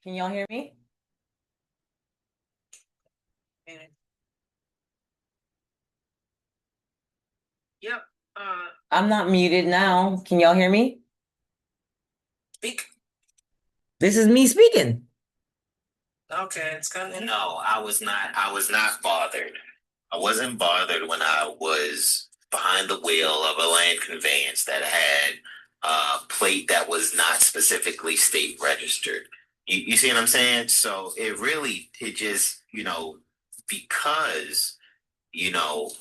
Can y'all hear me? Yep. I'm not muted now. Can y'all hear me? Speak. This is me speaking. Okay, it's kind of. No, I was not. I was not bothered. I wasn't bothered when I was behind the wheel of a land conveyance that had a plate that was not specifically state registered. You see what I'm saying? So it just, because,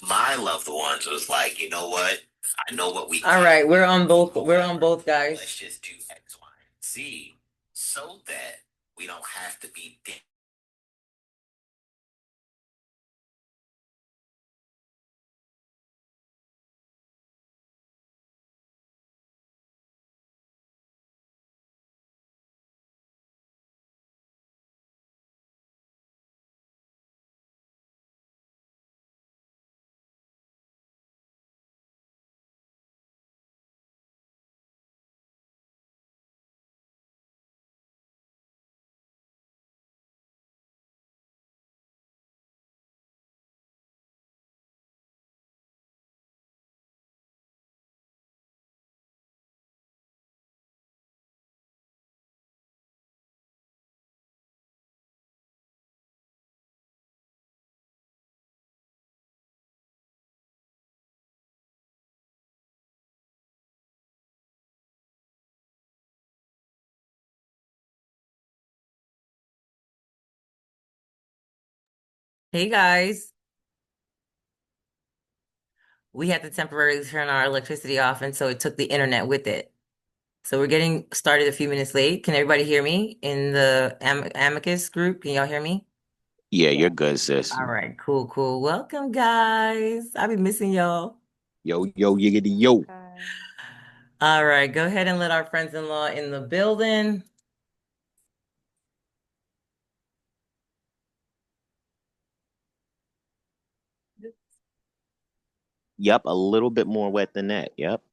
my loved ones was like, you know what? I know what we All can't right, do we're or on whatever. both Let's guys. just do X, Y, and Z so that we don't have to be. Hey guys, we had to temporarily turn our electricity off, and so it took the internet with it. So we're getting started a few minutes late. Can everybody hear me in the Amicus group? Can y'all hear me? Yeah, you're good, sis. All right, cool, cool. Welcome, guys. I've been missing y'all. Yo, yo, yiggity, yo. All right, go ahead and let our friends-in-law in the building. Yep, a little bit more wet than that. Yep,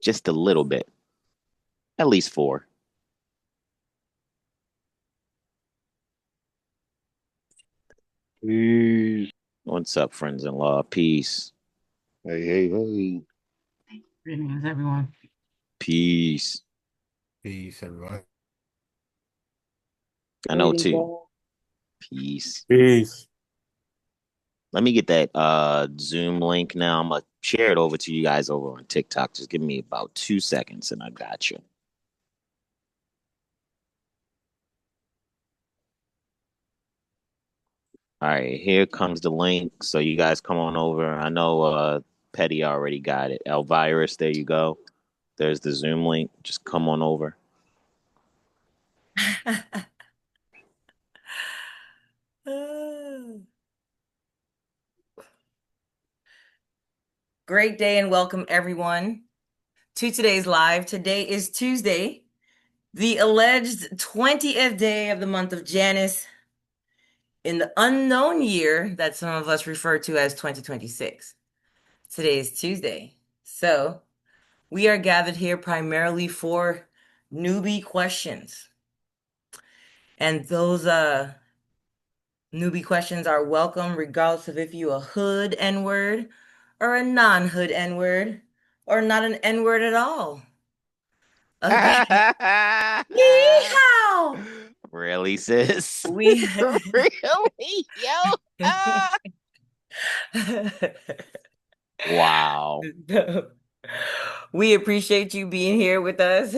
just a little bit. At least four. Peace. What's up, friends-in-law? Peace. Hey, hey, hey. Greetings, everyone. Peace. Peace, everybody. I know too. Peace. Peace. Let me get that Zoom link now. I'm gonna share it over to you guys over on TikTok. Just give me about 2 seconds and I got you. All right, here comes the link. So you guys come on over. I know Petty already got it. Elvirus, there you go. There's the Zoom link. Just come on over. Great day and welcome everyone to today's live. Today is Tuesday, the alleged 20th day of the month of Janus in the unknown year that some of us refer to as 2026. Today is Tuesday. So we are gathered here primarily for newbie questions. And those newbie questions are welcome regardless of if you a hood N-word or a non-hood N-word or not an N-word at all. Okay. Yeehaw! Really, sis? We Really? Yo. Wow. we appreciate you being here with us.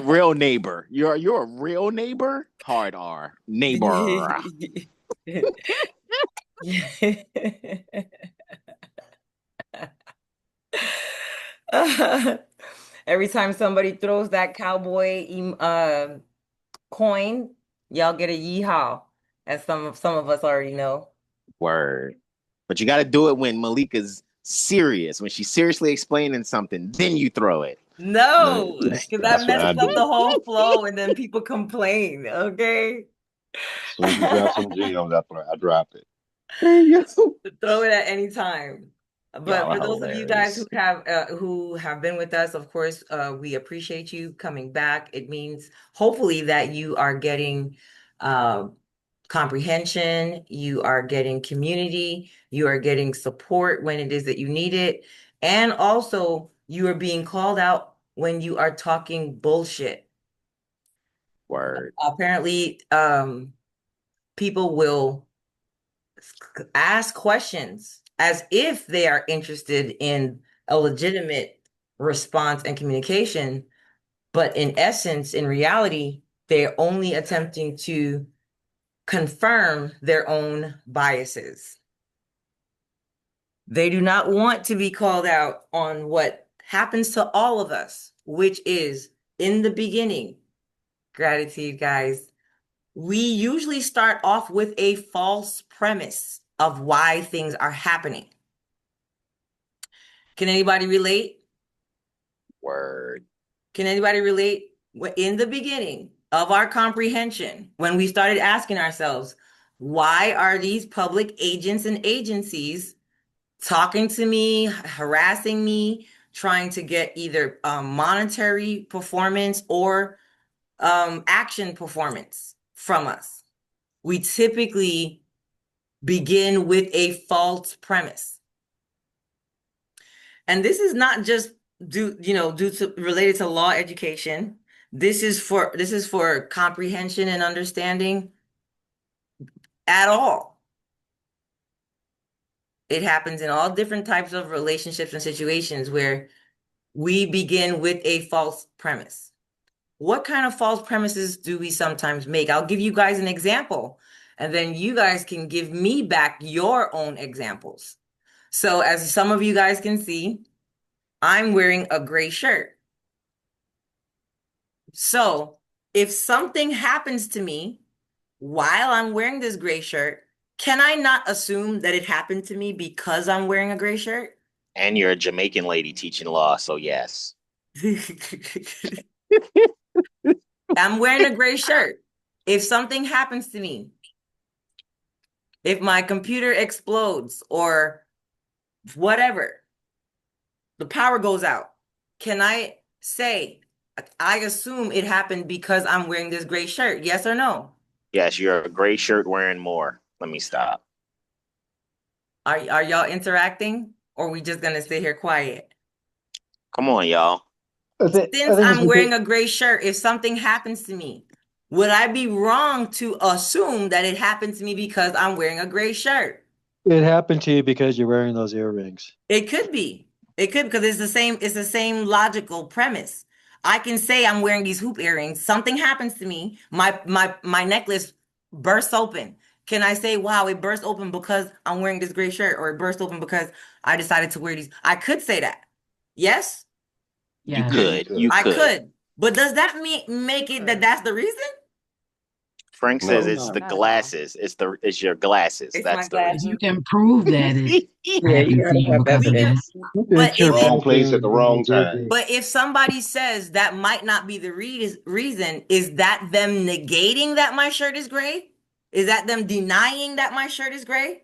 Real neighbor. You're a real neighbor? Hard R. Neighbor. Every time somebody throws that cowboy coin, y'all get a yeehaw, as some of us already know. Word. But you gotta do it when Malika's serious. When she's seriously explaining something, then you throw it. No, because that That's what I messes up do. the whole flow, and then people complain. Okay. As soon as you drop some gems, I drop it. Hey, yo. Throw it at any time. But Y'all are for those of you guys hilarious. who have been with us, of course, we appreciate you coming back. It means hopefully that you are getting uh, comprehension, you are getting community, you are getting support when it is that you need it, and also you are being called out when you are talking bullshit. Word. Apparently, people will ask questions as if they are interested in a legitimate response and communication, but in essence, in reality, they're only attempting to confirm their own biases. They do not want to be called out on what happens to all of us, which is in the beginning, gratitude, guys. We usually start off with a false premise of why things are happening. Can anybody relate? Word. Can anybody relate? In the beginning of our comprehension, when we started asking ourselves, why are these public agents and agencies talking to me, harassing me, trying to get either monetary performance or action performance from us? We typically begin with a false premise. And this is not just due to related to law education. This is for comprehension and understanding at all. It happens in all different types of relationships and situations where we begin with a false premise. What kind of false premises do we sometimes make? I'll give you guys an example, and then you guys can give me back your own examples. So as some of you guys can see, I'm wearing a gray shirt. So if something happens to me while I'm wearing this gray shirt, can I not assume that it happened to me because I'm wearing a gray shirt? And you're a Jamaican lady teaching law, so yes. I'm wearing a gray shirt. If something happens to me, if my computer explodes or whatever, the power goes out, can I say, I assume it happened because I'm wearing this gray shirt? Yes or no? Yes, you're a gray shirt wearing more. Let me stop. Are y'all interacting, or are we just gonna sit here quiet? Come on, y'all. I Since think it's I'm because wearing a gray shirt, if something happens to me, would I be wrong to assume that it happened to me because I'm wearing a gray shirt? it happened to you because you're wearing those earrings. It could be. It could, because it's the same logical premise. I can say I'm wearing these hoop earrings. Something happens to me. My necklace bursts open. Can I say, wow, it burst open because I'm wearing this gray shirt, or it burst open because I decided to wear these? I could say that. Yes, You Yes. Yeah, you could. could. You I could. could. But does that make it that that's the reason? Frank says No. it's No, the not at all. glasses. It's your glasses. It's my That's the If glasses. you reason. can prove that it Yeah, you happened to gotta you have because We of can, evidence. this, but It's your if it, Wrong place at filter the when you wrong did time. this. but if somebody says that might not be the reason, is that them negating that my shirt is gray? Is that them denying that my shirt is gray? If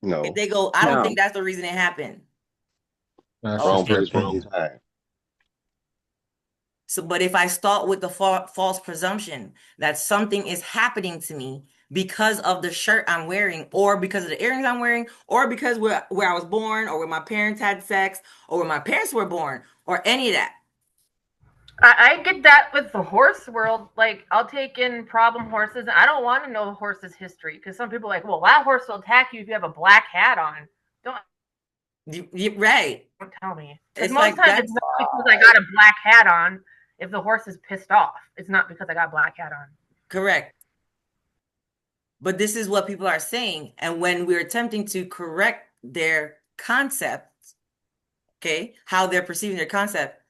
No. they go, I don't No. think that's the reason it happened. That's Wrong just their Okay. place, wrong opinion. time. So, but if I start with the false presumption that something is happening to me because of the shirt I'm wearing, or because of the earrings I'm wearing, or because where I was born, or where my parents had sex, or where my parents were born, or any of that. I get that with the horse world. Like, I'll take in problem horses. I don't want to know the horse's history because some people are like, well, that horse will attack you if you have a black hat on. Right. Don't tell me. Because It's most like times it's that's not because I got a black hat on. If the horse is pissed off, it's not because I got a black hat on. correct. But this is what people are saying. And when we're attempting to correct their concept, okay, how they're perceiving their concept,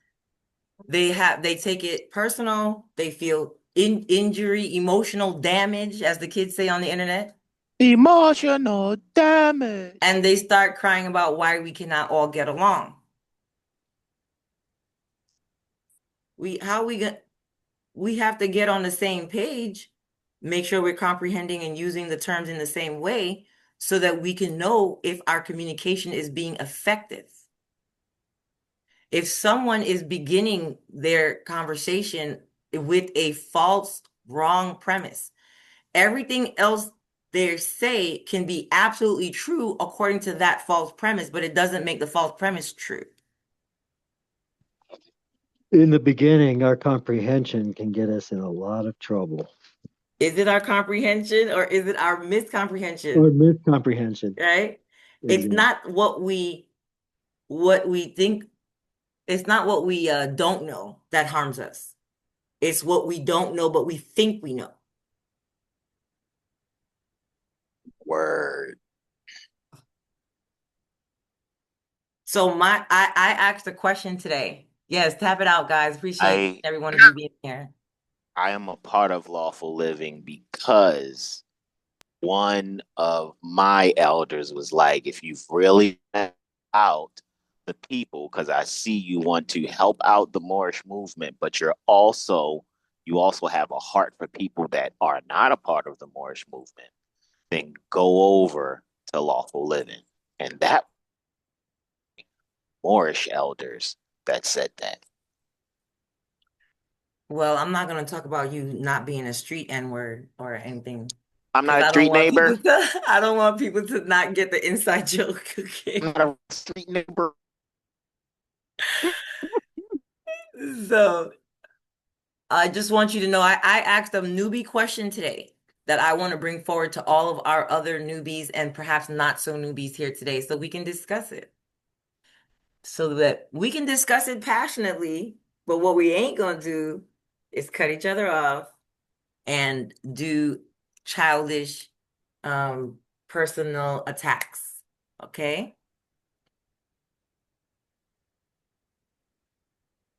they take it personal, they feel injury, emotional damage, as the kids say on the internet, Emotional damage. and they start crying about why we cannot all get along. We have to get on the same page, make sure we're comprehending and using the terms in the same way, so that we can know if our communication is being effective. If someone is beginning their conversation with a false, wrong premise, everything else they say can be absolutely true according to that false premise, but it doesn't make the false premise true. In the beginning, our comprehension can get us in a lot of trouble. Is it our comprehension or is it our miscomprehension? Or miscomprehension. Right? It's Exactly. not what we think. It's not what we don't know that harms us. It's what we don't know, but we think we know. Word. So I asked a question today. Yes, tap it out, guys. Appreciate every one of you being here. I am a part of Lawful Living because one of my elders was like, if you've really out the people, because I see you want to help out the Moorish movement, but you also have a heart for people that are not a part of the Moorish movement, then go over to Lawful Living. And that Moorish elders that said that. Well, I'm not going to talk about you not being a street N-word or anything. I'm not a I don't street want people neighbor. to, I don't want people to not get the inside joke. Okay. I'm not a street neighbor. So I just want you to know I asked a newbie question today that I want to bring forward to all of our other newbies and perhaps not so newbies here today so we can discuss it. So that we can discuss it passionately, but what we ain't gonna do is cut each other off and do childish personal attacks. Okay?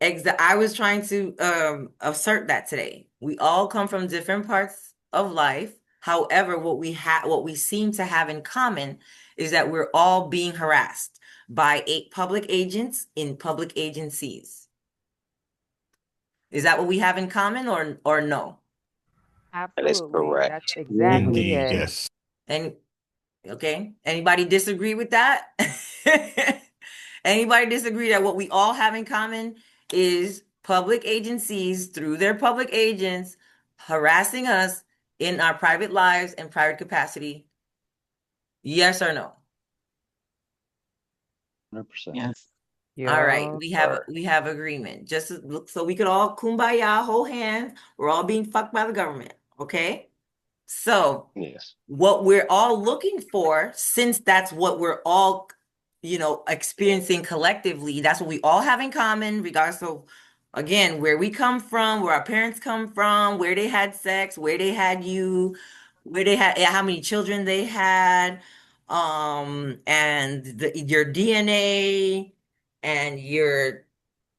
I was trying to assert that today. We all come from different parts of life. However, what we seem to have in common is that we're all being harassed by public agents in public agencies. Is that what we have in common or no? That is Absolutely. correct. That's exactly Indeed, it. yes. And okay, anybody disagree with that? Anybody disagree that what we all have in common is public agencies through their public agents harassing us in our private lives and private capacity? Yes or no? 100%. Yes. All right, Yeah. we have agreement. Just so we could all kumbaya, hold hands. We're all being fucked by the government, okay? So Yes. what we're all looking for, since that's what we're all, experiencing collectively, that's what we all have in common, regardless of, again, where we come from, where our parents come from, where they had sex, where they had you, where they had, how many children they had, and your DNA and your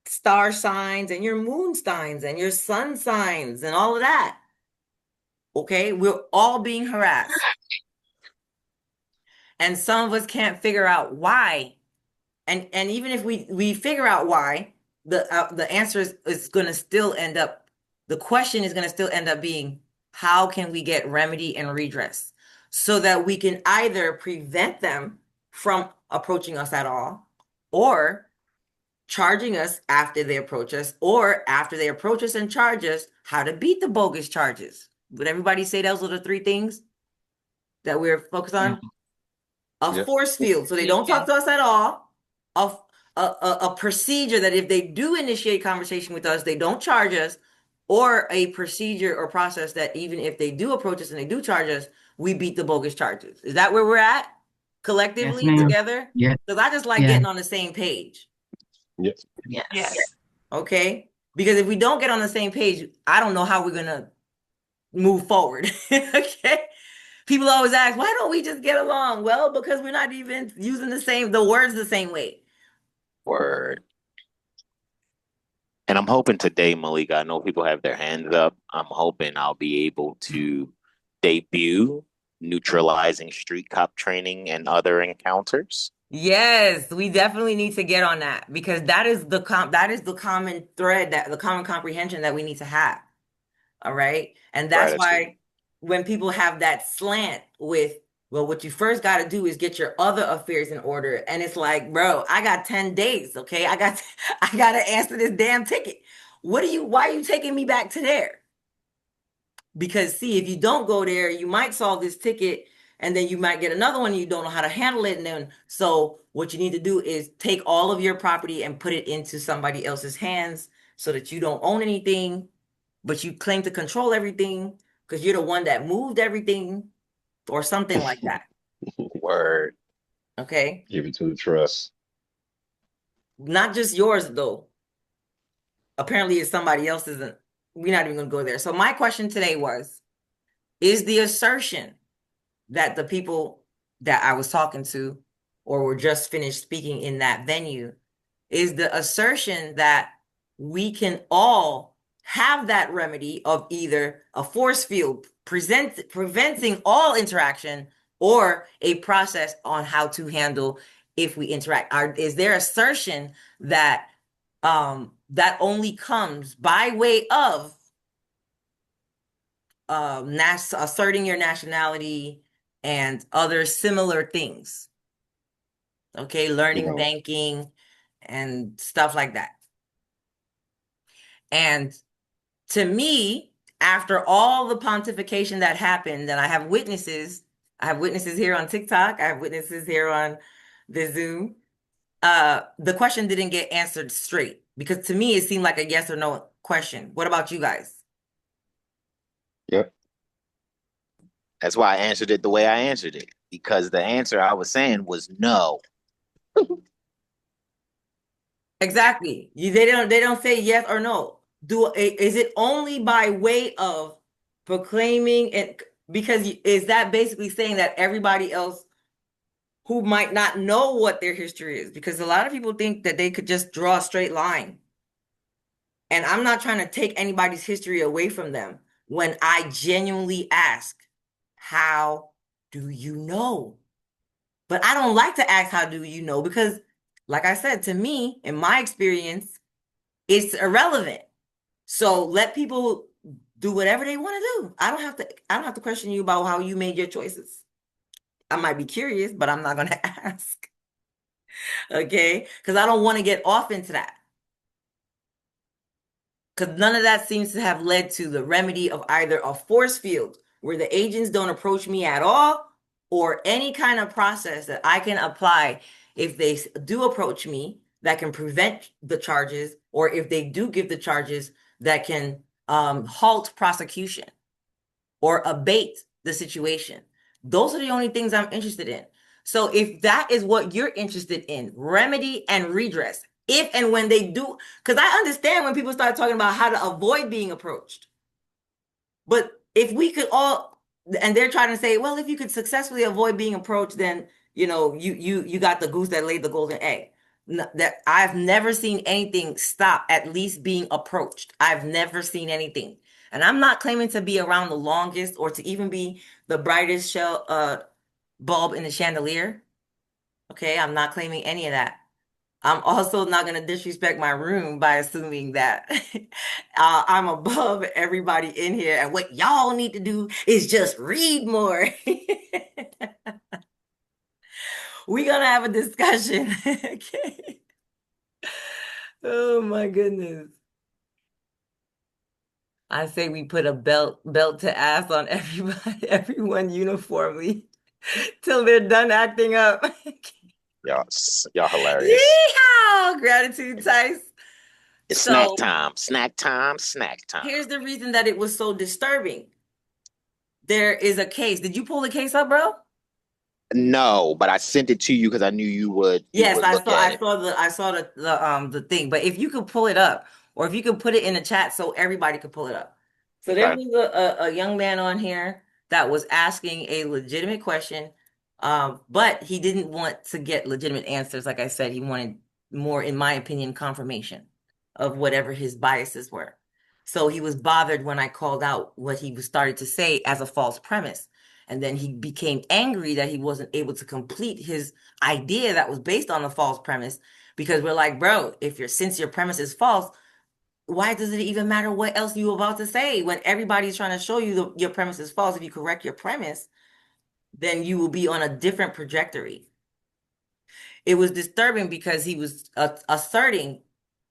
star signs and your moon signs and your sun signs and all of that. Okay, we're all being harassed. And some of us can't figure out why. And even if we figure out why, the answer is going to still end up, the question is going to still end up being, how can we get remedy and redress so that we can either prevent them from approaching us at all, or charging us after they approach us, or after they approach us and charge us, how to beat the bogus charges. Would everybody say those are the three things that we're focused on? A Yep. force field, so they don't talk to us at all. A procedure that if they do initiate conversation with us, they don't charge us, or a procedure or process that even if they do approach us and they do charge us, we beat the bogus charges. Is that where we're at collectively together? Yeah. Because I just like getting on the same page. Yep. Yes. Okay? Because if we don't get on the same page, I don't know how we're gonna move forward. Okay? People always ask, why don't we just get along? Well, because we're not even using the words the same way. Word. And I'm hoping today, Malika, I know people have their hands up. I'm hoping I'll be able to debut neutralizing street cop training and other encounters. Yes, we definitely need to get on that because that is the common thread, that the common comprehension that we need to have. All right. And that's Gratitude. why when people have that slant with Well, what you first got to do is get your other affairs in order. And it's like, bro, I got 10 days, okay? I got to answer this damn ticket. Why are you taking me back to there? Because see, if you don't go there, you might solve this ticket and then you might get another one and you don't know how to handle it. And then, so what you need to do is take all of your property and put it into somebody else's hands so that you don't own anything, but you claim to control everything because you're the one that moved everything or something like that. Word. Okay. Give it to the trust. Not just yours though. Apparently it's somebody else's. We're not even gonna go there. So my question today was, is the assertion that the people that I was talking to or were just finished speaking in that venue, is the assertion that we can all have that remedy of either a force field preventing all interaction or a process on how to handle if we interact? Is there assertion that that only comes by way of asserting your nationality and other similar things? Okay, You learning know, banking and stuff like that. And to me, after all the pontification that happened, and I have witnesses here on TikTok, I have witnesses here on the Zoom. The question didn't get answered straight because to me it seemed like a yes or no question. What about you guys? yep. That's why I answered it the way I answered it, because the answer I was saying was no. Exactly. They don't say yes or no. Is it only by way of proclaiming it? Because is that basically saying that everybody else who might not know what their history is? Because a lot of people think that they could just draw a straight line. And I'm not trying to take anybody's history away from them when I genuinely ask, how do you know? But I don't like to ask, how do you know? Because, like I said, to me, in my experience, it's irrelevant. So let people do whatever they want to do. I don't have to question you about how you made your choices. I might be curious, but I'm not going to ask. Okay? Because I don't want to get off into that. Because none of that seems to have led to the remedy of either a force field where the agents don't approach me at all, or any kind of process that I can apply if they do approach me that can prevent the charges, or if they do give the charges that can halt prosecution or abate the situation. Those are the only things I'm interested in. So if that is what you're interested in, remedy and redress, if and when they do, because I understand when people start talking about how to avoid being approached. But if we could all, and they're trying to say, well, if you could successfully avoid being approached, then you got the goose that laid the golden egg. That I've never seen anything stop at least being approached. I've never seen anything. And I'm not claiming to be around the longest or to even be the brightest bulb in the chandelier. Okay, I'm not claiming any of that. I'm also not going to disrespect my room by assuming that I'm above everybody in here. And what y'all need to do is just read more. We're going to have a discussion. Okay. Oh my goodness. I say we put a belt to ass on everyone uniformly till they're done acting up. Y'all hilarious. Yeehaw! Gratitude, Tice. It's So snack time, snack time, snack time. here's the reason that it was so disturbing. There is a case. Did you pull the case up, bro? No, but I sent it to you because I knew you would Yes, I look saw at I it. saw the thing. But if you could pull it up, or if you could put it in the chat so everybody could pull it up. So there Okay. was a young man on here that was asking a legitimate question, but he didn't want to get legitimate answers. Like I said, he wanted more, in my opinion, confirmation of whatever his biases were. So he was bothered when I called out what he was started to say as a false premise. And then he became angry that he wasn't able to complete his idea that was based on a false premise, because we're like, bro, since your premise is false, why does it even matter what else you about to say when everybody's trying to show you your premise is false? If you correct your premise, then you will be on a different trajectory. It was disturbing because he was asserting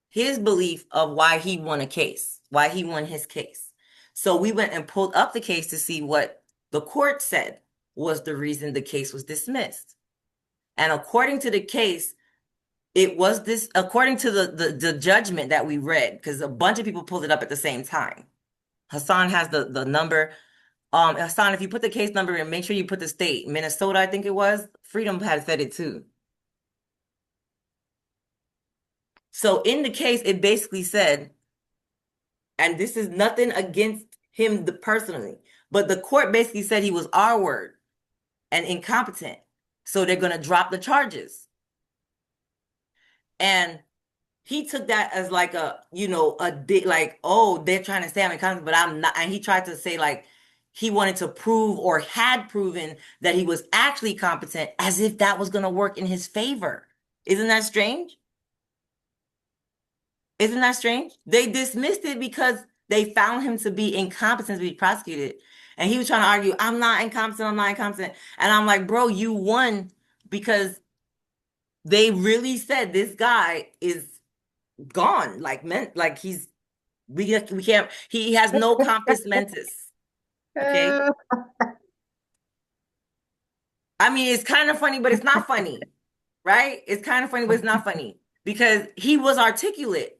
his belief of why he won a case, why he won his case. So we went and pulled up the case to see what the court said was the reason the case was dismissed. And according to the case, it was this, according to the judgment that we read, because a bunch of people pulled it up at the same time. Hassan has the number. Hassan, if you put the case number in, make sure you put the state. Minnesota, I think it was. Freedom had said it too. So in the case, it basically said, and this is nothing against him personally, but the court basically said he was R-word and incompetent. So they're going to drop the charges. And he took that as like a, like, oh, they're trying to say I'm incompetent, but I'm not. And he tried to say like he wanted to prove or had proven that he was actually competent, as if that was going to work in his favor. Isn't that strange? Isn't that strange? They dismissed it because they found him to be incompetent to be prosecuted. And he was trying to argue, I'm not incompetent, I'm not incompetent. And I'm like, bro, you won because they really said this guy is gone. Like we can't, he has no compos mentis. Okay. I mean, it's kind of funny, but it's not funny, right? It's kind of funny, but it's not funny because he was articulate.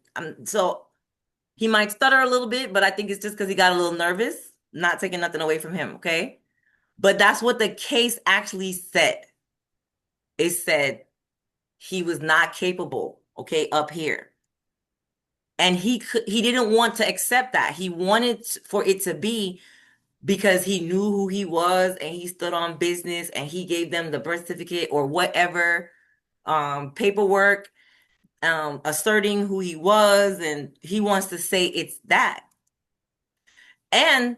So he might stutter a little bit, but I think it's just because he got a little nervous, not taking nothing away from him, okay? But that's what the case actually said. It said he was not capable, okay, up here. And he didn't want to accept that. He wanted for it to be because he knew who he was and he stood on business and he gave them the birth certificate or whatever paperwork asserting who he was, and he wants to say it's that. And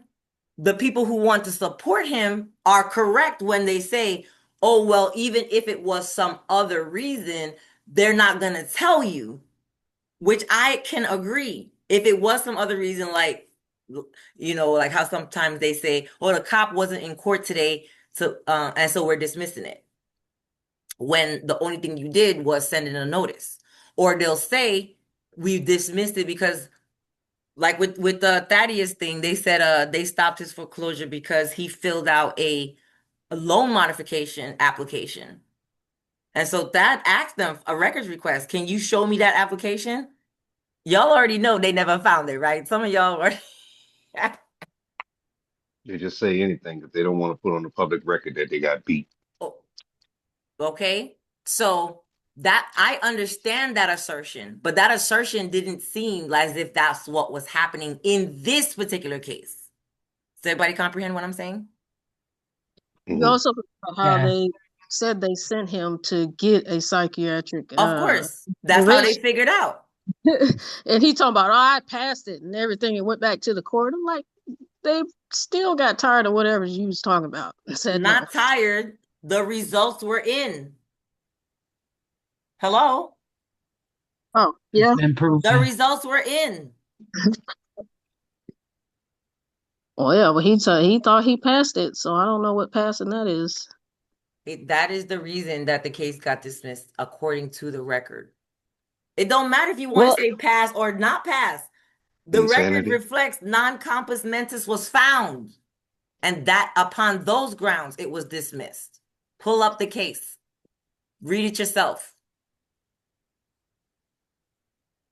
the people who want to support him are correct when they say, oh, well, even if it was some other reason, they're not going to tell you, which I can agree. If it was some other reason, like, like how sometimes they say, oh, the cop wasn't in court today, so and so we're dismissing it. When the only thing you did was send in a notice. Or they'll say, we dismissed it because like with the Thaddeus thing, they said they stopped his foreclosure because he filled out a loan modification application. And so that asked them a records request. Can you show me that application? Y'all already know they never found it, right? Some of y'all already. They just say anything because they don't want to put on the public record that they got beat. Oh, okay. So that I understand that assertion, but that assertion didn't seem as if that's what was happening in this particular case. Does everybody comprehend what I'm saying? You also how they said they sent him to get a psychiatric. Of course, that's how they figured out. And he talking about, oh, I passed it and everything, and went back to the court. I'm like, they still got tired of whatever you was talking about. Said not no. Tired. The results were in. Hello? Oh, yeah. The results were in. Well, yeah, but he thought he passed it, so I don't know what passing that is. That is the reason that the case got dismissed, according to the record. It don't matter if you want to say pass or not pass. The record reflects non-compos mentis was found. And that upon those grounds, it was dismissed. Pull up the case. Read it yourself.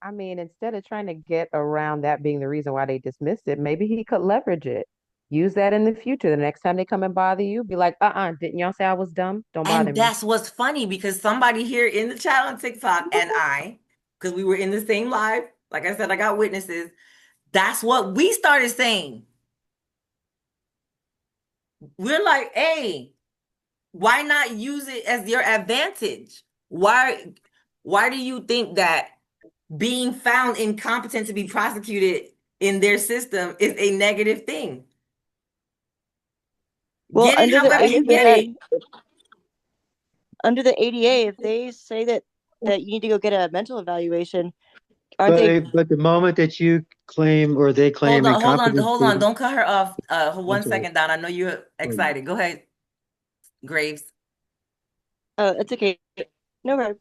I mean, instead of trying to get around that being the reason why they dismissed it, maybe he could leverage it. Use that in the future. The next time they come and bother you, be like, didn't y'all say I was dumb? Don't bother me. And that's what's funny because somebody here in the chat on TikTok and because we were in the same live, like I said, I got witnesses. That's what we started saying. We're like, hey, why not use it as your advantage? Why do you think that being found incompetent to be prosecuted in their system is a negative thing? Well, get it however you get it. Under the ADA, if they say that you need to go get a mental evaluation, but the moment that you claim or they claim hold on, don't cut her off. 1 second, Don. I know you're excited. Go ahead. Graves. Oh, it's okay. No problem.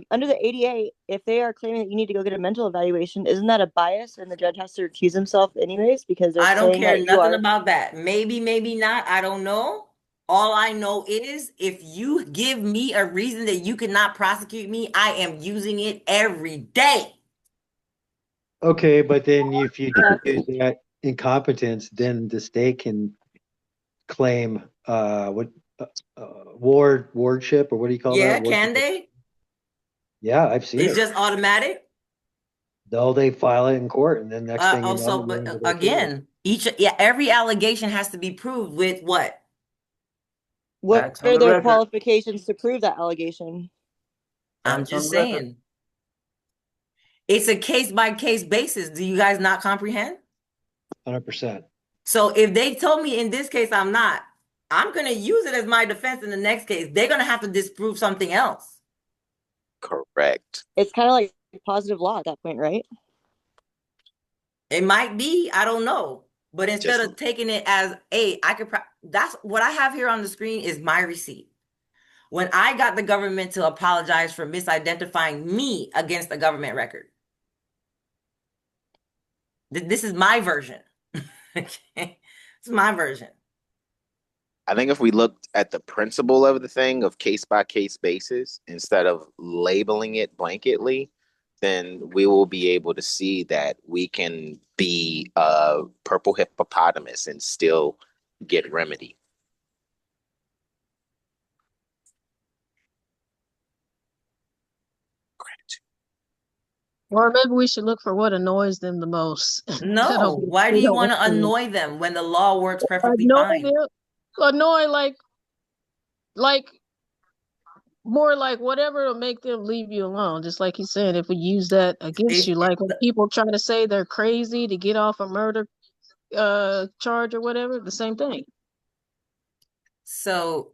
Under the ADA, if they are claiming that you need to go get a mental evaluation, isn't that a bias and the judge has to recuse himself anyways because they're I don't saying care that you nothing are? about that. Maybe, maybe not. I don't know. All I know is if you give me a reason that you cannot prosecute me, I am using it every day. Okay, but then if you That's choose that incompetence, then the state can claim what uh, wardship, or what do you call that? Yeah, Wardship. can they? Yeah, I've seen It's it. just automatic. Though they file it in court, and then next thing you know, Also, you're but under their thumb. again, every allegation has to be proved with what? what Facts on are the their record. qualifications to prove that allegation? I'm Facts on just the record. saying. It's a case by case basis. Do you guys not comprehend? 100%. So if they told me in this case I'm not, I'm going to use it as my defense in the next case. They're going to have to disprove something else. Correct. It's kind of like positive law at that point, right? It might be, I don't know. But instead Just of taking it as, hey, that's what I have here on the screen is my receipt. When I got the government to apologize for misidentifying me against the government record. This is my version. Okay. It's my version. I think if we looked at the principle of the thing of case by case basis instead of labeling it blanketly, then we will be able to see that we can be a purple hippopotamus and still get remedy. Or maybe we should look for what annoys them the most. No, why do They you don't want want to to annoy them when the law works perfectly annoy fine? them. Annoy like more like whatever will make them leave you alone. Just like he's saying, if we use that against you, If like when people try to say they're crazy to get off a murder charge or whatever, the same thing. so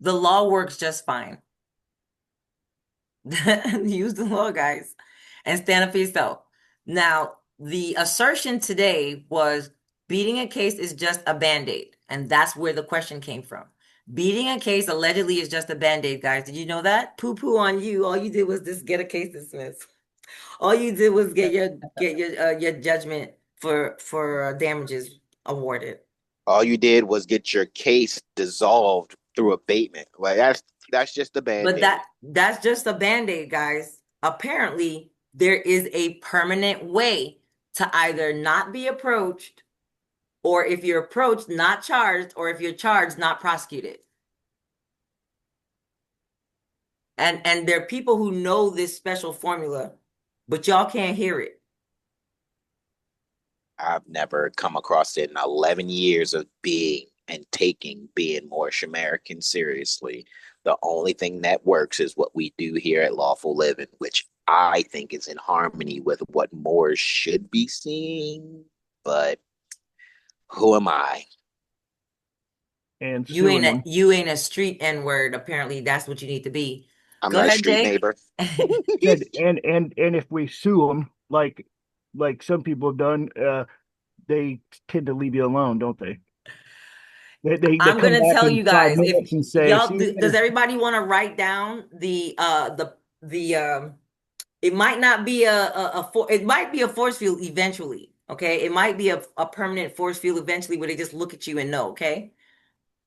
the law works just fine. Use the law, guys, and stand up for yourself. Now, the assertion today was beating a case is just a band-aid, and that's where the question came from. Beating a case allegedly is just a band-aid, guys. Did you know that? Poo-poo on you. All you did was just get a case dismissed. All you did was get your judgment for damages awarded. All you did was get your case dissolved through abatement. Like that's just a But band-aid. that's just a band-aid, guys. Apparently, there is a permanent way to either not be approached, or if you're approached, not charged, or if you're charged, not prosecuted. And there are people who know this special formula, but y'all can't hear it. I've never come across it in 11 years of being and taking being Moorish American seriously. The only thing that works is what we do here at Lawful Living, which I think is in harmony with what Moors should be seeing. But who am I? And You suing ain't a them. you ain't a street N-word. Apparently, that's what you need to be. I'm Go not a ahead, street Jake. neighbor. And if we sue them, like some people have done, they tend to leave you alone, don't they? They I'm come gonna back tell in you five guys, if minutes and say, y'all "See you does later." everybody want to write down the it might not be it might be a force field eventually, okay? It might be a permanent force field eventually where they just look at you and know, okay?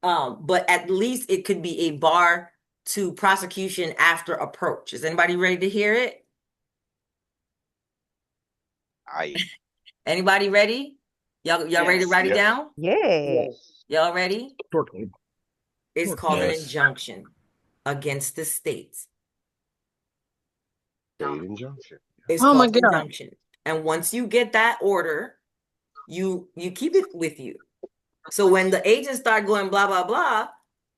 But at least it could be a bar to prosecution after approach. Is anybody ready to hear it? I Anybody ready? Y'all ready to yes, write it yes. down? Yeah. Yes. Y'all ready? Shortly. It's Short. called an Yes. injunction against the states. State injunction. It's Oh my called God. injunction. And once you get that order, you keep it with you. So when the agents start going blah blah blah,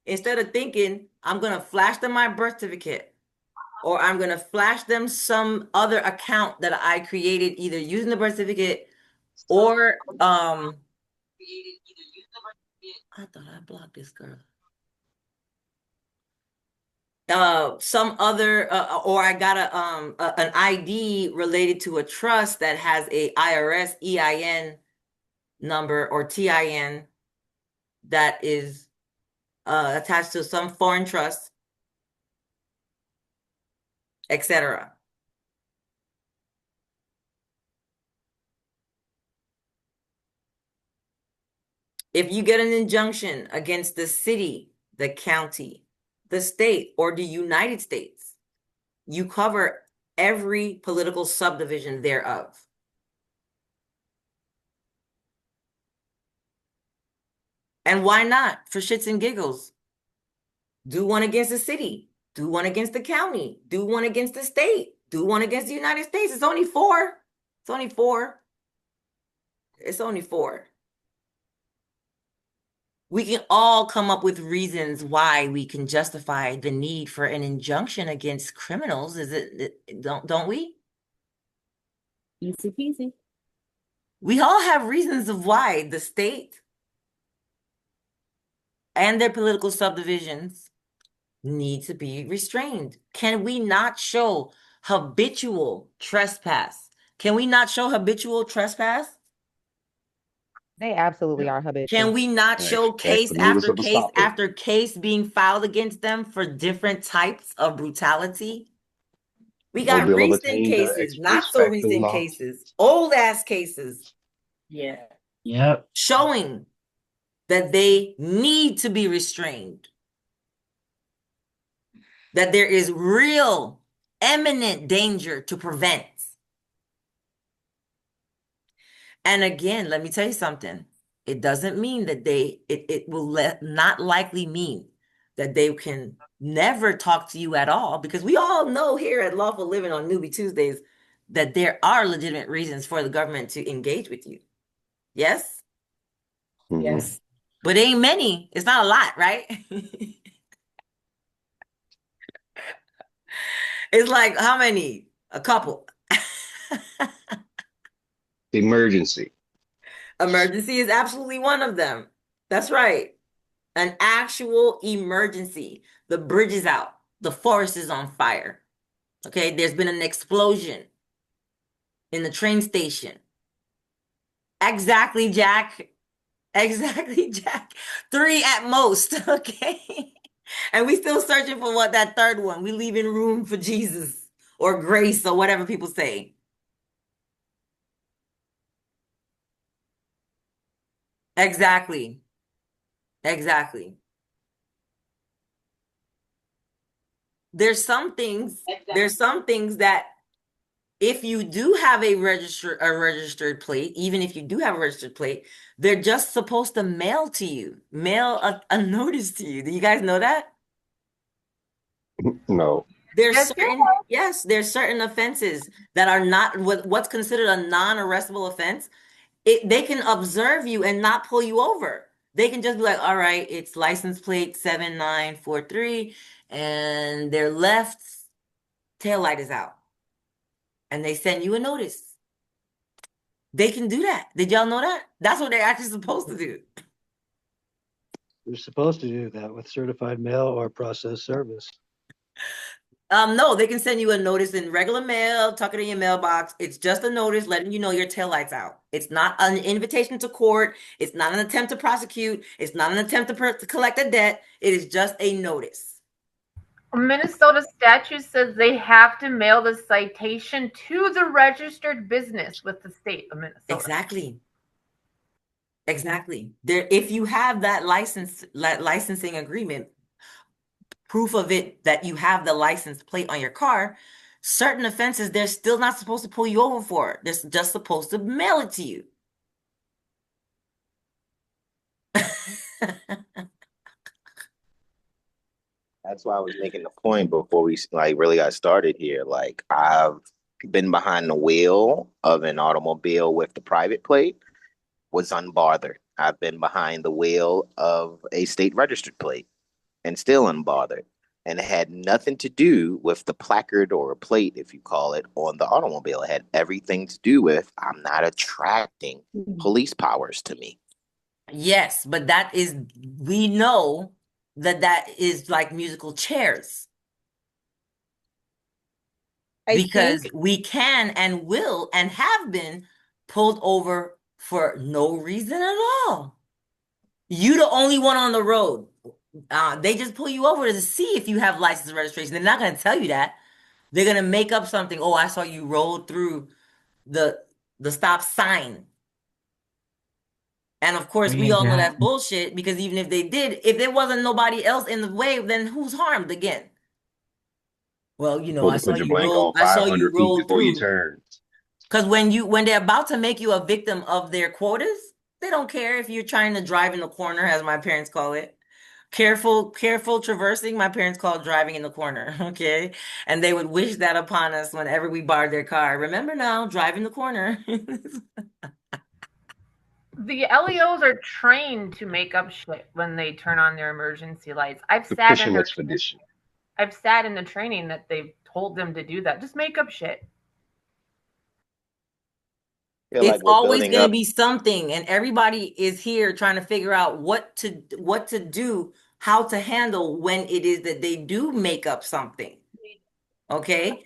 instead of thinking I'm gonna flash them my birth certificate or I'm gonna flash them some other account that I created either using the birth certificate or I thought I blocked this girl. Some other or I got an ID related to a trust that has a IRS EIN number or TIN that is attached to some foreign trust, etc. If you get an injunction against the city, the county, the state, or the United States, you cover every political subdivision thereof. And why not? For shits and giggles. Do one against the city. Do one against the county. Do one against the state. Do one against the United States. It's only four. It's only four. It's only four. We can all come up with reasons why we can justify the need for an injunction against criminals. Don't we? Easy peasy. We all have reasons of why the state and their political subdivisions need to be restrained. Can we not show habitual trespass? Can we not show habitual trespass? They absolutely are Can habitual. we not show Ask case the neighbors after of the case stop it. after case being filed against them for different types of brutality? We No got bill of recent attainder, cases, ex not post so facto recent law. cases, old ass cases Yeah. Yep. showing that they need to be restrained, that there is real, imminent danger to prevent. And again, let me tell you something. It doesn't mean that it will not likely mean that they can never talk to you at all, because we all know here at Lawful Living on Newbie Tuesdays that there are legitimate reasons for the government to engage with you. Yes? Mhm. Yes. But ain't many. It's not a lot, right? It's like, how many? A couple. Emergency. Emergency is absolutely one of them. That's right. An actual emergency. The bridge is out. The forest is on fire. Okay, there's been an explosion in the train station. Exactly, Jack. Exactly, Jack. 3 at most, okay? And we still searching for what that third one. We leaving room for Jesus or grace or whatever people say. Exactly. Exactly. There's some things that if you do have a registered plate, even if you do have a registered plate, they're just supposed to mail to you, mail a notice to you. Do you guys know that? No. There's Yes, there's certain offenses that are not what's considered a non-arrestable offense. They can observe you and not pull you over. They can just be like, all right, it's license plate 7943, and their left tail light is out. And they send you a notice. They can do that. Did y'all know that? That's what they're actually supposed to do. They're supposed to do that with certified mail or process service. No, they can send you a notice in regular mail, tuck it in your mailbox. It's just a notice letting you know your taillight's out. It's not an invitation to court. It's not an attempt to prosecute. It's not an attempt to collect a debt. It is just a notice. Minnesota statute says they have to mail the citation to the registered business with the state of Minnesota. Exactly. Exactly. There, if you have that licensing agreement, proof of it that you have the license plate on your car, certain offenses they're still not supposed to pull you over for. They're just supposed to mail it to you. That's why I was making the point before we like really got started here. Like I've been behind the wheel of an automobile with the private plate, was unbothered. I've been behind the wheel of a state registered plate and still unbothered. And it had nothing to do with the placard or a plate, if you call it, on the automobile. It had everything to do with I'm not attracting police powers to me. Yes, but that is, we know that is like musical chairs, because we can and will and have been pulled over for no reason at all. You the only one on the road. They just pull you over to see if you have license and registration. They're not going to tell you that. They're going to make up something. Oh, I saw you roll through the the stop sign. And of Oh course, we yeah, all know God. that's bullshit because even if they did, if there wasn't nobody else in the way, then who's harmed again? Well, Supposed to put your blank on I saw you 500 feet roll before you through. turn. Because when they're about to make you a victim of their quotas, they don't care if you're trying to drive in the corner, as my parents call it. Careful traversing, my parents call it driving in the corner, okay? And they would wish that upon us whenever we borrowed their car. Remember now, drive in the corner. The LEOs are trained to make up shit when they turn on their emergency lights. The fishing expedition. I've sat in the training that they've told them to do that. Just make up shit. Feel It's like we're always building going to up. be something, and everybody is here trying to figure out what to do, how to handle when it is that they do make up something. Okay?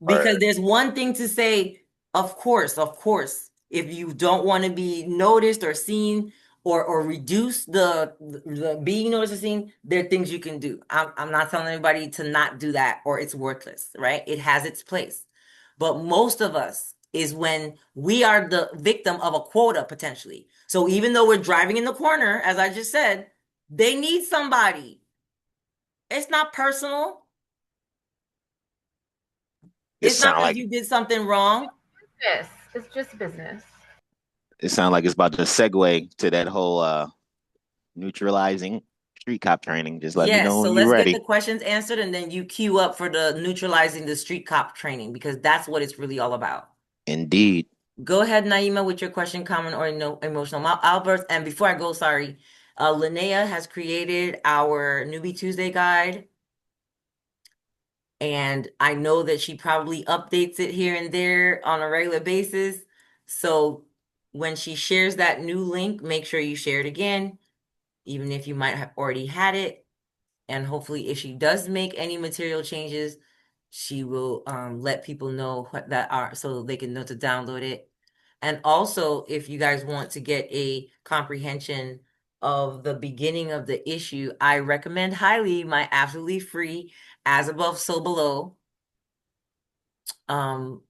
Because Or there's one thing to say, of course, if you don't want to be noticed or seen or reduce the being noticed or seen, there are things you can do. I'm not telling anybody to not do that or it's worthless, right? It has its place. But most of us is when we are the victim of a quota potentially. So even though we're driving in the corner, as I just said, they need somebody. It's not personal. it It's not sound because like you did something wrong. Business. It's just business. it sound like it's about to segue to that whole neutralizing street cop training. Just let me Yes, know so when you're let's get the ready. questions answered and then you queue up for the neutralizing the street cop training because that's what it's really all about. Indeed. Go ahead, Naima, with your question, comment, or no emotional outburst. And before I go, sorry, Linnea has created our Newbie Tuesday guide. And I know that she probably updates it here and there on a regular basis. So when she shares that new link, make sure you share it again, even if you might have already had it. And hopefully, if she does make any material changes, she will let people know what that are so they can know to download it. And also, if you guys want to get a comprehension of the beginning of the issue, I recommend highly my absolutely free As Above, So Below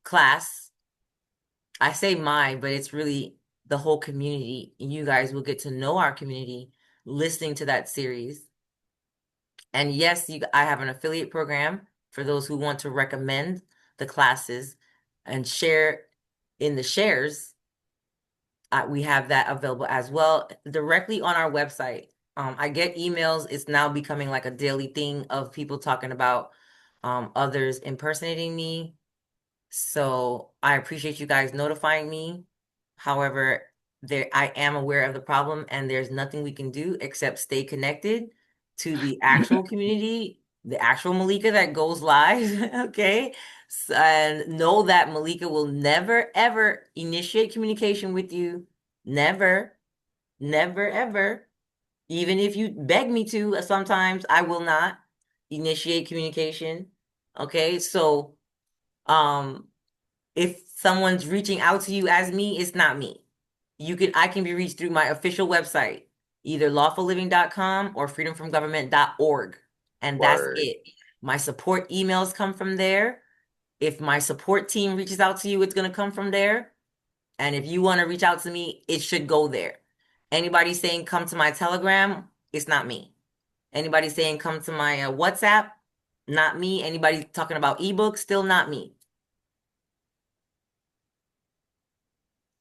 class. I say my, but it's really the whole community. You guys will get to know our community listening to that series. And yes, I have an affiliate program for those who want to recommend the classes and share in the shares. We have that available as well directly on our website. I get emails. It's now becoming like a daily thing of people talking about others impersonating me. So I appreciate you guys notifying me. However, I am aware of the problem and there's nothing we can do except stay connected to the actual community, the actual Malika that goes live, okay? And know that Malika will never ever initiate communication with you. Never, never, ever. Even if you beg me to, sometimes I will not initiate communication. Okay, so um if someone's reaching out to you as me, it's not me. I can be reached through my official website, either lawfulliving.com or freedomfromgovernment.org. And that's Word. it. My support emails come from there. If my support team reaches out to you, it's going to come from there. And if you want to reach out to me, it should go there. Anybody saying come to my Telegram, it's not me. Anybody saying come to my WhatsApp, not me. Anybody talking about ebooks, still not me.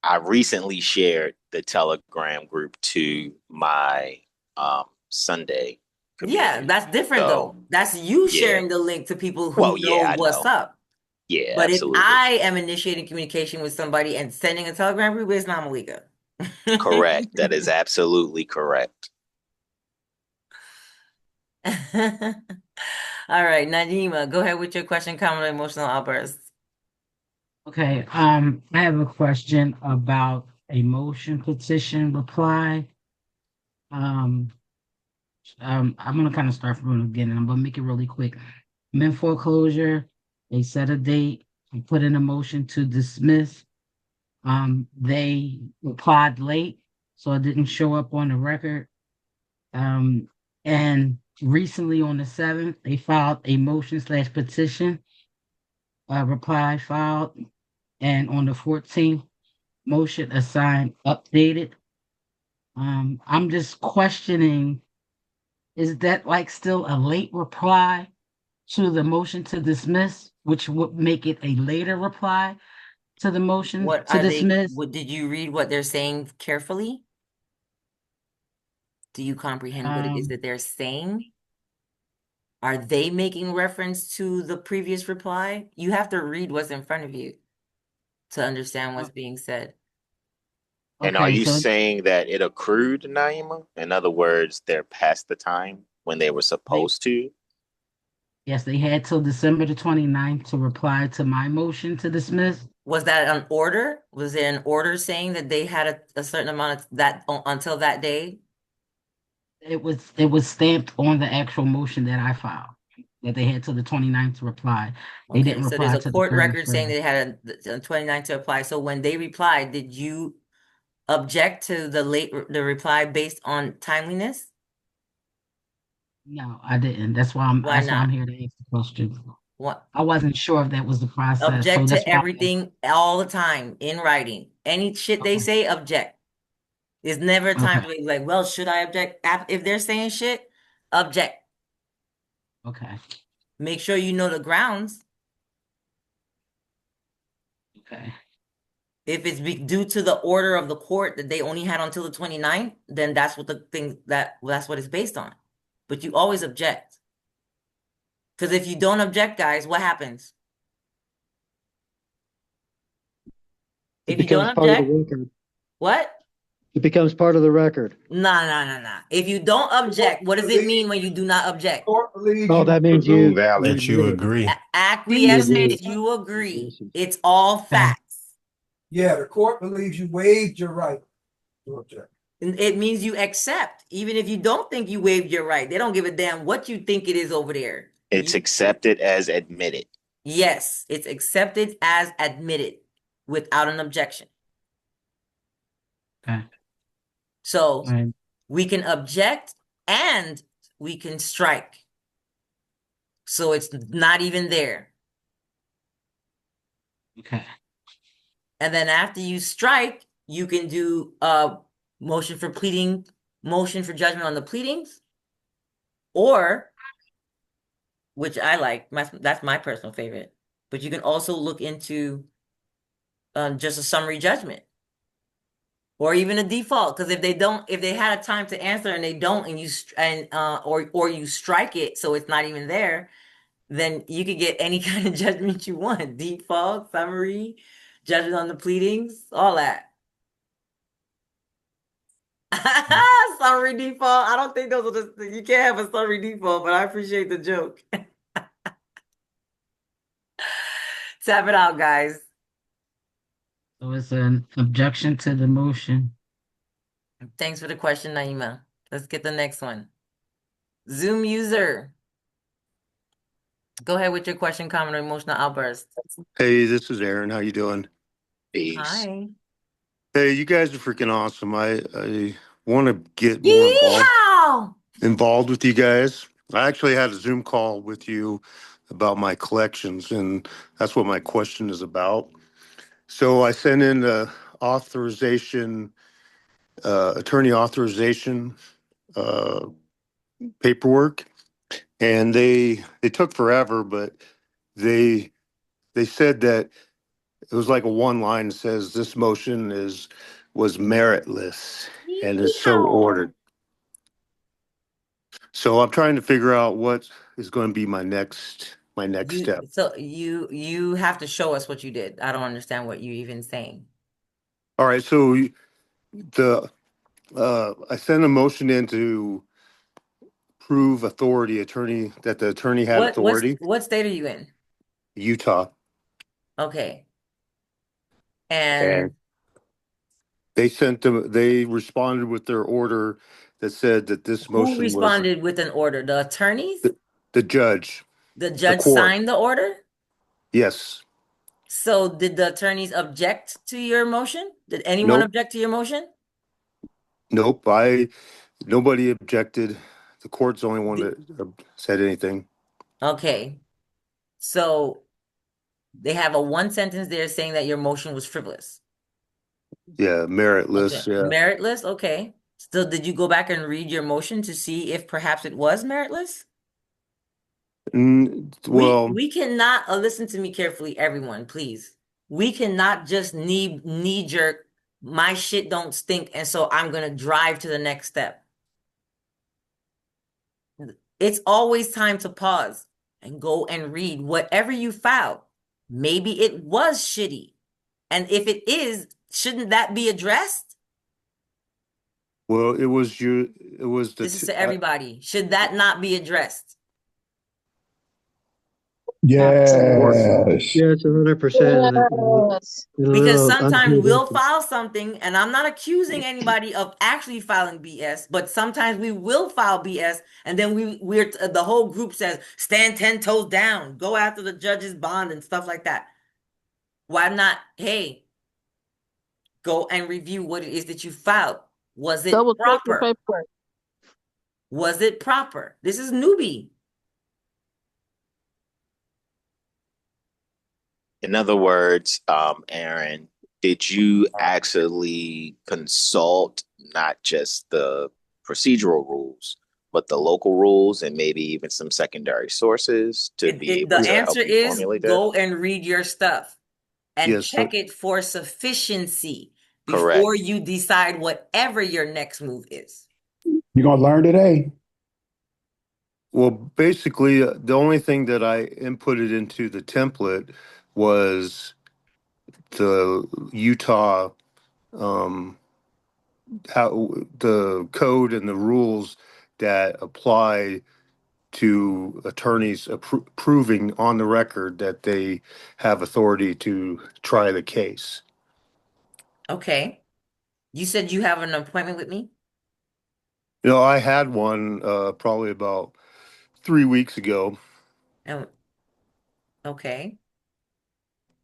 I recently shared the Telegram group to my Sunday Yeah, community. that's different So though. That's you yeah. sharing the link to people Well, who know yeah, I what's know. up. Yeah, But if absolutely. I am initiating communication with somebody and sending a Telegram group, it's not Malika. Correct. That is absolutely correct. All right, Najima, go ahead with your question, comment, or emotional outburst. Okay, I have a question about a motion petition reply. Um, I'm gonna kind of start from the beginning. I'm gonna make it really quick. I'm in foreclosure. They set a date. I put in a motion to dismiss. They replied late, so it didn't show up on the record. Um, And recently on the 7th, they filed a motion/petition, reply filed. And on the 14th, motion assigned updated. I'm just questioning, is that like still a late reply to the motion to dismiss, which would make it a later reply to the motion What to are they? dismiss? Did you read what they're saying carefully? Do you comprehend what it is Um, that they're saying? Are they making reference to the previous reply? You have to read what's in front of you to understand what's being said. And are okay, you so saying that it accrued, Naima? In other words, they're past the time when they were they, supposed to? yes, they had till December the 29th to reply to my motion to dismiss. Was that an order? Was there an order saying that they had a certain amount of that until that day? It was stamped on the actual motion that I filed, that they had till the 29th to reply. They Okay, didn't so there's reply a to the court record saying 31st. they had a 29 to apply. So when they replied, did you object to the reply based on timeliness? No, I didn't. Why That's why I'm not? here to ask the question. What? I wasn't sure if that was the process, so Object that's to why I'm everything all the time in writing. Any shit they asking. say, object. There's never a time Okay, to be like, well, should I object? If they're saying shit, object. okay, Make sure you know the grounds. okay, If it's due to the order of the court that they only had until the 29th, then that's what that's what it's based on. But you always object. Because if you don't object, guys, what happens? It If you don't becomes part of the object, record. what? It becomes part of the record. Nah. If you don't object, what does it mean when you do not object? Oh, that means Presumed you valid. That you admit it. agree. You agree. Acquiescence, you agree. Acquiescence. It's all okay, facts. Yeah, the court believes you waived your right to object. And it means you accept, even if you don't think you waived your right. They don't give a damn what you think it is over there. It's accepted as admitted. Yes, it's accepted as admitted without an objection. okay. So Right. we can object and we can strike. So it's not even there. Okay. And then after you strike, you can do a motion for judgment on the pleadings, or, which I like, that's my personal favorite, but you can also look into just a summary judgment or even a default. Because if they had a time to answer and they don't, or you strike it so it's not even there, then you could get any kind of judgment you want. Default, summary, judgment on the pleadings, all that. Summary default. I don't think those are you can't have a summary default, but I appreciate the joke. Tap it out, guys. So it's an objection to the motion. Thanks for the question, Naima. Let's get the next one. Zoom user. Go ahead with your question, comment, or emotional outburst. Hey, this is Aaron. How you doing? Peace. Hi. Hey, you guys are freaking awesome. I want to get more Yeehaw! involved with you guys. I actually had a Zoom call with you about my collections, and that's what my question is about. So I sent in the authorization, attorney authorization uh, paperwork, and they took forever, but they said that it was like a one line that says this motion was meritless and is so Yeehaw! ordered. So I'm trying to figure out what is going to be my next step. So you have to show us what you did. I don't understand what you even saying. All right, so the I sent a motion in to prove attorney that the attorney had authority. What state are you in? Utah. Okay. And And they responded with their order that said that this who motion was responded with an order? The attorneys? the judge, The the judge court. signed the order? Yes. So did the attorneys object to your motion? Did anyone Nope. object to your motion? Nope. Nobody objected. The court's the only one that said anything. Okay. So they have a one sentence there saying that your motion was frivolous. Yeah, meritless. Okay. Yeah. Meritless. Okay. So did you go back and read your motion to see if perhaps it was meritless? Well, We cannot listen to me carefully, everyone, please. We cannot just knee jerk. My shit don't stink, and so I'm gonna drive to the next step. It's always time to pause and go and read whatever you filed. Maybe it was shitty, and if it is, shouldn't that be addressed? well, it was This is to everybody. Should that not be addressed? Yes. Yes, 100%. Yes. And a Because little sometimes unpaid we'll interest. file something, and I'm not accusing anybody of actually filing BS, but sometimes we will file BS, and then we're the whole group says stand 10 toes down, go after the judge's bond and stuff like that. Why not? Hey, go and review what it is that you filed. Was it Double check your proper? paperwork. Was it proper? This is newbie. In other words, Aaron, did you actually consult not just the procedural rules, but the local rules and maybe even some secondary sources to be able The to answer help you is formulate that? go and read your stuff and yes. check it for sufficiency Correct. before you decide whatever your next move is. You're going to learn today. Well, basically, the only thing that I inputted into the template was the Utah, um, how the code and the rules that apply to attorneys proving on the record that they have authority to try the case. Okay. You said you have an appointment with me? I had one probably about 3 weeks ago. Oh, okay.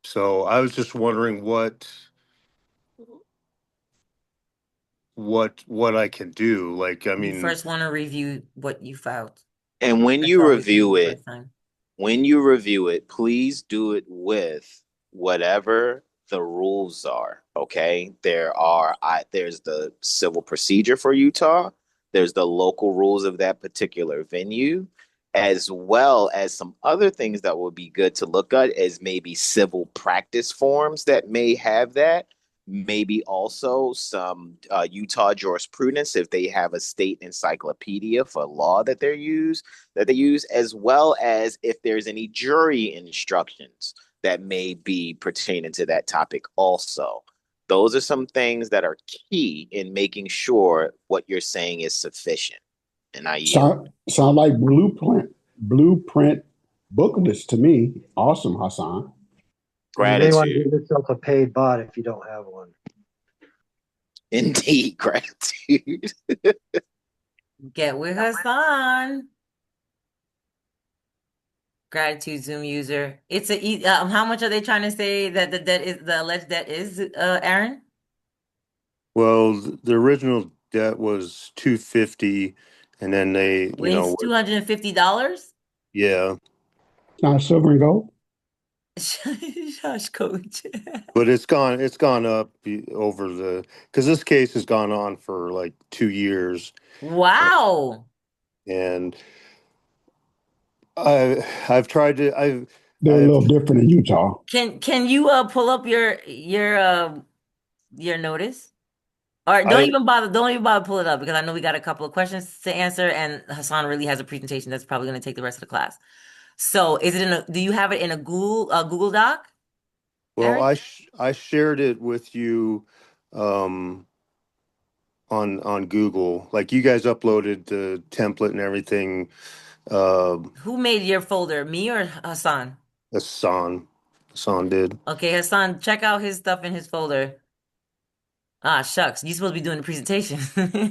So I was just wondering what I can do. Like, I You mean, first want to review what you filed. And when That's you all we can do review the it, first time. please do it with whatever the rules are. Okay. There's the civil procedure for Utah. There's the local rules of that particular venue, as well as some other things that would be good to look at as maybe civil practice forms that may have that. Maybe also some Utah jurisprudence if they have a state encyclopedia for law that they use, as well as if there's any jury instructions that may be pertaining to that topic also. Those are some things that are key in making sure what you're saying is sufficient. And I yield. Sound like blueprint book list to me. Awesome, Hassan. And you may want to Gratitude. give yourself a paid bot if you don't have one. Indeed, gratitude. Get with Hassan. Gratitude Zoom user. How much are they trying to say that the alleged debt is, Aaron? well, the original debt was 250, and then they, It's $250? yeah, It's not silver and gold. Shush, coach. but it's gone up because this case has gone on for like 2 years, Wow. and I've tried to They're a I've little different in Utah. Can you pull up your notice? Or I don't even bother pull it up because I know we got a couple of questions to answer and Hassan really has a presentation that's probably going to take the rest of the class. So do you have it in a Google Doc, well, Aaron? I shared it with you um on Google. Like, you guys uploaded the template and everything. Who made your folder, me or Hassan? Hassan. Hassan did. Okay, Hassan, check out his stuff in his folder. Ah, shucks, you supposed to be doing the presentation.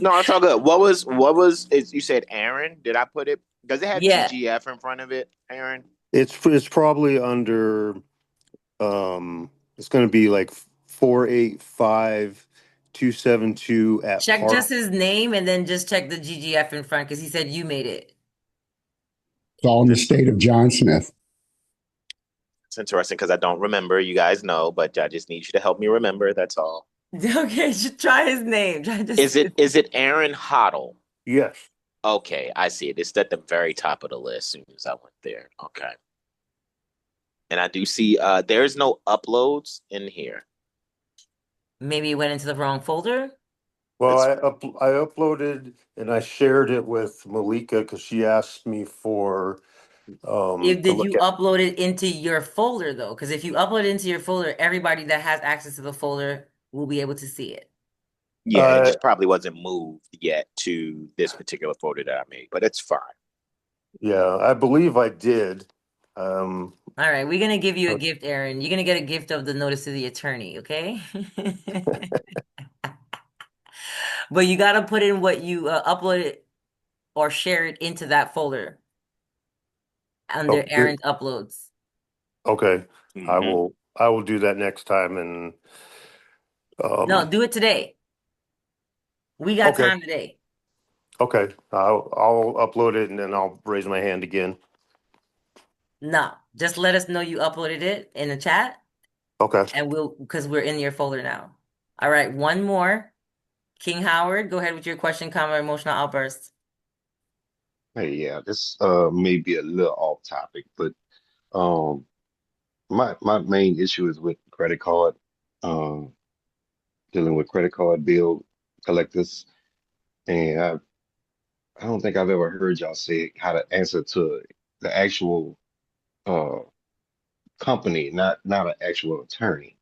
No, it's all good. What was you said Aaron? Did I put it? Does it have Yeah. TGF in front of it, Aaron? It's probably under it's going to be like 485 272 at Check Park. just his name and then just check the GGF in front because he said you made it. It's all in the state of John Smith. It's interesting because I don't remember. You guys know, but I just need you to help me remember. That's all. Okay, just try his name. Try just Is it Aaron Hoddle? Yes. Okay, I see it. It's at the very top of the list as soon as I went there. Okay. And I do see there's no uploads in here. maybe it went into the wrong folder. Well, That's- I uploaded and I shared it with Malika because she asked me for to Did you look at. upload it into your folder though? Because if you upload it into your folder, everybody that has access to the folder will be able to see it. Yeah, it just probably wasn't moved yet to this particular folder that I made, but it's fine. Yeah, I believe I did. All right, we're gonna give you a gift, Aaron. You're gonna get a gift of the notice to the attorney, okay? But you gotta put in what you uploaded or share it into that folder under Aaron's uploads. Okay, Mm-hmm. I will do that next time and No, do it today. We got okay. time today. Okay, I'll upload it and then I'll raise my hand again. No, just let us know you uploaded it in the chat Okay. and because we're in your folder now. All right, one more. King Howard, go ahead with your question, comment, emotional outburst. Hey, yeah, this may be a little off topic, but um my main issue is with credit card, um dealing with credit card bill collectors, and I don't think I've ever heard y'all say how to answer to the actual uh company, not an actual attorney.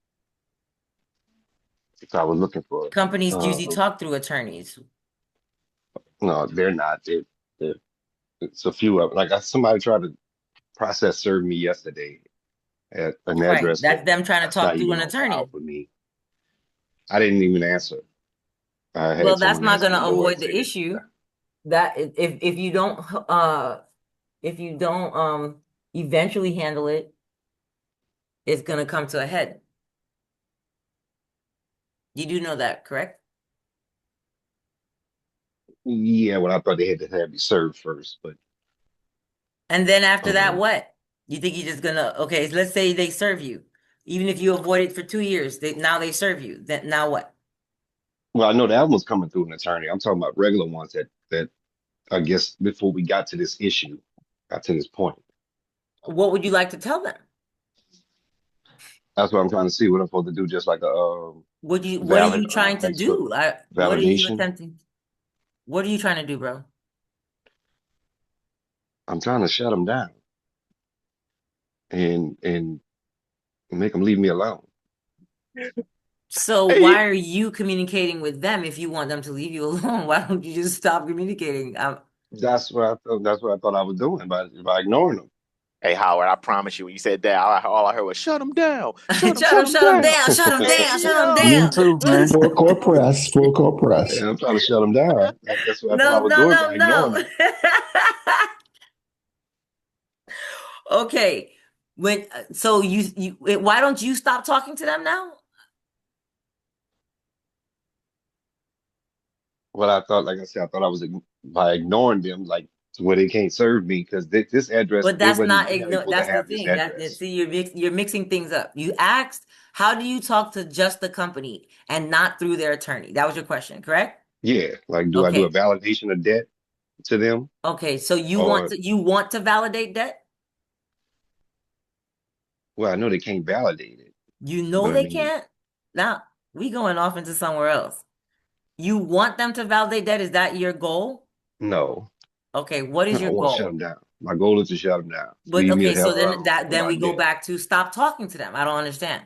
So I was looking for Companies usually uh talk through attorneys. no, they're not. They're it's a few of like somebody tried to process serve me yesterday at an Right. address That's them trying to that's not talk through even an on file attorney. for me. I didn't even answer. I Well, had that's someone not answer going the to door and avoid say the that issue that if you don't eventually handle it, it's going to come to a head. You do know that, correct? yeah, well, I thought they had to have me served first, but And then after that, um, what? You think you're just gonna, okay, so let's say they serve you. Even if you avoid it for 2 years, now they serve you. Then now what? well, I know that one's coming through an attorney. I'm talking about regular ones that I guess before we got to this issue, got to this point. What would you like to tell them? That's what I'm trying to see what I'm supposed to do, just like a What are you valid trying to ask for do? What are you validation. attempting? What are you trying to do, bro? I'm trying to shut them down and make them leave me alone. So Hey, why are you communicating with them if you want them to leave you alone? Why don't you just stop communicating? That's what I thought I was doing by ignoring them. hey, Howard, I promise you, when you said that, all I heard was shut him down, Shut shut him, him shut him down. down, shut him Hey, down, shut him yo. Me down. too, man. Full court press. Full court press. And I'm trying to shut them down. That's what I thought I No, was no, doing no, by ignoring no. them. Okay. So why don't you stop talking to them now? Well, I thought, like I said, I thought I was by ignoring them, like to where they can't serve me because this address But they that's wasn't not they're not even ignore. supposed to That's the have this thing. address. See, you're mixing things up. You asked, how do you talk to just the company and not through their attorney? That was your question, correct? Yeah, like do I do a Okay. validation of debt to them Okay. So or you want to validate debt? well, I know they can't validate it, You know but I they mean, can't. Now we going off into somewhere else. You want them to validate debt? Is that your goal? no, Okay. What is I your want to shut goal? them down. My goal is to shut them down, But leave me okay, the so hell then alone then we about go debt. back to stop talking to them. I don't understand.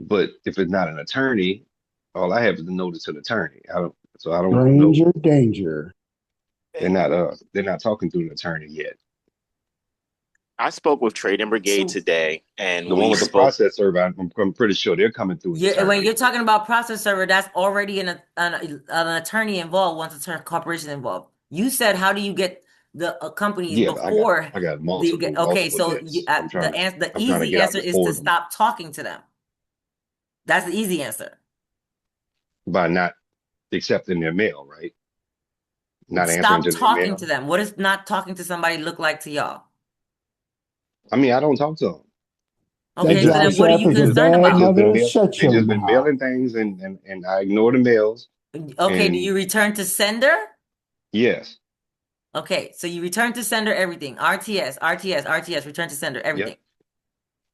But if it's not an attorney, all I have is the notice to the attorney. I don't know. Stranger danger. They're not talking to an attorney yet. I spoke with Trading Brigade So today, and The one we with the spoke. process server, I'm pretty sure they're coming through an when attorney. you're talking about process server, that's already an attorney involved once a corporation involved. You said, how do you get the companies Yeah, but before I got you get? Okay, multiple so debts. the I'm trying to easy get out answer is to before them. stop talking to them. That's the easy answer. By not accepting their mail, right? Not answering Stop to their talking to mail. them. What does not talking to somebody look like to y'all? I mean, I don't talk to them. That Okay, They so then job just what are staff you is a concerned bad about? mother. Shut they your just been mouth. mailing things, and I ignore the mails. Okay, do And you return to sender? yes, Okay, so you return to sender everything. RTS, RTS, RTS, return to sender everything.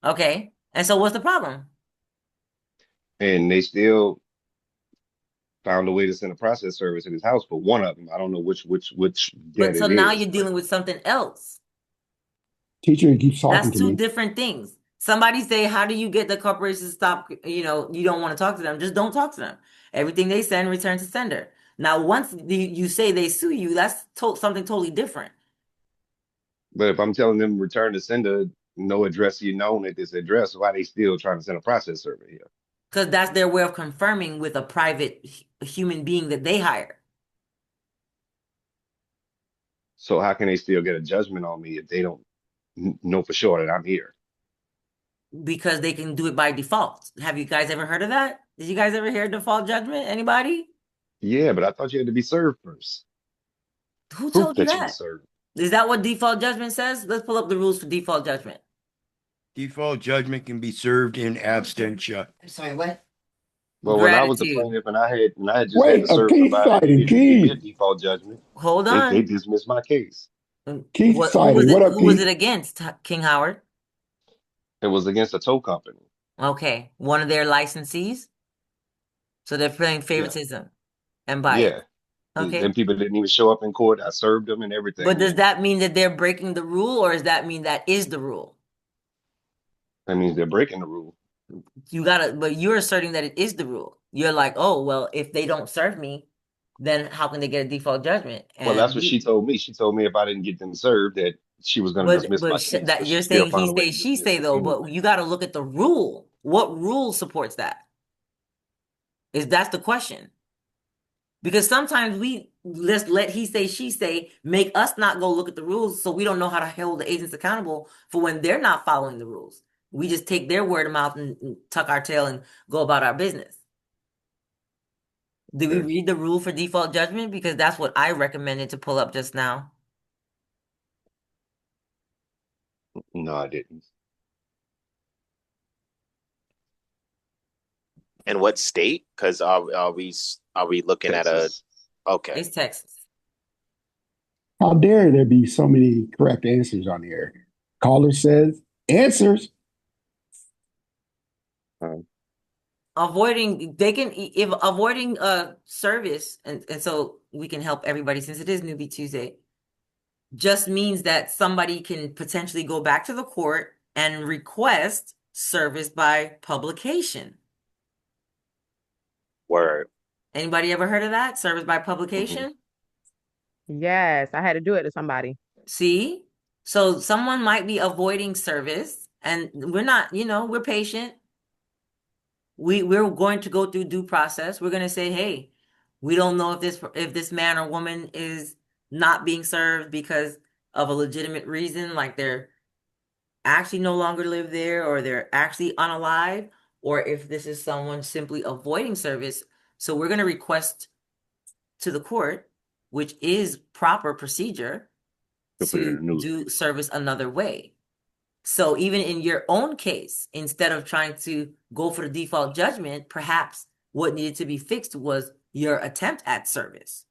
yep. Okay, and so what's the problem? And they still found a way to send a process service to his house for one of them. I don't know which But debt so it now is, you're but dealing with something else. Teacher keeps talking That's to two me. different things. Somebody say, how do you get the corporation to stop, you don't want to talk to them, just don't talk to them. Everything they send, return to sender. Now, once you say they sue you, that's something totally different if I'm telling them return to sender, no address known at this address, why they still trying to send a process server here? because that's their way of confirming with a private human being that they hire So how can they still get a judgment on me if they don't know for sure that I'm here? because they can do it by default. Have you guys ever heard of that? Did you guys ever hear default judgment? Anybody? Yeah, but I thought you had to be served first. Who Proof told you that you were that? served. Is that what default judgment says? Let's pull up the rules for default judgment. Default judgment can be served in absentia. I'm sorry, what? Well, when I was the Gratitude. plaintiff and I had just had Wait, to a serve Keith somebody and they sighting. didn't give me a Keith. default judgment, Hold they on. dismissed my case. Keith Who was sighting. it? What up, Who was it Keith? against, King Howard? It was against a tow company. Okay, one of their licensees. So they're playing Yeah, favoritism and bias. yeah. Okay. Them people didn't even show up in court. I served them and But everything, does and that mean that they're breaking the rule, or does that mean that is the rule? that means they're breaking the rule. But you're asserting that it is the rule. You're like, oh, well, if they don't serve me, then how can they get a default judgment? Well, And that's what she told me. She told me if I didn't get them served, that she was going to dismiss my case, that but she you're still saying he found a way say, to she dismiss say it though, but anyway. you got to look at the rule. What rule supports that? That's the question. Because sometimes we let's let he say, she say, make us not go look at the rules, so we don't know how to hold the agents accountable for when they're not following the rules. We just take their word of mouth and tuck our tail and go about our business. Did we Okay. read the rule for default judgment? Because that's what I recommended to pull up just now. No, I didn't. In what state? Because are we looking at a Texas. okay? It's Texas. How dare there be so many correct answers on the air? Caller says answers. Avoiding they can if avoiding service and so we can help everybody since it is Newbie Tuesday just means that somebody can potentially go back to the court and request service by publication. Word. Anybody ever heard of that? Service by Hmm. publication? Yes, I had to do it to somebody. See? So someone might be avoiding service and we're not, we're patient. We're going to go through due process. We're going to say, hey, we don't know if this man or woman is not being served because of a legitimate reason, like they're actually no longer live there or they're actually unalive, or if this is someone simply avoiding service. So we're going to request to the court, which is proper procedure, To put it in to the do newspaper. service another way. So even in your own case, instead of trying to go for the default judgment, perhaps what needed to be fixed was your attempt at service.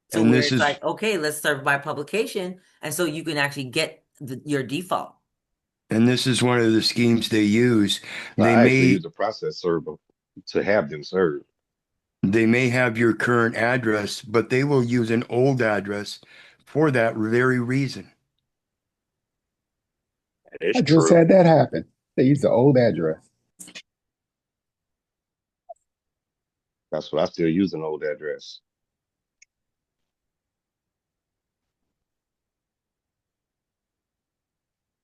So And where this it's is like, okay, let's serve by publication, and so you can actually get your default. and this is one of the schemes they use. They I actually may use a process server to have them served. they may have your current address, but they will use an old address for that very reason. That is I just true. had that happen. They used the old address. That's what I still use an old address.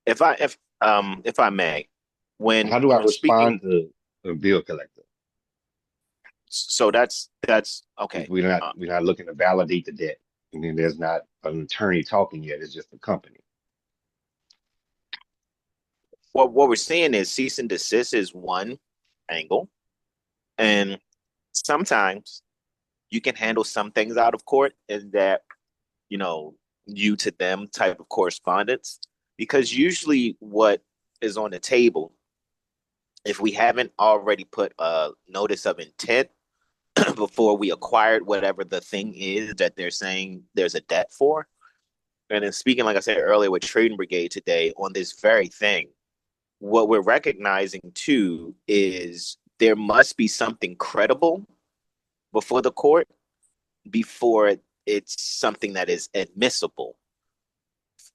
If I may, How do I when speaking, respond to a bill collector? so that's If okay. we're not looking to validate the debt. And then there's not an attorney talking yet, it's just a company. What we're seeing is cease and desist is one angle. And sometimes you can handle some things out of court in that, you know, you to them type of correspondence. Because usually what is on the table, if we haven't already put a notice of intent before we acquired whatever the thing is that they're saying there's a debt for. And then speaking, like I said earlier, with Trading Brigade today on this very thing, what we're recognizing too is there must be something credible before the court before it's something that is admissible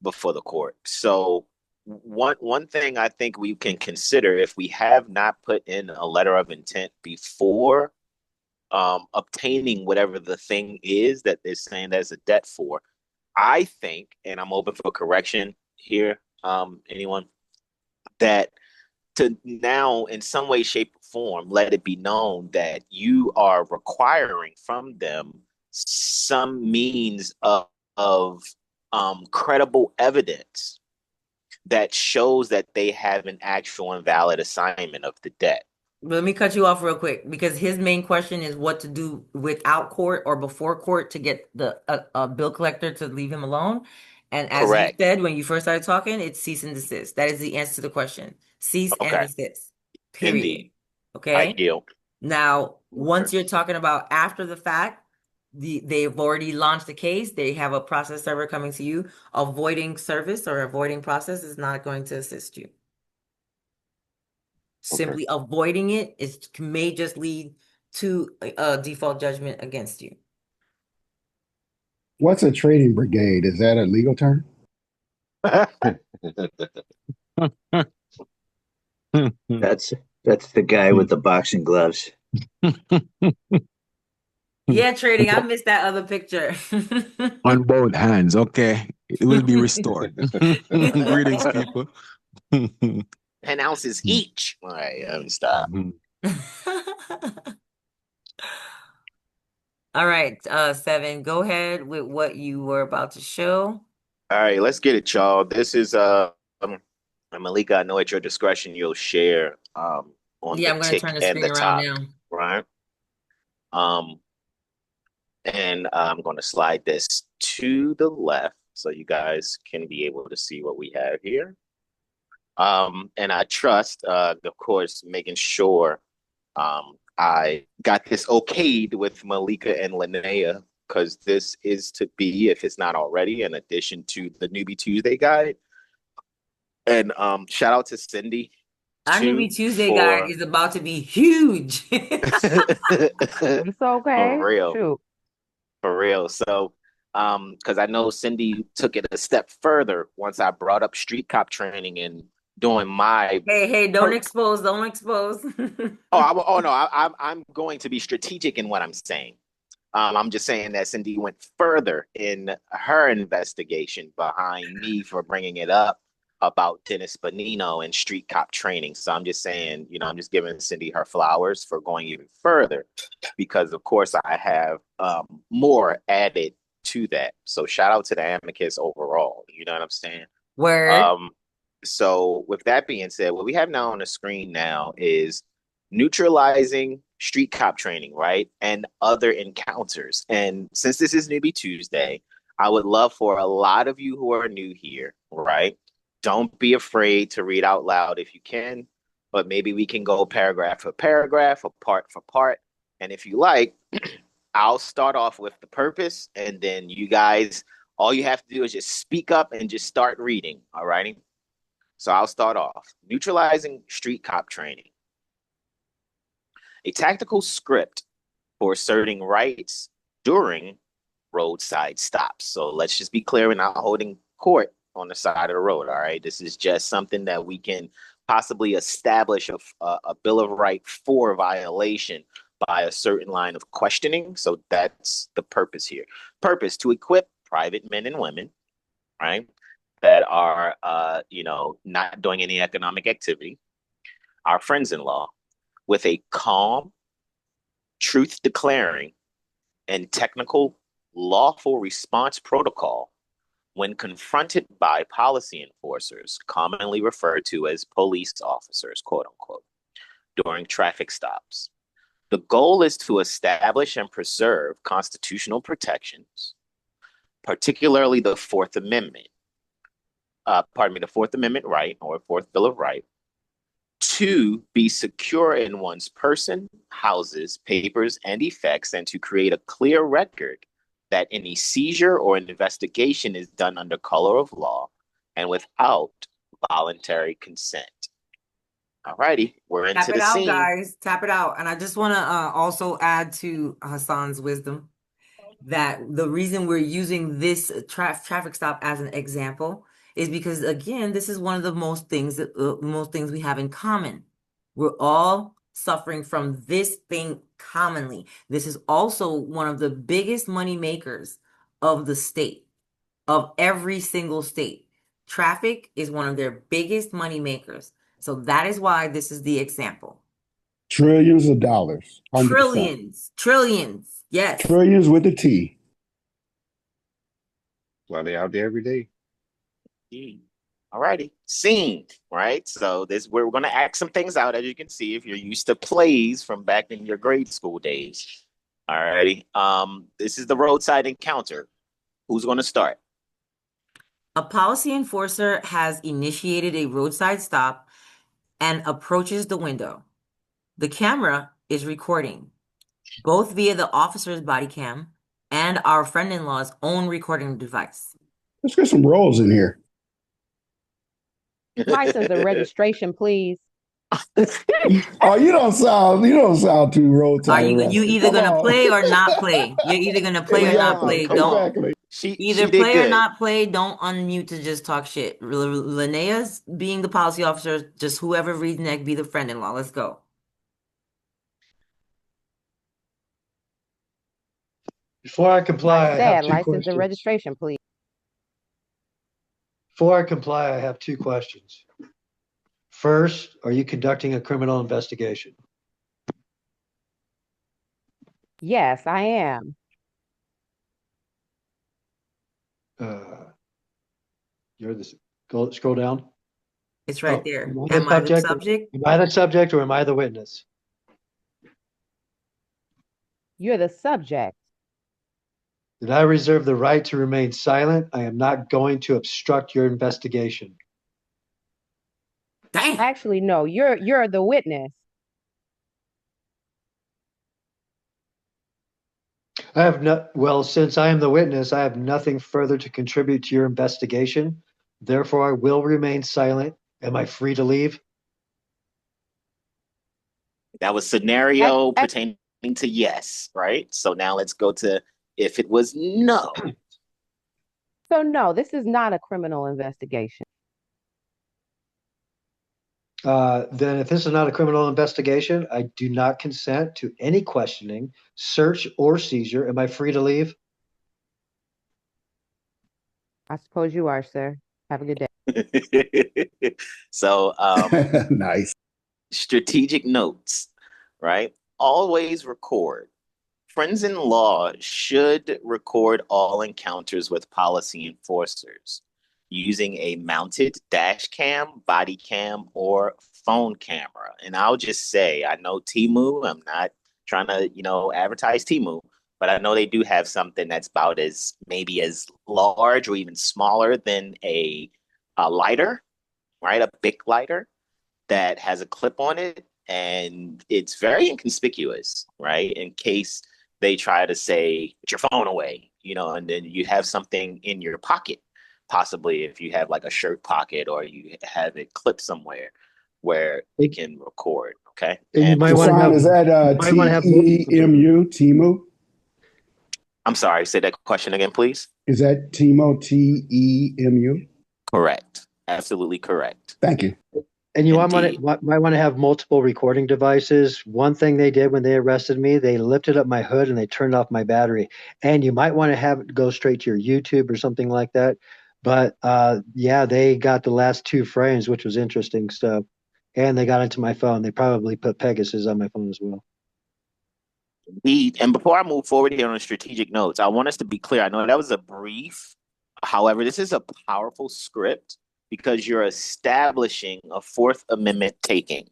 before the court. So one thing I think we can consider if we have not put in a letter of intent before obtaining whatever the thing is that they're saying there's a debt for, I think, and I'm open for correction here, anyone, that to now in some way, shape, or form, let it be known that you are requiring from them some means of credible evidence that shows that they have an actual and valid assignment of the debt. Let me cut you off real quick because his main question is what to do without court or before court to get the bill collector to leave him alone. And as you Correct. said when you first started talking, it's cease and desist. That is the answer to the question. Cease and Okay. desist. Period. Indeed. I Okay. yield. Now, once Okay. you're talking about after the fact, they've already launched the case. They have a process server coming to you. Avoiding service or avoiding process is not going to assist you. Okay. Simply avoiding it may just lead to a default judgment against you. What's a trading brigade? Is that a legal term? That's the guy with the boxing gloves. Yeah, trading. I missed that other picture. On both hands, okay. It will be restored. Greetings, people. 10 ounces each. All right, stop. All right, Seven, go ahead with what you were about to show. All right, let's get it, y'all. This is Malika, I know at your discretion you'll share on Yeah, the I'm going to tick turn the and screen the around top, now. right? Um, and I'm going to slide this to the left so you guys can be able to see what we have here. And I trust, of course, making sure I got this okayed with Malika and Linnea because this is to be, if it's not already, in addition to the Newbie Tuesday guide. And shout out to Cindy Our too Newbie Tuesday guide for is about to be huge. It's okay. for real, Shoot. for real. So, because I know Cindy took it a step further once I brought up street cop training and doing my Hey, don't per expose, don't expose. oh no, I'm going to be strategic in what I'm saying. I'm just saying that Cindy went further in her investigation behind me for bringing it up about Dennis Bonino and street cop training. So I'm just saying, I'm just giving Cindy her flowers for going even further because, of course, I have more added to that. So shout out to the amicus overall. You know what I'm saying? Word. Um, so with that being said, what we have now on the screen now is neutralizing street cop training, right? And other encounters. And since this is Newbie Tuesday, I would love for a lot of you who are new here, right? Don't be afraid to read out loud if you can, but maybe we can go paragraph for paragraph or part for part. And if you like, I'll start off with the purpose, and then you guys, all you have to do is just speak up and just start reading. All righty. So I'll start off. Neutralizing street cop training. A tactical script for asserting rights during roadside stops. So let's just be clear, we're not holding court on the side of the road. All right. This is just something that we can possibly establish a bill of right for violation by a certain line of questioning. So that's the purpose here. Purpose to equip private men and women, right, that are, not doing any economic activity, our friends-in-law, with a calm, truth-declaring, and technical lawful response protocol when confronted by policy enforcers, commonly referred to as police officers, quote unquote, during traffic stops. The goal is to establish and preserve constitutional protections, particularly the Fourth Amendment. The Fourth Amendment right or Fourth Bill of Rights. To be secure in one's person, houses, papers, and effects, and to create a clear record that any seizure or investigation is done under color of law and without voluntary consent. All righty, we're into Tap it the out, scene. guys. Tap it out. And I just want to also add to Hassan's wisdom that the reason we're using this traffic stop as an example is because, again, this is one of the most things we have in common. We're all suffering from this thing commonly. This is also one of the biggest money makers of the state, of every single state. Traffic is one of their biggest money makers. So that is why this is the example. Trillions of dollars. 100%. Trillions. Yes. Trillions with a T. Why they out there every day? All righty, scene, right? So this we're going to act some things out, as you can see, if you're used to plays from back in your grade school days. All righty. This is the roadside encounter. Who's going to start? A policy enforcer has initiated a roadside stop and approaches the window. The camera is recording, both via the officer's body cam and our friend-in-law's own recording device. Let's get some rolls in here. License and registration, please. Oh, you don't sound too roadside You arrested. either Come gonna on. play or not play. You're either gonna play or not play. Come on. Exactly. She Either did play or good. not play. Don't unmute to just talk shit. Linnea's being the policy officer. Just whoever reads next be the friend-in-law. Let's go. Before I comply, Like I have that, two license questions. and registration, please. Before I comply, I have two questions. First, are you conducting a criminal investigation? Yes, I am. You're the scroll down. It's right Oh, there. am I the Am I the subject? subject? Am I the subject or am I the witness? You're the subject. Did I reserve the right to remain silent? I am not going to obstruct your investigation. Damn. Actually, no, you're the witness. Since I am the witness, I have nothing further to contribute to your investigation. Therefore, I will remain silent. Am I free to leave? That was scenario pertaining to yes, right? So now let's go to if it was no. So no, this is not a criminal investigation. Then if this is not a criminal investigation, I do not consent to any questioning, search, or seizure. Am I free to leave? I suppose you are, sir. Have a good day. So Nice. strategic notes, right? Always record. Friends in law should record all encounters with policy enforcers using a mounted dash cam, body cam, or phone camera. And I'll just say, I know Temu, I'm not trying to, advertise Temu, but I know they do have something that's about as maybe as large or even smaller than a lighter, right? A Bic lighter that has a clip on it. And it's very inconspicuous, right? In case they try to say, put your phone away, and then you have something in your pocket, possibly if you have like a shirt pocket or you have it clipped somewhere where it can record. Okay. And you might want to have, is that TEMU, Temu? I'm sorry, say that question again, please. Is that Temu, TEMU? Correct. Absolutely correct. Thank you. And you might want to have multiple recording devices. One thing they did when they arrested me, they lifted up my hood and they turned off my battery. And you might want to have it go straight to your YouTube or something like that. But yeah, they got the last 2 frames, which was interesting stuff. And they got into my phone. They probably put Pegasus on my phone as well. Indeed. And before I move forward here on strategic notes, I want us to be clear. I know that was a brief. However, this is a powerful script because you're establishing a Fourth Amendment taking.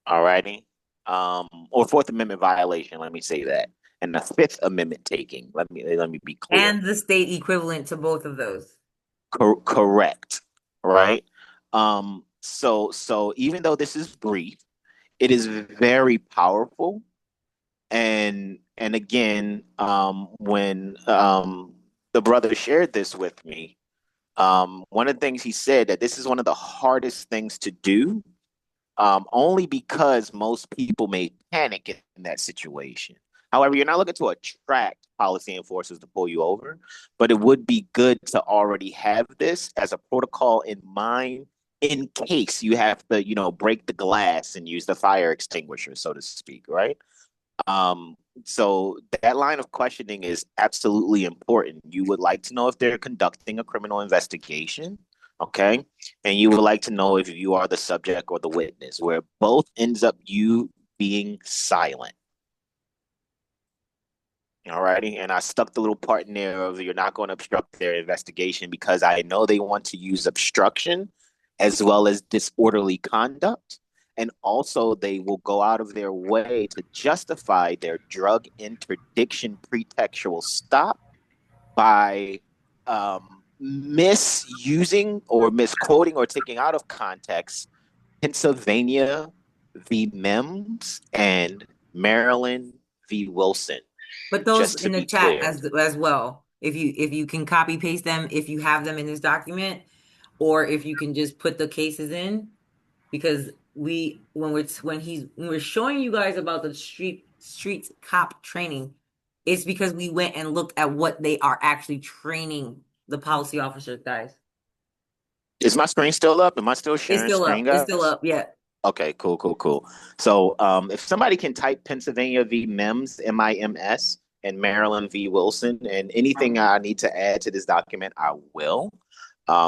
All righty. or Fourth Amendment violation. Let me say that, and the Fifth Amendment taking. Let me be clear. And the state equivalent to both of those. Correct, right? So even though this is brief, it is very powerful. And again, when the brother shared this with me, one of the things he said that this is one of the hardest things to do, only because most people may panic in that situation. However, you're not looking to attract policy enforcers to pull you over, but it would be good to already have this as a protocol in mind in case you have to, break the glass and use the fire extinguisher, so to speak, right? Um, so that line of questioning is absolutely important. You would like to know if they're conducting a criminal investigation, okay? And you would like to know if you are the subject or the witness, where both ends up you being silent. All righty. And I stuck the little part in there of you're not going to obstruct their investigation because I know they want to use obstruction as well as disorderly conduct. And also, they will go out of their way to justify their drug interdiction pretextual stop by misusing or misquoting or taking out of context Pennsylvania v. Mims and Maryland v. Wilson. Put those Just to in the be chat clear. as well. If you can copy paste them, if you have them in this document, or if you can just put the cases in, because when we're showing you guys about the streets cop training, it's because we went and looked at what they are actually training the policy officers, guys. Is my screen still up? Am I still It's sharing still screen, up. It's still guys? up. Yeah. Okay, cool. So, if somebody can type Pennsylvania v. Mims, MIMS, and Maryland v. Wilson, and anything I need to add to this document, I will.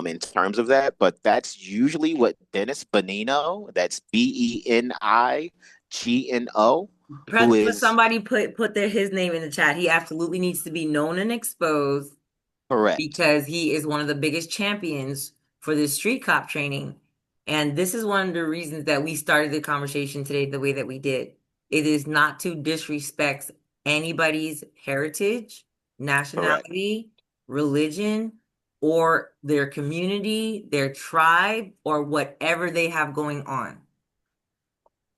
In terms of that, but that's usually what Dennis Benino, that's Benigno, who is Somebody put his name in the chat. He absolutely needs to be known and exposed correct. because he is one of the biggest champions for this street cop training. And this is one of the reasons that we started the conversation today the way that we did. It is not to disrespect anybody's heritage, Correct. nationality, religion, or their community, their tribe, or whatever they have going on.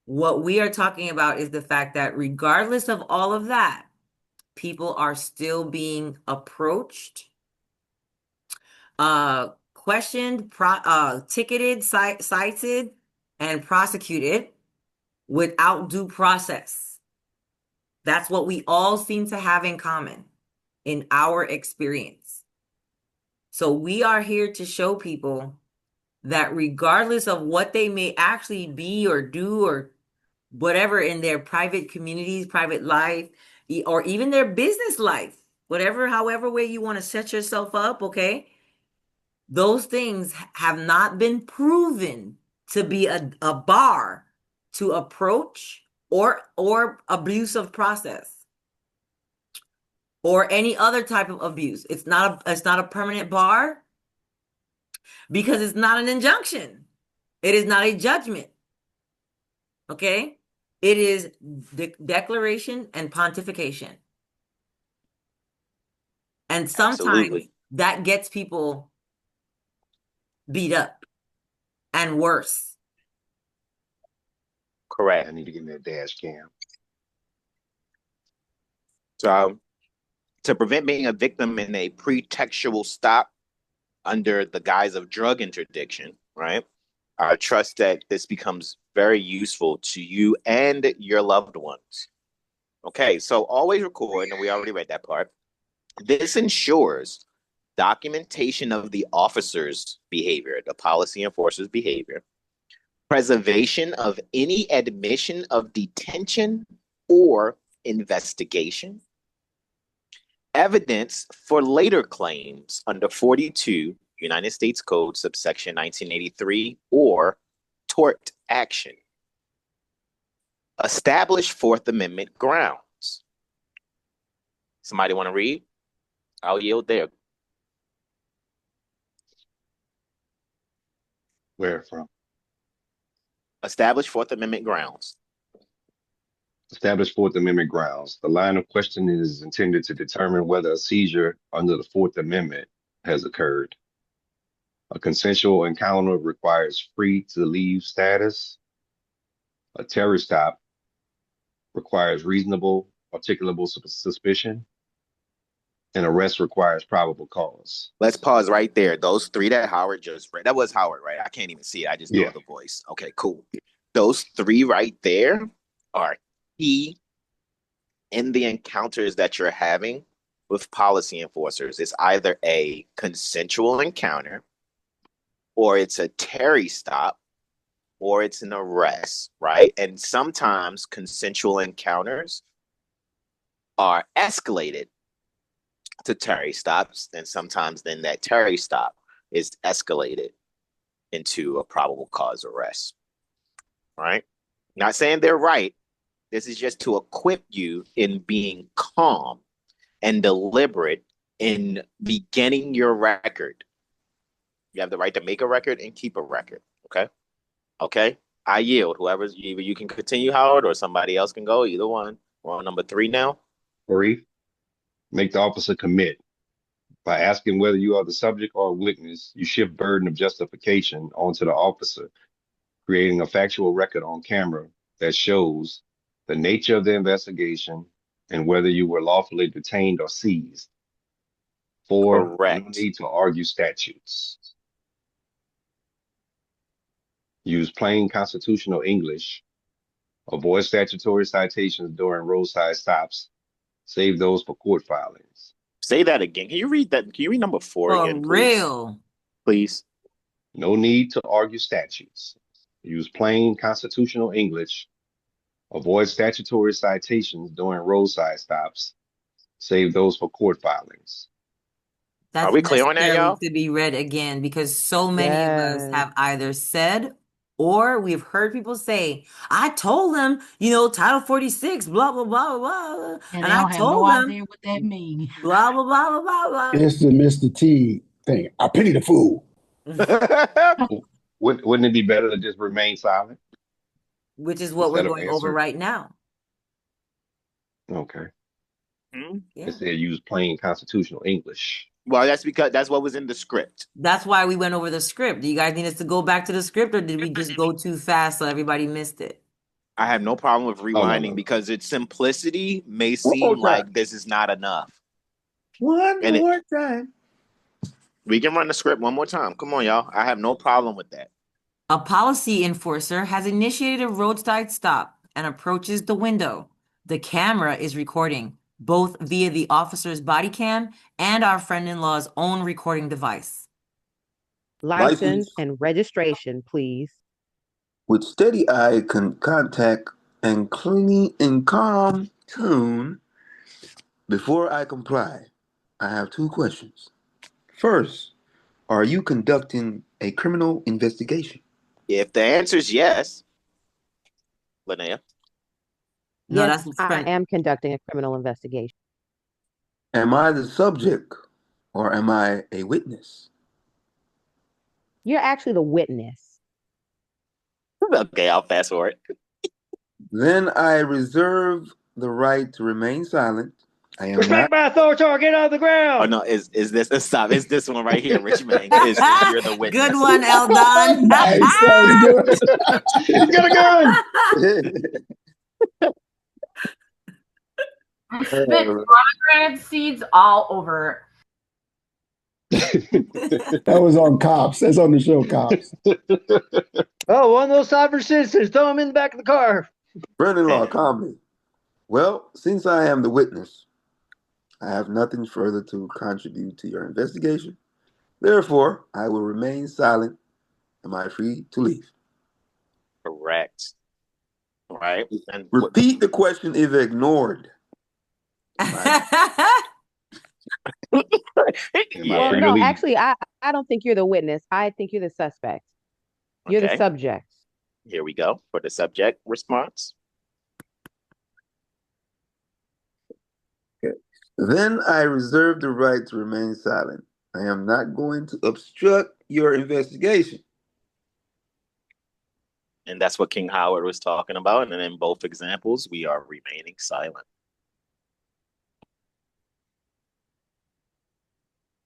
What we are talking about is the fact that regardless of all of that, people are still being approached, questioned, ticketed, cited, and prosecuted without due process. That's what we all seem to have in common in our experience. So we are here to show people that regardless of what they may actually be or do or whatever in their private communities, private life, or even their business life, whatever, however way you want to set yourself up, okay? Those things have not been proven to be a bar to approach or abuse of process or any other type of abuse. It's not a permanent bar because it's not an injunction. It is not a judgment. Okay? It is declaration and pontification. And sometimes Absolutely. that gets people beat up and worse. Correct. I need to get in that dash cam. So, to prevent being a victim in a pretextual stop under the guise of drug interdiction, right? I trust that this becomes very useful to you and your loved ones. Okay, so always record, and we already read that part. This ensures documentation of the officer's behavior, the policy enforcer's behavior, preservation of any admission of detention or investigation, evidence for later claims under 42 United States Code, subsection 1983, or tort action. Establish Fourth Amendment grounds. Somebody want to read? I'll yield there. Where from? Establish Fourth Amendment grounds. Establish Fourth Amendment grounds. The line of questioning is intended to determine whether a seizure under the Fourth Amendment has occurred. A consensual encounter requires free to leave status. A Terry stop requires reasonable, articulable suspicion. An arrest requires probable cause. Let's pause right there. Those three that Howard just read, that was Howard, right? I can't even see it. I just know Yeah. the voice. Okay, cool. Those three right there are key in the encounters that you're having with policy enforcers. It's either a consensual encounter, or it's a Terry stop, or it's an arrest, right? And sometimes consensual encounters are escalated to Terry stops, and sometimes then that Terry stop is escalated into a probable cause arrest, right? Not saying they're right. This is just to equip you in being calm and deliberate in beginning your record. You have the right to make a record and keep a record. Okay. Okay. I yield. Whoever's either you can continue, Howard, or somebody else can go. Either one. We're on number 3 now. 3, make the officer commit. By asking whether you are the subject or a witness, you shift burden of justification onto the officer, creating a factual record on camera that shows the nature of the investigation and whether you were lawfully detained or seized. 4, no Correct. need to argue statutes. Use plain constitutional English. Avoid statutory citations during roadside stops. Save those for court filings. Say that again. Can you read that? Can you read number 4 For again, please? real. Please. No need to argue statutes. Use plain constitutional English. Avoid statutory citations during roadside stops. Save those for court filings. Are That's we clear on that, necessarily y'all? to be read again because so many of us Yes. have either said or we've heard people say, I told them, Title 46, blah, blah, blah, blah. And And they I don't have no told them, idea what that means. blah, blah, blah, blah, blah, It's the Mr. T thing. I pity the fool. blah. Wouldn't it be better to just remain silent Which is what we're instead of going over answering? right now. Okay. Yeah. It said use plain constitutional English. Well, that's because that's what was in the script. That's why we went over the script. Do you guys need us to go back to the script or did we just go too fast so everybody missed it? I have no problem with Oh, rewinding no. because its simplicity may One more seem time. like this is not enough. One And more time. we can run the script one more time. Come on, y'all. I have no problem with that. A policy enforcer has initiated a roadside stop and approaches the window. The camera is recording, both via the officer's body cam and our friend-in-law's own recording device. License and registration, please. With steady eye contact and clean and calm tone, before I comply, I have 2 questions. First, are you conducting a criminal investigation? If the answer is yes, Linnea. No, Yes, that's I friend. am conducting a criminal investigation. Am I the subject or am I a witness? You're actually the witness. Okay, I'll fast forward. Then I reserve the right to remain silent. I am Respect not. my authority, get out of the Oh ground. no, is this stop? It's this one right here, Rich Man. Is you're the witness. Good one, Eldon. Nice. That was good. He's got a gun. Spit pomegranate seeds all over. That was on Cops. That's on the show Cops. Oh, one of those sovereign citizens. Throw him in the back of the car. Brother-in-law, calmly. Well, since I am the witness, I have nothing further to contribute to your investigation. Therefore, I will remain silent. Am I free to leave? Correct. Right. And Repeat the question if ignored. Well, no, actually, I don't think you're the witness. I think you're the suspect. You're the Okay. subject. Here we go for the subject response. Okay. Then I reserve the right to remain silent. I am not going to obstruct your investigation. And that's what King Howard was talking about. And in both examples, we are remaining silent.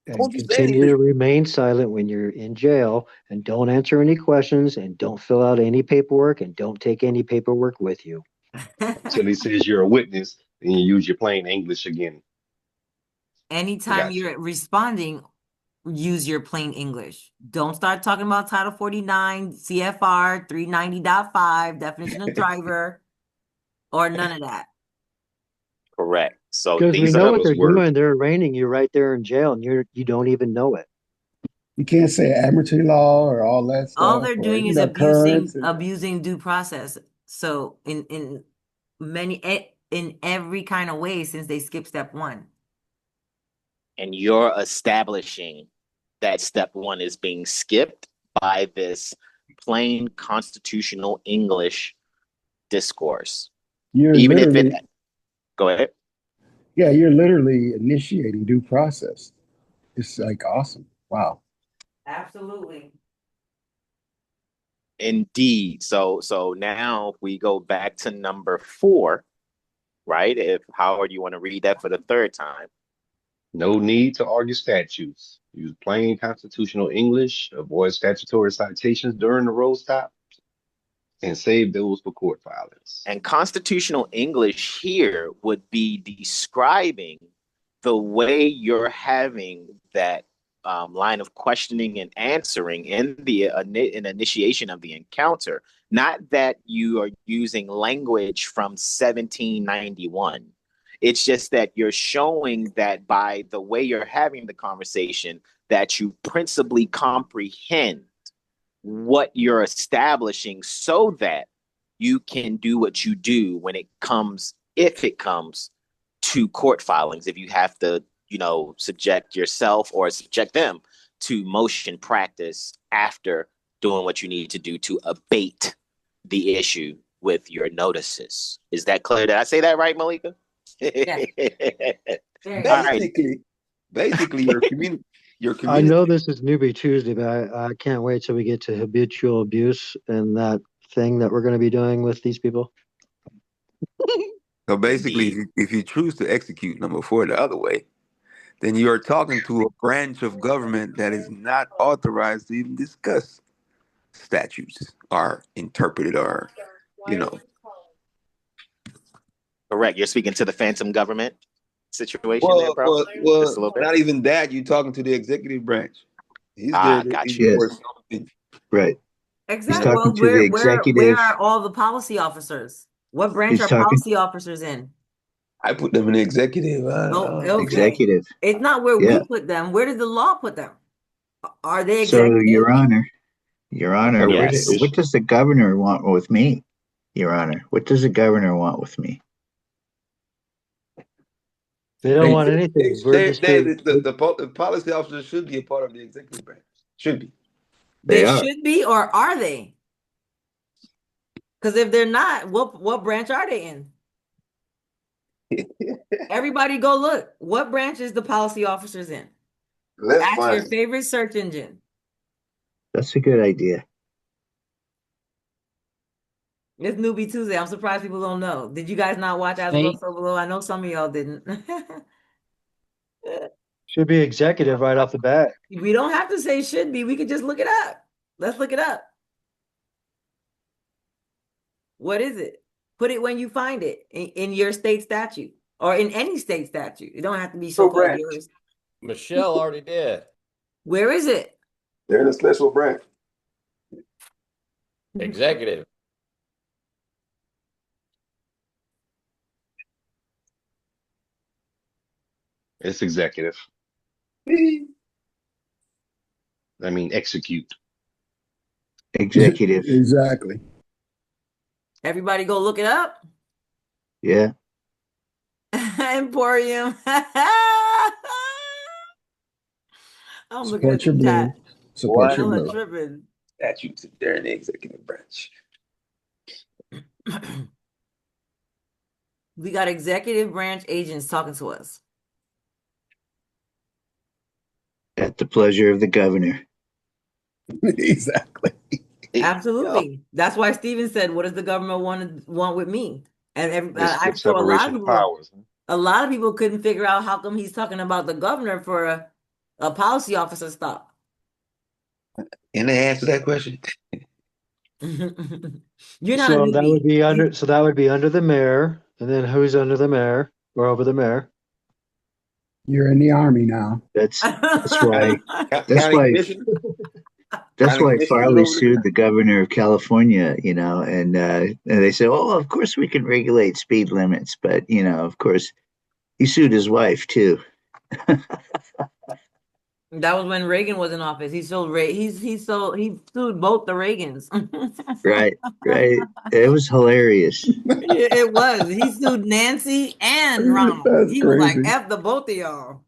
And continue to remain silent when you're in jail, and don't answer any questions, and don't fill out any paperwork, and don't take any paperwork with you. Until he says you're a witness, then you use your plain English again. Anytime Gotcha. you're responding, use your plain English. Don't start talking about Title 49, CFR 390.5, definition of driver, or none of that. Correct. So Because we these know are what the they're doing. They're arraigning you right there in jail, and you don't even know it. You can't say admiralty law or all that All stuff, they're or doing is currents. abusing due process. So in in every kind of way since they skipped step one. And you're establishing that step one is being skipped by this plain constitutional English discourse. You're Even if it, literally, go ahead. yeah, you're literally initiating due process. It's like awesome. Wow. Absolutely. Indeed. So now we go back to number 4, right? If Howard, you want to read that for the third time. No need to argue statutes. Use plain constitutional English. Avoid statutory citations during the road stop, and save those for court filings. And constitutional English here would be describing the way you're having that line of questioning and answering in the initiation of the encounter. Not that you are using language from 1791. It's just that you're showing that by the way you're having the conversation, that you principally comprehend what you're establishing so that you can do what you do when it comes, if it comes to court filings, if you have to, subject yourself or subject them to motion practice after doing what you need to do to abate the issue with your notices. Is that clear? Did I say that right, Malika? Yeah. All right. Basically, your I community. know this is Newbie Tuesday, but I can't wait till we get to habitual abuse and that thing that we're going to be doing with these people. So basically, if you choose to execute number 4 the other way, then you are talking to a branch of government that is not authorized to even discuss statutes or interpret it or, Correct. You're speaking to the phantom government situation there, bro? Just a little bit? not even that. You're talking to the executive branch. He's there to Got you. enforce something. Right. Exactly. talking Well, to the where executive. are all the policy officers? What branch He's are talking policy officers in? I put them in the executive. Oh, okay. executive. It's not where Yeah. we put them. Where does the law put them? Are they So, executive? Your Honor, Yes. what does the governor want with me? Your Honor, what does the governor want with me? They don't want anything. We're just here. The policy officers should be a part of the executive branch. Should be. They are. should be, or are they? Because if they're not, what branch are they in? Everybody go look. What branch is the policy officers in? Let's Ask your find. favorite search engine. That's a good idea. It's Newbie Tuesday. I'm surprised people don't know. Did you guys not watch As Above, State. So Below? I know some of y'all didn't. Should be executive right off the bat. We don't have to say should be. We could just look it up. Let's look it up. What is it? Put it when you find it in your state statute or in any state statute. It don't have to be so-called yours. Michelle already did. Where is it? They're in a special branch. Executive. It's executive. I mean, execute. Executive. Exactly. Everybody go look it up. Yeah. Emporium. I'm looking at Support your the chat. blue. Support your Y'all are blue. tripping. Statutes they're in the executive branch. We got executive branch agents talking to us. At the pleasure of the governor. Exactly. Absolutely. That's why Steven said, "What does the government want with me?" And I'm It's sure separation of powers. a lot of people couldn't figure out how come he's talking about the governor for a policy officer stop. And they answer that question. You're not a So that would newbie. be under the mayor, and then who's under the mayor or over the mayor? You're in the army now. That's why that's County why commission. that's County why commission is Farley over sued there. the governor of California, and they said, "Oh, of course we can regulate speed limits," but of course, he sued his wife too. That was when Reagan was in office. He sold he sued both the Reagans. Right, right. It was hilarious. Yeah, it was. He sued Nancy and Ronald. That's He was like, crazy. F the both of y'all.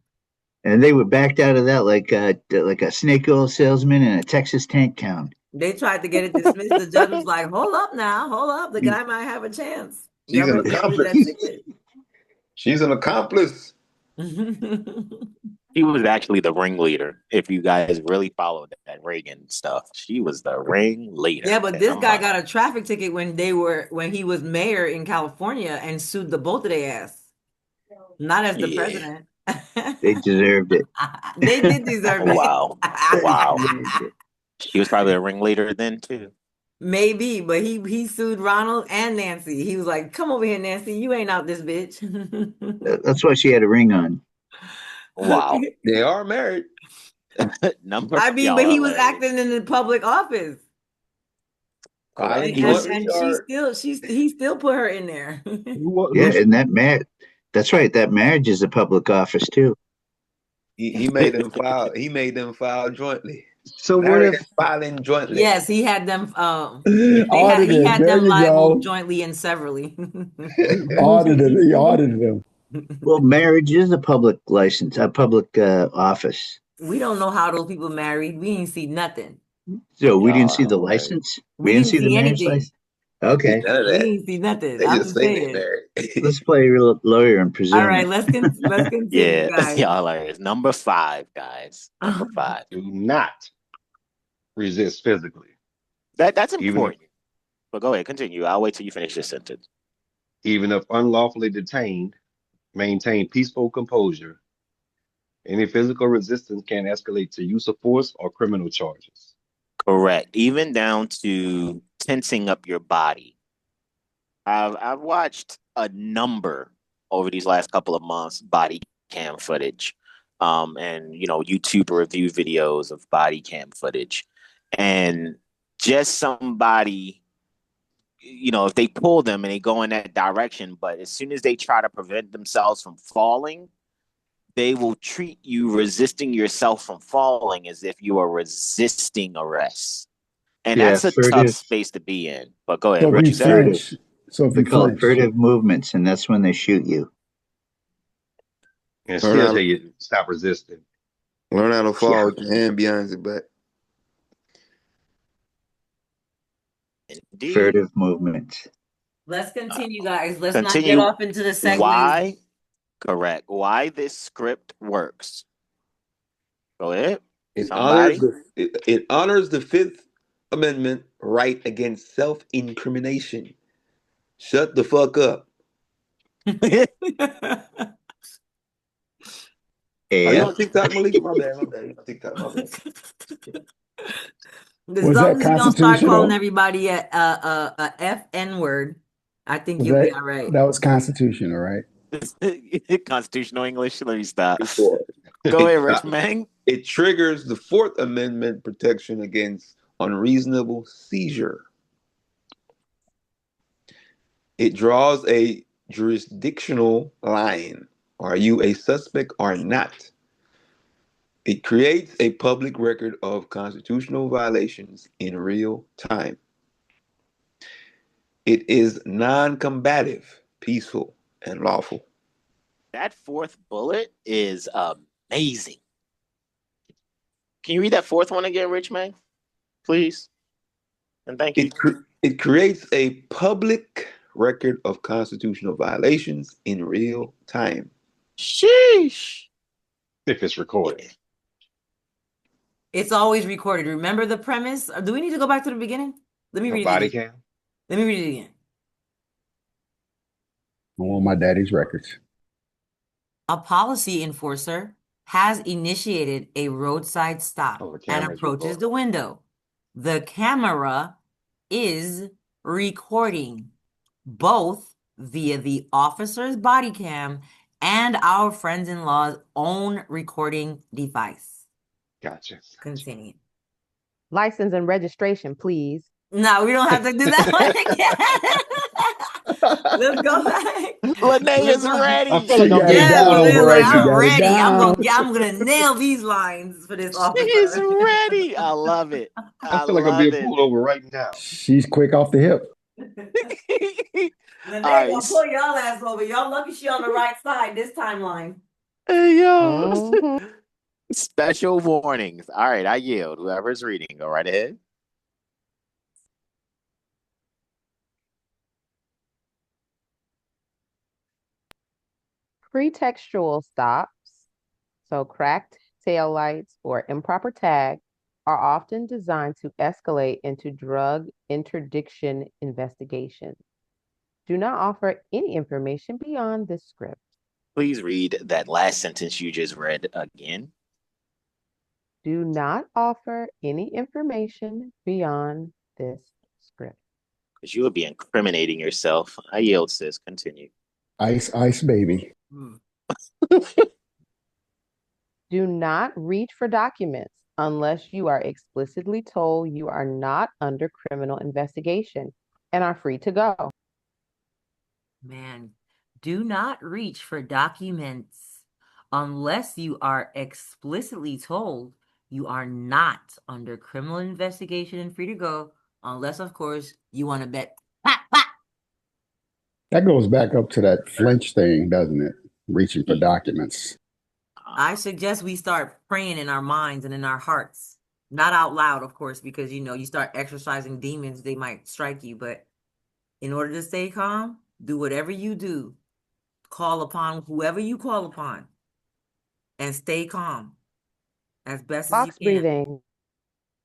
And they were backed out of that like a snake oil salesman and a Texas tank count. They tried to get it dismissed. The judge was like, hold up now, hold up. The guy might have a chance. She's Y'all an better get rid of that accomplice. ticket. She's an accomplice. She was actually the ringleader. If you guys really followed that Reagan stuff, she was the ringleader. Yeah, but And this I'm guy like, got a traffic ticket when he was mayor in California and sued the both of their ass. Not as the yeah, president. They deserved it. They did deserve it. wow, They wow. deserved it. She was probably a ringleader then too. Maybe, but he sued Ronald and Nancy. He was like, "Come over here, Nancy. You ain't out this bitch." That's why she had a ring on. Wow. They are married. Number I mean, y'all but are he was hilarious. acting in the public office, Filing He was jointly, and or he still put her in there. Yeah, and that's right. That marriage is a public office too. he made them file. He made them file jointly. So what Married if and filing jointly. Yes, he had them. He Audited. had There them you liable go. jointly and severally. Audited. He audited him. Well, marriage is a public license, a public office. We don't know how those people married. We ain't see nothing. So we didn't y'all see are the hilarious. license. We We didn't didn't see the see marriage anything. license. They see Okay, none of We that. didn't see nothing. They I'm just just say they saying. married. let's play real lawyer and All presume right, it. let's continue, Yeah, guys. y'all are hilarious. Number five, guys. Number five. Do not resist physically, That's even if important. But go ahead, continue. I'll wait till you finish this sentence. even if unlawfully detained. Maintain peaceful composure. Any physical resistance can escalate to use of force or criminal charges. Correct. Even down to tensing up your body. I've watched a number over these last couple of months body cam footage, and YouTube review videos of body cam footage, and just somebody, if they pull them and they go in that direction, but as soon as they try to prevent themselves from falling, they will treat you resisting yourself from falling as if you are resisting arrest. And Yeah, that's a tough furtive. space to be in. But go ahead. So if What you you say? Furtive. flinch, so if We you call it flinch, furtive movements, and that's when they shoot you. And Learn still how tell to you to stop resisting. learn how to Yeah. fall with your hand behind your back. Indeed. Furtive movements. Let's continue, guys. Let's not get Continue. off into the segues. Why? Correct. Why this script works. Go ahead. Somebody. It honors the Fifth Amendment right against self-incrimination. Shut the fuck up. Are you AF. on TikTok, Malika? My bad, my bad. You on TikTok, my bad. was As long that as you don't start calling constitutional? everybody a F N word, I think Was you'll be that all right. that was constitutional, right? Constitutional English. Let me stop. Before. Go ahead, Rich Man. It triggers the Fourth Amendment protection against unreasonable seizure. It draws a jurisdictional line. Are you a suspect or not? It creates a public record of constitutional violations in real time. It is non combative, peaceful, and lawful. That fourth bullet is amazing. Can you read that fourth one again, Rich Man? Please. And thank you. It creates a public record of constitutional violations in real time. Sheesh. If it's recorded. It's always recorded. Remember the premise? Or do we need to go back to the beginning? Let me A read it body again. cam? Let me read it again. I want my daddy's records. A policy enforcer has initiated a roadside stop Oh, the and camera's approaches recording. the window. The camera is recording both via the officer's body cam and our friends-in-law's own recording device. Gotcha. Continue. License and registration, please. No, we don't have to do that one again. Let's go back. Lene Let's is go. I ready. feel like She I'm got it being Yes, pulled down, over Lene's boy. like, right She I'm got now. it ready. down. I'm gonna nail these lines for this She is officer. ready. I love it. I I feel like I'm love being it. pulled over right now. She's quick off the hip. Lene All right. gonna pull y'all ass over. Y'all lucky she on the right side this timeline. Hey, yo. Mhm. Special warnings. All right, I yield. Whoever's reading, go right ahead. Pretextual stops, so cracked taillights or improper tag, are often designed to escalate into drug interdiction investigations. Do not offer any information beyond this script. Please read that last sentence you just read again. Do not offer any information beyond this script. Because you would be incriminating yourself. I yield, sis. Continue. Ice, ice, baby. Do not reach for documents unless you are explicitly told you are not under criminal investigation and are free to go. Man, do not reach for documents unless you are explicitly told you are not under criminal investigation and free to go, unless, of course, you want to bet. Pop, pop. That goes back up to that flinch thing, doesn't it? Reaching for documents. I suggest we start praying in our minds and in our hearts. Not out loud, of course, because you start exercising demons, they might strike you. But in order to stay calm, do whatever you do. Call upon whoever you call upon and stay calm as best as you Box can. breathing.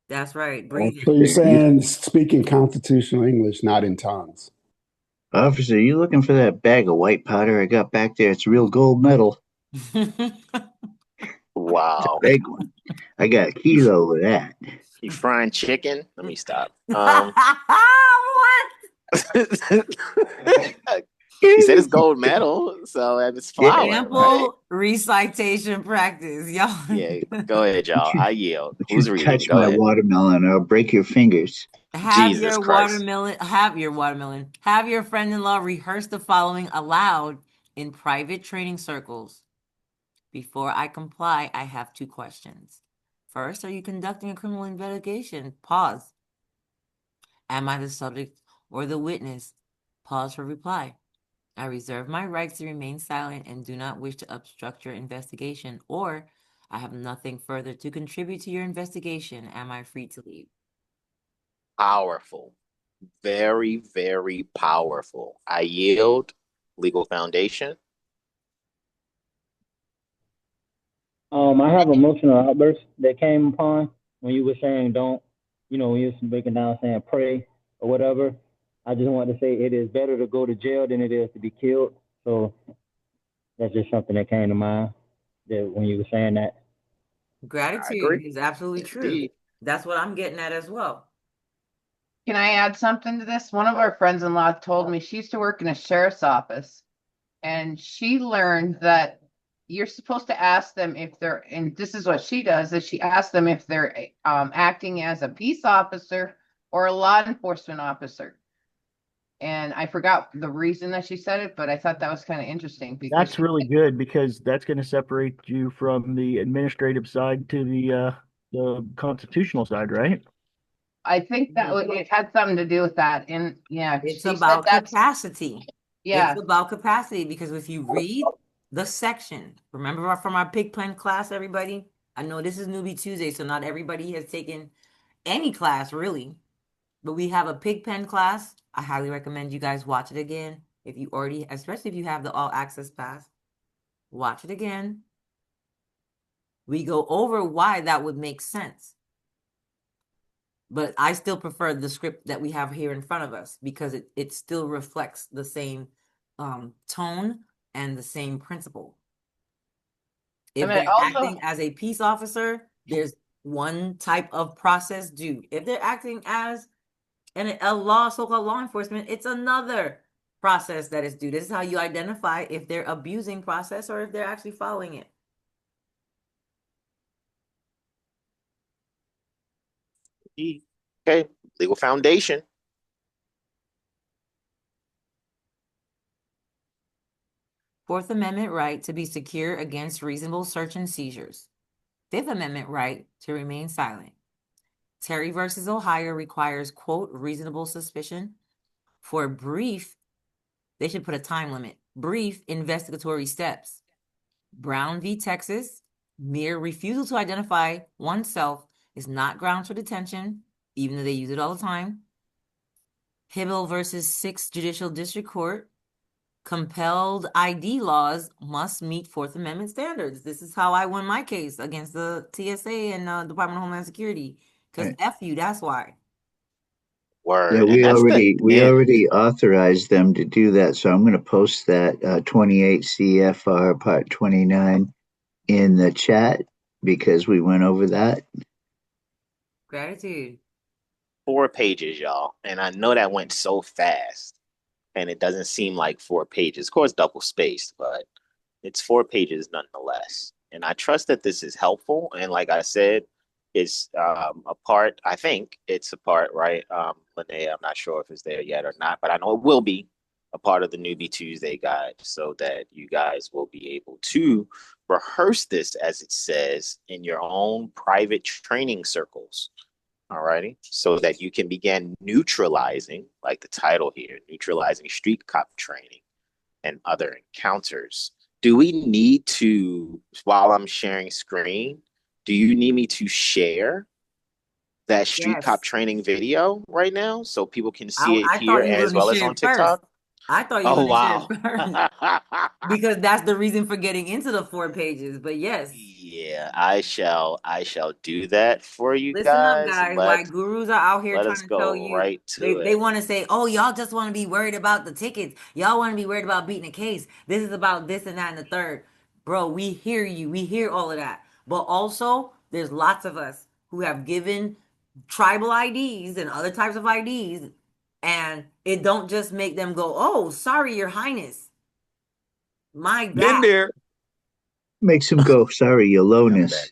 That's right. Oh, Breathing. so you're saying speaking constitutional English, not in tongues. Officer, you looking for that bag of white powder I got back there? It's real gold metal. It's a Wow. big one. I got a kilo of that. You frying chicken? Let me stop. What? He said it's gold medal, so it's flour, right? Ample recitation practice, y'all. Yeah, go ahead, y'all. I yield. Don't Who's you reading? touch Go my ahead. watermelon, I'll break your fingers. Have Jesus your Christ. watermelon, have your watermelon, have your friend-in-law rehearse the following aloud in private training circles. Before I comply, I have two questions. First, are you conducting a criminal investigation? Pause. Am I the subject or the witness? Pause for reply. I reserve my rights to remain silent and do not wish to obstruct your investigation, or I have nothing further to contribute to your investigation. Am I free to leave? Powerful. Very, very powerful. I yield. Legal foundation. I have emotional outbursts that came upon when you were saying don't, when you were breaking down saying pray or whatever. I just wanted to say it is better to go to jail than it is to be killed. So that's just something that came to mind that when you were saying that. I Gratitude agree. is absolutely true. Indeed. That's what I'm getting at as well. Can I add something to this? One of our friends-in-law told me she used to work in a sheriff's office, and she learned that you're supposed to ask them if they're, and this is what she does, is she asks them if they're acting as a peace officer or a law enforcement officer. And I forgot the reason that she said it, but I thought that was kind of interesting because That's really good because that's going to separate you from the administrative side to the constitutional side, right? I think that it had something to do with that. And yeah, It's she said about that's, capacity. yeah. It's about capacity because if you read the section, remember from our pig pen class, everybody? I know this is Newbie Tuesday, so not everybody has taken any class really, but we have a pig pen class. I highly recommend you guys watch it again. If you already, especially if you have the all access pass, watch it again. We go over why that would make sense. but I still prefer the script that we have here in front of us because it still reflects the same tone and the same principle. If mean, they're also, acting as a peace officer, there's one type of process due. If they're acting as so-called law enforcement, it's another process that is due. This is how you identify if they're abusing process or if they're actually following it. Okay, legal foundation. Fourth Amendment right to be secure against reasonable search and seizures. Fifth Amendment right to remain silent. Terry versus Ohio requires, quote, reasonable suspicion for brief, they should put a time limit, brief investigatory steps. Brown v. Texas, mere refusal to identify oneself is not grounds for detention, even though they use it all the time. Hibble versus 6th Judicial District Court, compelled ID laws must meet Fourth Amendment standards. This is how I won my case against the TSA and Department of Homeland Security. Because F you, that's why. Word. Yeah, And that's the we end. already authorized them to do that. So I'm going to post that 28 CFR Part 29 in the chat because we went over that. Gratitude. 4 pages, y'all. And I know that went so fast. And it doesn't seem like 4 pages. Of course, double spaced, but it's 4 pages nonetheless. And I trust that this is helpful. And like I said, it's a part, I think it's a part, right? Linnea, I'm not sure if it's there yet or not, but I know it will be a part of the Newbie Tuesday guide so that you guys will be able to rehearse this, as it says, in your own private training circles. All righty. So that you can begin neutralizing, like the title here, neutralizing street cop training and other encounters. Do we need to, while I'm sharing screen, do you need me to share that street cop training video right now so people can see it I here thought you were as going to well as share on it first. TikTok? I thought you were Oh, going to share wow. it first. Because that's the reason for getting into the 4 pages. But yes. Yeah, I shall do that for you Listen up, guys. guys. Why gurus are out here Let us trying to tell go you right to they it. want to say, oh, y'all just want to be worried about the tickets. Y'all want to be worried about beating a case. This is about this and that and the third. Bro, we hear you. We hear all of that. But also, there's lots of us who have given tribal IDs and other types of IDs, and it don't just make them go, oh, sorry, your highness. My Been God. there. Makes them go, sorry, your lowness.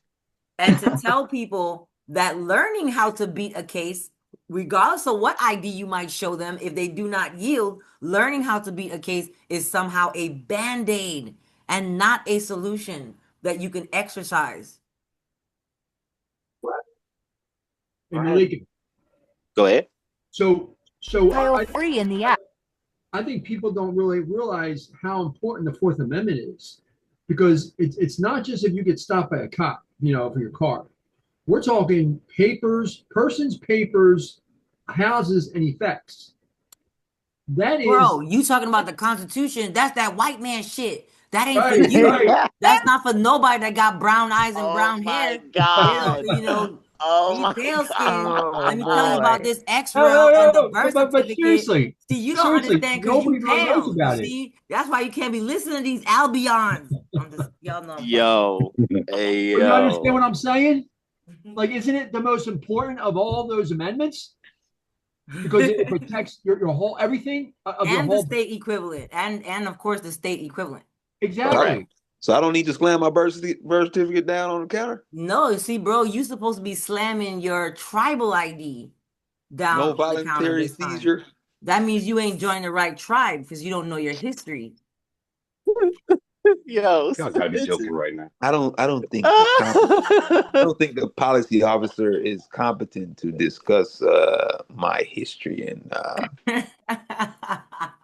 And to tell people that learning how to beat a case, regardless of what ID you might show them, if they do not yield, learning how to beat a case is somehow a band-aid and not a solution that you can exercise. Hey, Malika. Go ahead. So File free in the app. I think people don't really realize how important the Fourth Amendment is, because it's not just if you get stopped by a cop, for your car. We're talking papers, persons, papers, houses, and effects. That is, bro, you talking about the Constitution? That's that white man shit. That ain't for right, you. right. That's not for nobody that got brown eyes and Oh brown my hair. God. Oh Be my pale skin. God. Let me tell you about this No, X-Rail no, and the no, birth but certificate. seriously, See, you don't understand because you nobody really knows pale. You about it. see, that's why you can't be listening to these Albions. I'm just, y'all know I'm fucking. Yo. Hey, But you understand what yo. I'm saying? Like, isn't it the most important of all those amendments? Because it protects your whole everything of your And the whole. state equivalent, and of course the state equivalent. Exactly. So I don't need to slam my birth certificate down on the counter? No, see, bro, you supposed to be slamming your tribal ID down No on the counter voluntary this time. seizure? That means you ain't joined the right tribe because you don't know your history. Yo, Y'all gotta be joking right now. I don't think the policy officer is competent to discuss my history and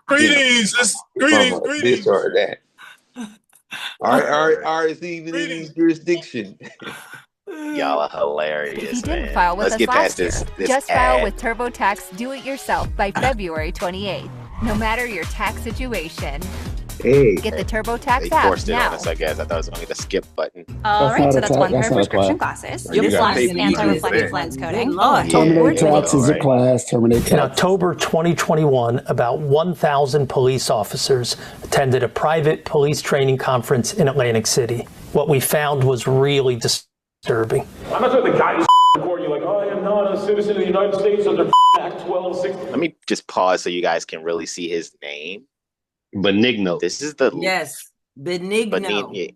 Greetings, this greetings. or that. Are even in his jurisdiction. y'all are hilarious. If you didn't man. file with Let's us get past last year, this just ad. file with TurboTax Do It Yourself by February 28th. No matter your tax situation, Hey. Get the They TurboTax app forced it on now. us, I guess. I thought it was only the skip button. All That's right, not so a that's tax. one pair That's of not a prescription class. glasses. You This gotta one pay is for each anti-reflective there. lens Good coating. Lord. Terminate There you go, taxes a right? class. Terminate In taxes. October 2021, about 1,000 police officers attended a private police training conference in Atlantic City. What we found was really disturbing. I'm not sure the guy who's recording you like, I am not a citizen of the United States under Act 1260. Let me just pause so you guys can really see his name. Benigno. This is the Yes, Benigno.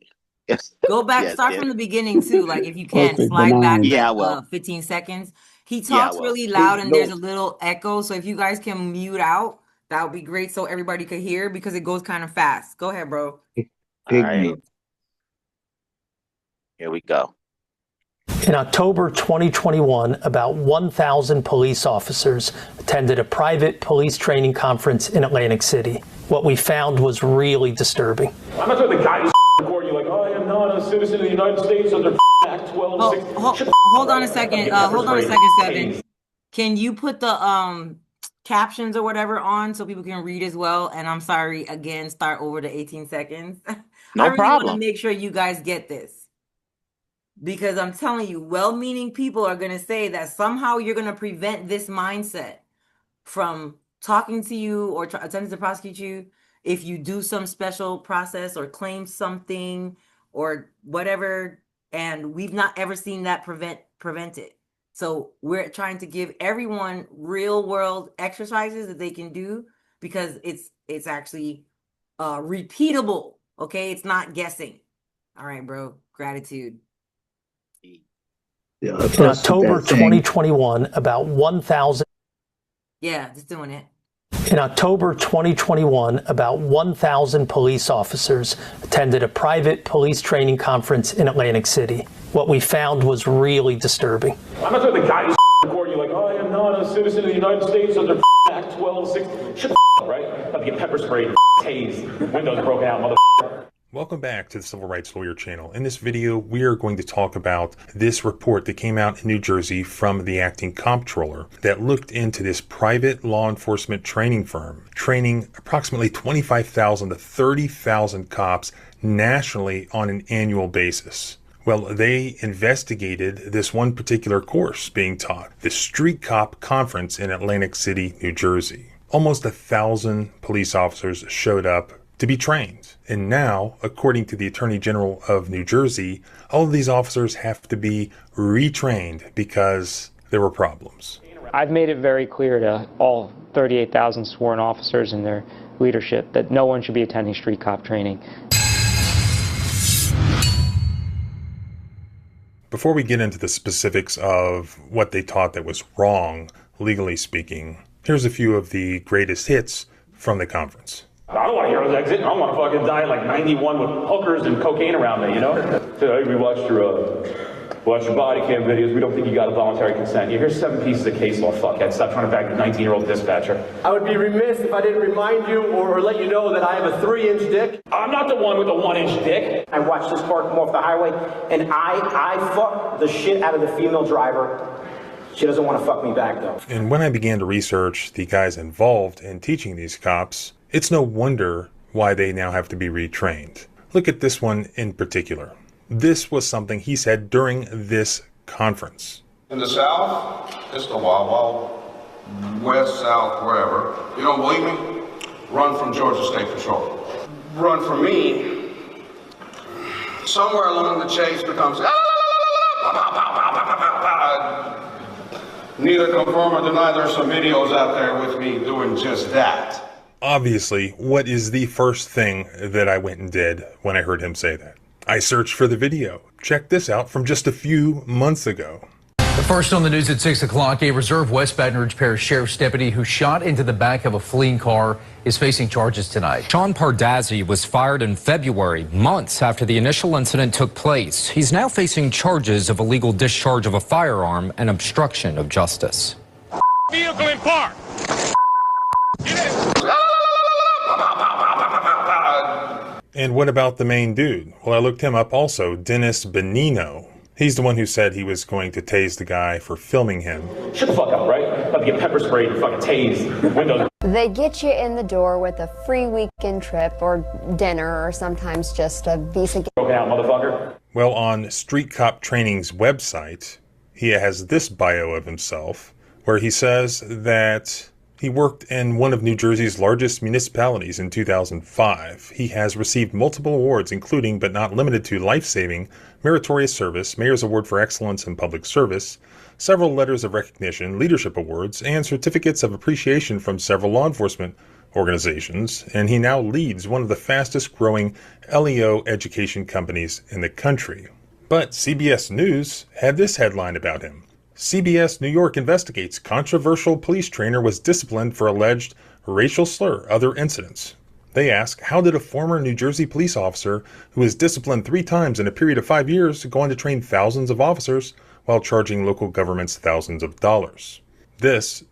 Go back, yes, start from the beginning too. Like if you can, Perfect. slide back Benign. yeah, like well, 15 seconds. He yeah, talks well. really loud and there's No, a little echo. So if you guys can mute out, that would be great so everybody could hear because it goes kind of fast. Go ahead, bro. All right. Here we go. In October 2021, about 1,000 police officers attended a private police training conference in Atlantic City. What we found was really disturbing. I'm not sure the guy who's recording you like, I am not a citizen of the United States under Act 1260. Hold on a second. Hold on a second, Seven. Can you put the captions or whatever on so people can read as well? And I'm sorry, again, start over to 18 seconds. No I really problem. want to make sure you guys get this. Because I'm telling you, well-meaning people are going to say that somehow you're going to prevent this mindset from talking to you or attempting to prosecute you if you do some special process or claim something or whatever. And we've not ever seen that prevent it. So we're trying to give everyone real-world exercises that they can do because it's actually repeatable. Okay, it's not guessing. All right, bro. Gratitude. In October 2021, about 1,000. Yeah, just doing it. In October 2021, about 1,000 police officers attended a private police training conference in Atlantic City. What we found was really disturbing. I'm not sure the guy who's recording you like, I am not a citizen of the United States under Act 1260. Shut the up, right? About to get pepper sprayed, tased, windows broken out, motherfucker. Welcome back to the Civil Rights Lawyer channel. In this video, we are going to talk about this report that came out in New Jersey from the acting comptroller that looked into this private law enforcement training firm, training approximately 25,000 to 30,000 cops nationally on an annual basis. Well, they investigated this one particular course being taught, the Street Cop Conference in Atlantic City, New Jersey. Almost 1,000 police officers showed up to be trained. And now, according to the Attorney General of New Jersey, all of these officers have to be retrained because there were problems. I've made it very clear to all 38,000 sworn officers and their leadership that no one should be attending street cop training. Before we get into the specifics of what they taught that was wrong, legally speaking, here's a few of the greatest hits from the conference. I don't want to hear his exit. I don't want to fucking die at like 91 with hookers and cocaine around me, you know? So, hey, we watched your body cam videos. We don't think you got a voluntary consent. Here's 7 pieces of case law, fuckhead. Stop trying to bag the 19-year-old dispatcher. I would be remiss if I didn't remind you or let you know that I have a 3-inch dick. I'm not the one with the 1-inch dick. I watched this car come off the highway, and I fucked the shit out of the female driver. She doesn't want to fuck me back, though. And when I began to research the guys involved in teaching these cops, it's no wonder why they now have to be retrained. Look at this one in particular. This was something he said during this conference. In the South, it's the Wild Wild West, South, wherever. You don't believe me? Run from Georgia State Patrol. Run from me. Somewhere along the chase becomes neither confirm or deny there's some videos out there with me doing just that. Obviously, what is the first thing that I went and did when I heard him say that? I searched for the video. Check this out from just a few months ago. First on the news at 6 o'clock, a Reserve West Baton Rouge Parish Sheriff's deputy who shot into the back of a fleeing car is facing charges tonight. Sean Pardazzi was fired in February, months after the initial incident took place. He's now facing charges of illegal discharge of a firearm and obstruction of justice. Vehicle in park. And what about the main dude? Well, I looked him up also, Dennis Benigno. He's the one who said he was going to tase the guy for filming him. Shut the fuck up, right? About to get pepper sprayed and fucking tased, windows. They get you in the door with a free weekend trip or dinner or sometimes just a decent... Okay, out, motherfucker. Well, on Street Cop Training's website, he has this bio of himself, where he says that he worked in one of New Jersey's largest municipalities in 2005. He has received multiple awards, including but not limited to Life-Saving, Meritorious Service, Mayor's Award for Excellence in Public Service, several letters of recognition, leadership awards, and certificates of appreciation from several law enforcement organizations, and he now leads one of the fastest growing LEO education companies in the country. But CBS News had this headline about him. CBS New York investigates controversial police trainer was disciplined for alleged racial slur, other incidents. They ask, how did a former New Jersey police officer who was disciplined 3 times in a period of 5 years go on to train thousands of officers while charging local governments thousands of dollars? This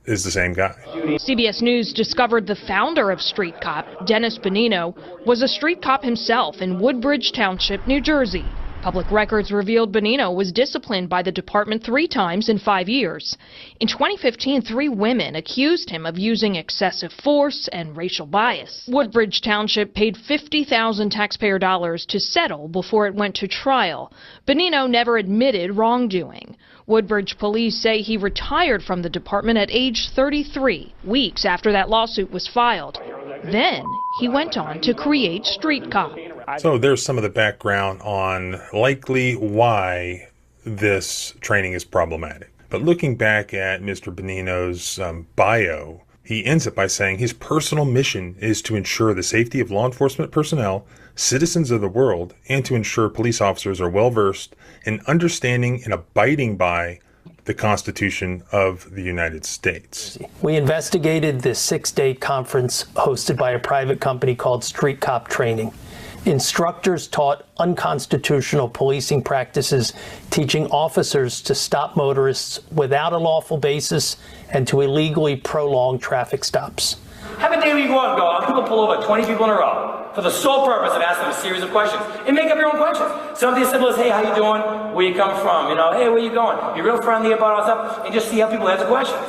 is the same guy. CBS News discovered the founder of Street Cop, Dennis Bonino, was a street cop himself in Woodbridge Township, New Jersey. Public records revealed Bonino was disciplined by the department 3 times in 5 years. In 2015, 3 women accused him of using excessive force and racial bias. Woodbridge Township paid $50,000 taxpayer dollars to settle before it went to trial. Bonino never admitted wrongdoing. Woodbridge police say he retired from the department at age 33, weeks after that lawsuit was filed. Then he went on to create Street Cop. So there's some of the background on likely why this training is problematic. But looking back at Mr. Bonino's bio, he ends it by saying his personal mission is to ensure the safety of law enforcement personnel, citizens of the world, and to ensure police officers are well versed in understanding and abiding by the Constitution of the United States. We investigated this 6-day conference hosted by a private company called Street Cop Training. Instructors taught unconstitutional policing practices, teaching officers to stop motorists without a lawful basis and to illegally prolong traffic stops. Have a day where you go out and go, people pull over 20 people in a row for the sole purpose of asking them a series of questions and make up your own questions. Something as simple as, hey, how you doing? Where you come from? Hey, where you going? Be real friendly about all stuff and just see how people answer questions.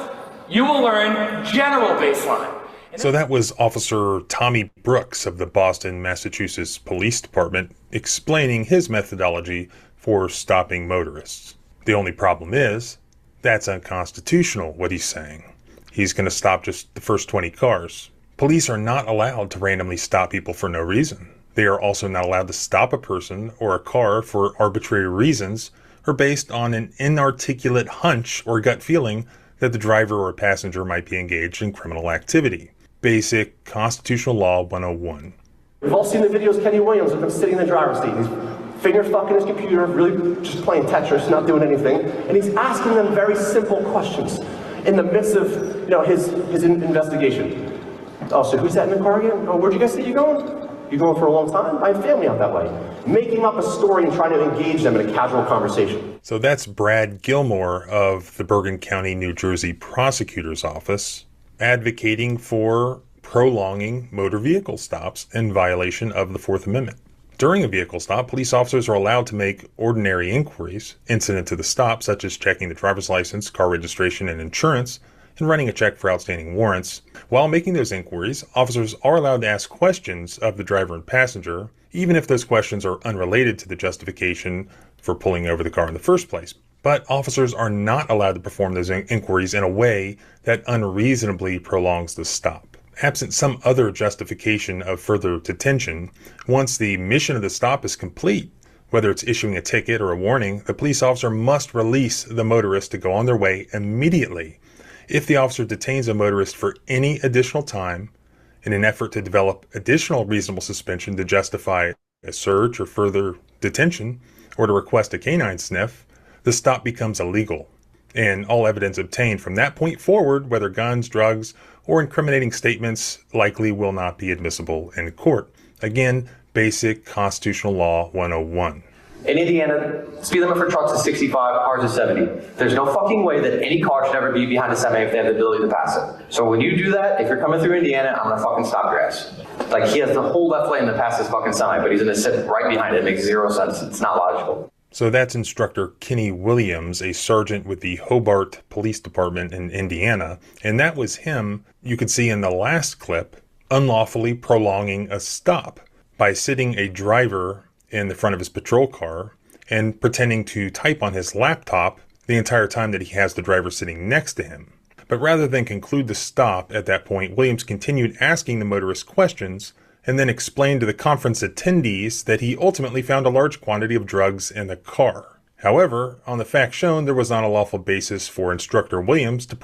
You will learn general baseline. So that was Officer Tommy Brooks of the Boston, Massachusetts Police Department explaining his methodology for stopping motorists. The only problem is, that's unconstitutional, what he's saying. He's going to stop just the first 20 cars. Police are not allowed to randomly stop people for no reason. They are also not allowed to stop a person or a car for arbitrary reasons or based on an inarticulate hunch or gut feeling that the driver or passenger might be engaged in criminal activity. Basic Constitutional Law 101. We've all seen the videos of Kenny Williams with him sitting in the driver's seat. He's finger fucking his computer, really just playing Tetris, not doing anything. And he's asking them very simple questions in the midst of his investigation. Oh, so who's that in the car again? Oh, where'd you guys say you're going? You going for a long time? I have family out that way. Making up a story and trying to engage them in a casual conversation. So that's Brad Gilmore of the Bergen County, New Jersey Prosecutor's Office, advocating for prolonging motor vehicle stops in violation of the Fourth Amendment. During a vehicle stop, police officers are allowed to make ordinary inquiries incident to the stop, such as checking the driver's license, car registration, and insurance, and running a check for outstanding warrants. While making those inquiries, officers are allowed to ask questions of the driver and passenger, even if those questions are unrelated to the justification for pulling over the car in the first place. But officers are not allowed to perform those inquiries in a way that unreasonably prolongs the stop. Absent some other justification of further detention, once the mission of the stop is complete, whether it's issuing a ticket or a warning, the police officer must release the motorist to go on their way immediately. If the officer detains a motorist for any additional time in an effort to develop additional reasonable suspension to justify a search or further detention, or to request a canine sniff, the stop becomes illegal, and all evidence obtained from that point forward, whether guns, drugs, or incriminating statements, likely will not be admissible in court. Again, basic Constitutional Law 101. In Indiana, speed limit for trucks is 65, cars is 70. There's no fucking way that any car should ever be behind a semi if they have the ability to pass it. So when you do that, if you're coming through Indiana, I'm gonna fucking stop your ass. Like, he has the whole left lane to pass this fucking semi, but he's gonna sit right behind it. It makes zero sense. It's not logical. So that's instructor Kenny Williams, a sergeant with the Hobart Police Department in Indiana. And that was him, you could see in the last clip, unlawfully prolonging a stop by sitting a driver in the front of his patrol car and pretending to type on his laptop the entire time that he has the driver sitting next to him. But rather than conclude the stop at that point, Williams continued asking the motorist questions and then explained to the conference attendees that he ultimately found a large quantity of drugs in the car. However, on the facts shown, there was not a lawful basis for instructor Williams to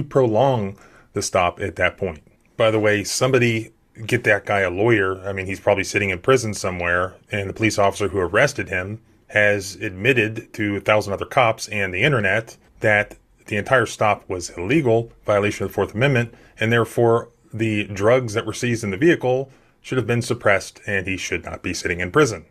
prolong the stop at that point. By the way, somebody get that guy a lawyer. I mean, he's probably sitting in prison somewhere, and the police officer who arrested him has admitted to 1,000 other cops and the internet that the entire stop was illegal, violation of the Fourth Amendment, and therefore the drugs that were seized in the vehicle should have been suppressed and he should not be sitting in prison.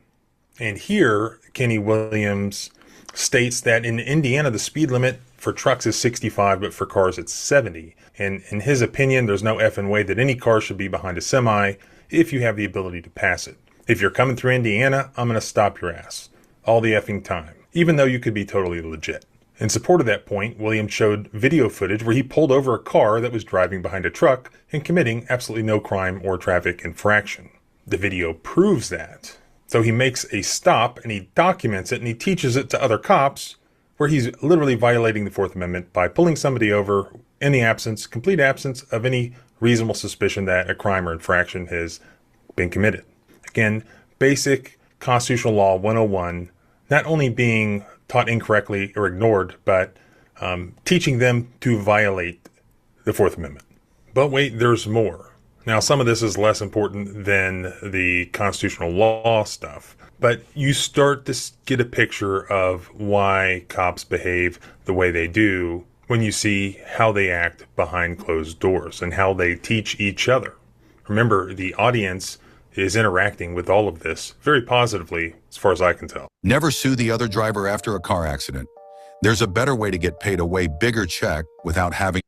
And here, Kenny Williams states that in Indiana, the speed limit for trucks is 65, but for cars it's 70. And in his opinion, there's no effing way that any car should be behind a semi if you have the ability to pass it. If you're coming through Indiana, I'm going to stop your ass all the effing time, even though you could be totally legit. In support of that point, Williams showed video footage where he pulled over a car that was driving behind a truck and committing absolutely no crime or traffic infraction. The video proves that. So he makes a stop and he documents it and he teaches it to other cops where he's literally violating the Fourth Amendment by pulling somebody over in the complete absence of any reasonable suspicion that a crime or infraction has been committed. Again, basic constitutional law 101, not only being taught incorrectly or ignored, but teaching them to violate the Fourth Amendment. But wait, there's more. Now, some of this is less important than the constitutional law stuff, but you start to get a picture of why cops behave the way they do when you see how they act behind closed doors and how they teach each other. Remember, the audience is interacting with all of this very positively, as far as I can tell. Never sue the other driver after a car accident. There's a better way to get paid a way bigger check without having...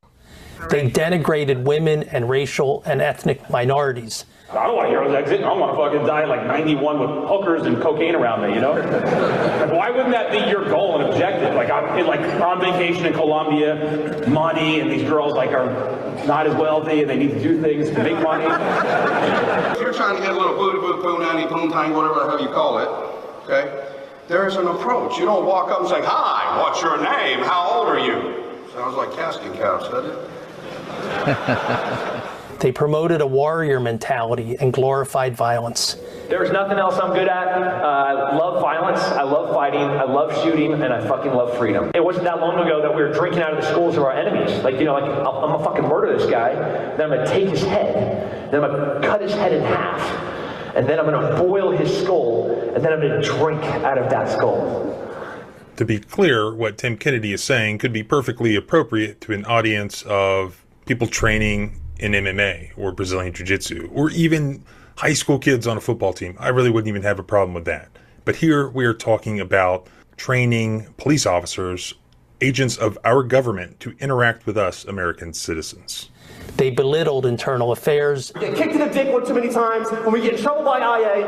They denigrated women and racial and ethnic minorities. I don't want to hear those exit. I want to fucking die like 91 with hookers and cocaine around me, you know? Why wouldn't that be your goal and objective? Like I'm on vacation in Colombia, money, and these girls like are not as wealthy and they need to do things to make money. You're trying to get a little booty poo nanny poon tang, whatever the hell you call it, okay? There's an approach. You don't walk up and say, "Hi, what's your name? How old are you?" Sounds like casting couch, doesn't it? They promoted a warrior mentality and glorified violence. There's nothing else I'm good at. I love violence, I love fighting, I love shooting, and I fucking love freedom. It wasn't that long ago that we were drinking out of the skulls of our enemies. Like, you know, like, I'm gonna fucking murder this guy, then I'm gonna take his head, then I'm gonna cut his head in half, and then I'm gonna boil his skull, and then I'm gonna drink out of that skull. To be clear, what Tim Kennedy is saying could be perfectly appropriate to an audience of people training in MMA or Brazilian Jiu-Jitsu, or even high school kids on a football team. I really wouldn't even have a problem with that. But here we are talking about training police officers, agents of our government, to interact with us, American citizens. They belittled internal affairs. We get kicked in the dick one too many times, when we get in trouble by IA,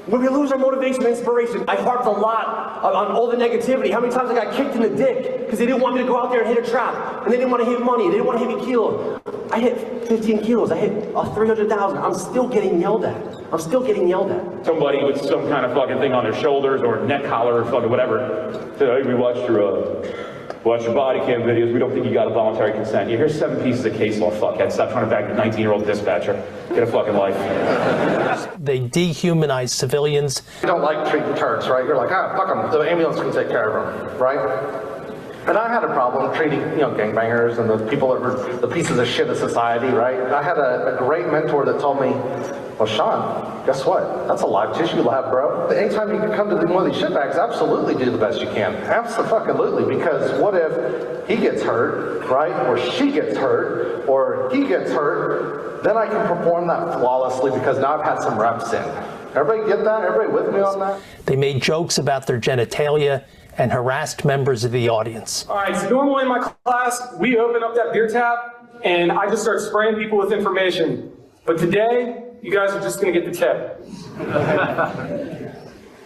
when we lose our motivation and inspiration. I harped a lot on all the negativity. How many times I got kicked in the dick because they didn't want me to go out there and hit a trap, and they didn't want to hit money, they didn't want to hit me kilo. I hit 15 kilos, I hit 300,000. I'm still getting yelled at. I'm still getting yelled at. Somebody with some kind of fucking thing on their shoulders or neck collar or fucking whatever. Say, hey, we watched your body cam videos. We don't think you got a voluntary consent. Yeah, here's 7 pieces of case law, fuckhead. Stop trying to bag your 19-year-old dispatcher. Get a fucking life. They dehumanized civilians. You don't like treating turds, right? You're like, fuck them. The ambulance can take care of them, right? And I had a problem treating, gangbangers and the people that were the pieces of shit of society, right? I had a great mentor that told me, well, Sean, guess what? That's a live tissue lab, bro. Anytime you can come to one of these shitbags, absolutely do the best you can. Absolutely, because what if he gets hurt, right? Or she gets hurt, or he gets hurt, then I can perform that flawlessly because now I've had some reps in. Everybody get that? Everybody with me on that? They made jokes about their genitalia and harassed members of the audience. All right, so normally in my class, we open up that beer tap and I just start spraying people with information. But today, you guys are just gonna get the tip.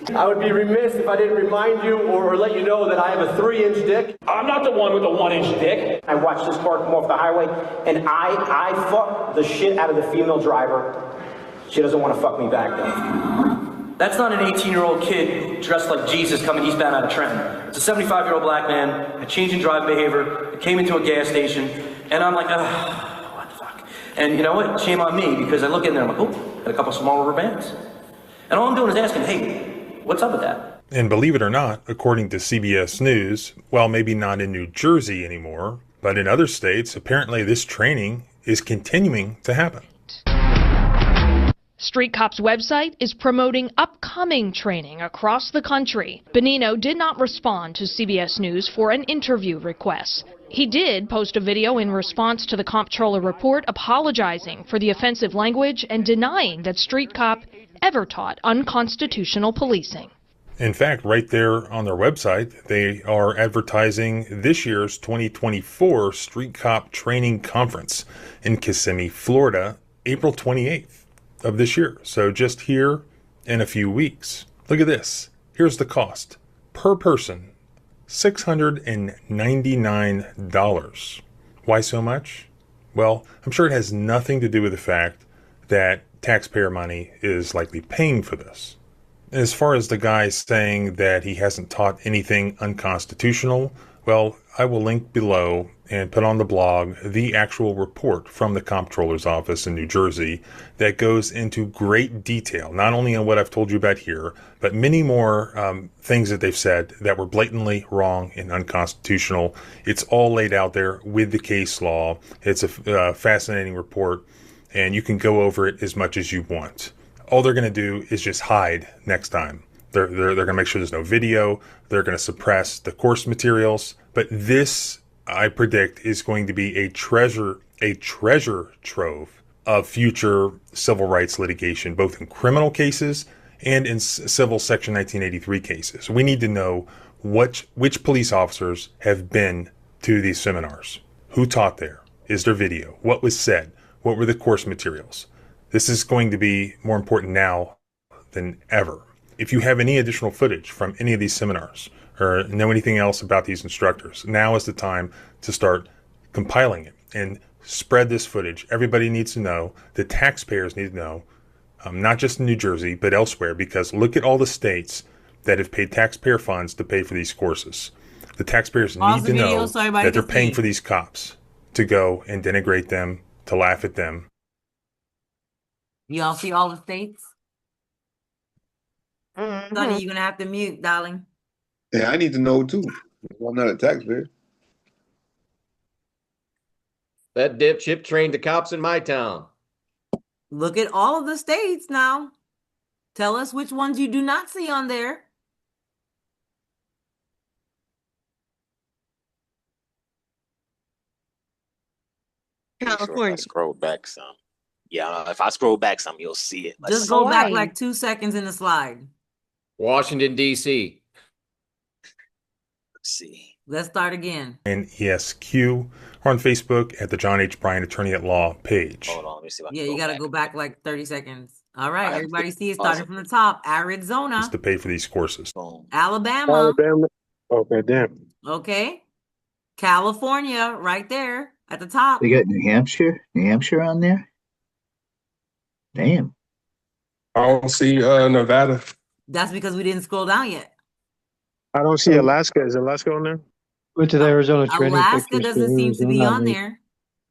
I would be remiss if I didn't remind you or let you know that I have a 3-inch dick. I'm not the one with the 1-inch dick. I watched this car come off the highway, and I fucked the shit out of the female driver. She doesn't want to fuck me back, though. That's not an 18-year-old kid dressed like Jesus coming eastbound out of Trenton. It's a 75-year-old black man, a change in drive behavior, came into a gas station, and I'm like, what the fuck? And you know what? Shame on me, because I look in there and I'm like, oh, got a couple small rubber bands. And all I'm doing is asking, hey, what's up with that? And believe it or not, according to CBS News, well, maybe not in New Jersey anymore, but in other states, apparently this training is continuing to happen. Street Cop's website is promoting upcoming training across the country. Bonino did not respond to CBS News for an interview request. He did post a video in response to the comptroller report apologizing for the offensive language and denying that Street Cop ever taught unconstitutional policing. In fact, right there on their website, they are advertising this year's 2024 Street Cop Training Conference in Kissimmee, Florida, April 28th of this year. So just here in a few weeks. Look at this. Here's the cost. Per person, $699. Why so much? Well, I'm sure it has nothing to do with the fact that taxpayer money is likely paying for this. As far as the guy saying that he hasn't taught anything unconstitutional, well, I will link below and put on the blog the actual report from the comptroller's office in New Jersey that goes into great detail, not only on what I've told you about here, but many more things that they've said that were blatantly wrong and unconstitutional. It's all laid out there with the case law. It's a fascinating report, and you can go over it as much as you want. All they're going to do is just hide next time. They're going to make sure there's no video. They're going to suppress the course materials. But this, I predict, is going to be a treasure trove of future civil rights litigation, both in criminal cases and in civil Section 1983 cases. We need to know which police officers have been to these seminars. Who taught there? Is there video? What was said? What were the course materials? This is going to be more important now than ever. If you have any additional footage from any of these seminars or know anything else about these instructors, now is the time to start compiling it and spread this footage. Everybody needs to know. The taxpayers need to know, not just in New Jersey, but elsewhere, because look at all the states that have paid taxpayer funds to pay for these courses. The taxpayers need to know that they're paying for these cops to go and denigrate them, to laugh at them. Y'all see all the states? Sonny, you're going to have to mute, darling. Yeah, I need to know too. I'm not a taxpayer. That dipshit trained the cops in my town. Look at all of the states now. Tell us which ones you do not see on there. California. Sure, scroll back some. Yeah, if I scroll back some, you'll see it. Just go back like 2 seconds in the slide. Washington, D.C. Let's see. Let's start again. And ESQ, or on Facebook at the John H. Bryan Attorney at Law page. Hold on, let me see if I can Yeah, you got to go back like 30 seconds. All right, everybody see it starting from the top. Arizona. Just to pay for these courses. Alabama. Okay, damn. Okay. California, right there at the top. They got New Hampshire on there. Damn. I don't see Nevada. That's because we didn't scroll down yet. I don't see Alaska. Is Alaska on there? Went to the Arizona training. Alaska doesn't seem to be on there.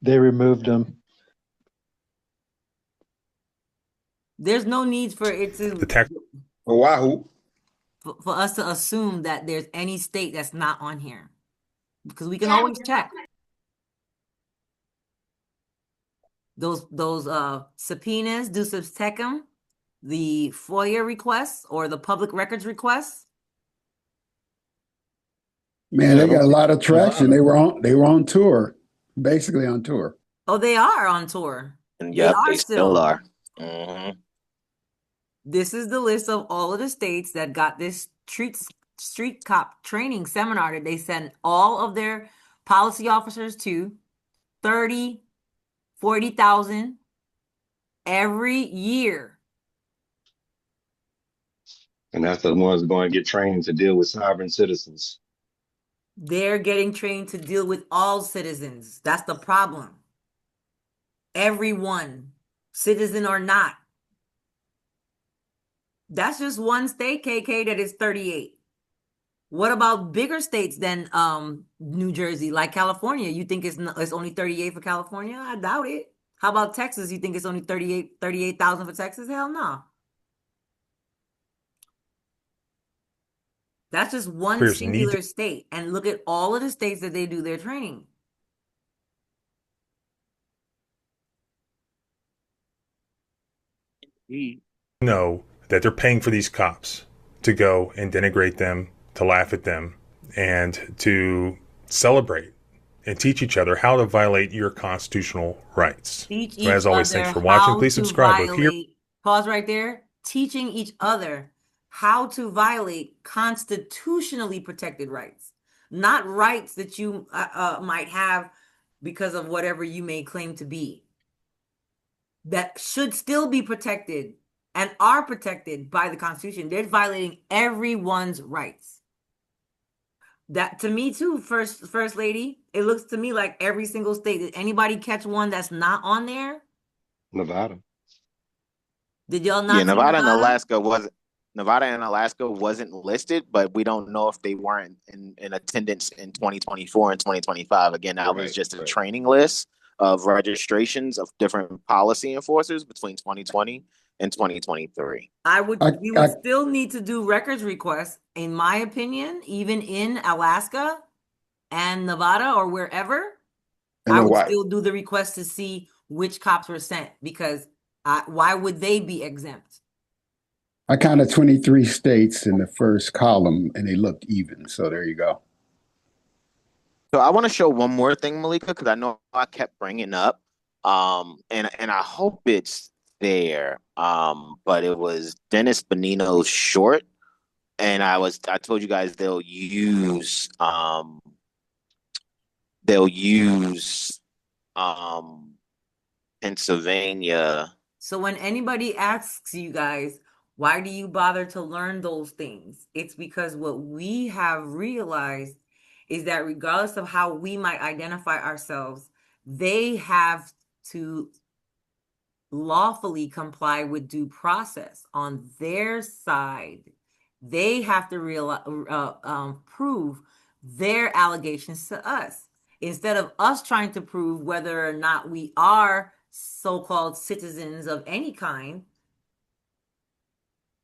They removed them. There's no need for it to Oahu. for us to assume that there's any state that's not on here, because we can always check those subpoenas, duces tecum, the FOIA requests or the public records requests. Man, they got a lot of traction. They were on tour, basically on tour. Oh, they are on tour. And yep, they still are. This is the list of all of the states that got this street cop training seminar that they send all of their policy officers to. 30, 40,000 every year. And that's the ones going to get trained to deal with sovereign citizens. They're getting trained to deal with all citizens. That's the problem. Everyone, citizen or not. That's just one state, KK, that is 38. What about bigger states than New Jersey, like California? You think it's only 38 for California? I doubt it. How about Texas? You think it's only 38,000 for Texas? Hell no. That's just one singular state. And look at all of the states that they do their training. Know that they're paying for these cops to go and denigrate them, to laugh at them, and to celebrate and teach each other how to violate your constitutional rights. So as always, thanks for watching. Please subscribe. Pause right there. Teaching each other how to violate constitutionally protected rights, not rights that you might have because of whatever you may claim to be, that should still be protected and are protected by the Constitution. They're violating everyone's rights. That, to me too, first lady, it looks to me like every single state. Did anybody catch one that's not on there? Nevada. Did y'all not? Yeah, Nevada and Alaska wasn't listed, but we don't know if they weren't in attendance in 2024 and 2025. Again, that was just a training list of registrations of different policy enforcers between 2020 and 2023. We would still need to do records requests, in my opinion, even in Alaska and Nevada or wherever. I would still do the request to see which cops were sent, because why would they be exempt? I counted 23 states in the first column and they looked even. So there you go. So I want to show one more thing, Malika, because I know I kept bringing up, and I hope it's there. But it was Dennis Bonino's short, and I told you guys they'll use Pennsylvania. So when anybody asks you guys, why do you bother to learn those things? It's because what we have realized is that regardless of how we might identify ourselves, they have to lawfully comply with due process on their side. They have to prove their allegations to us, instead of us trying to prove whether or not we are so-called citizens of any kind,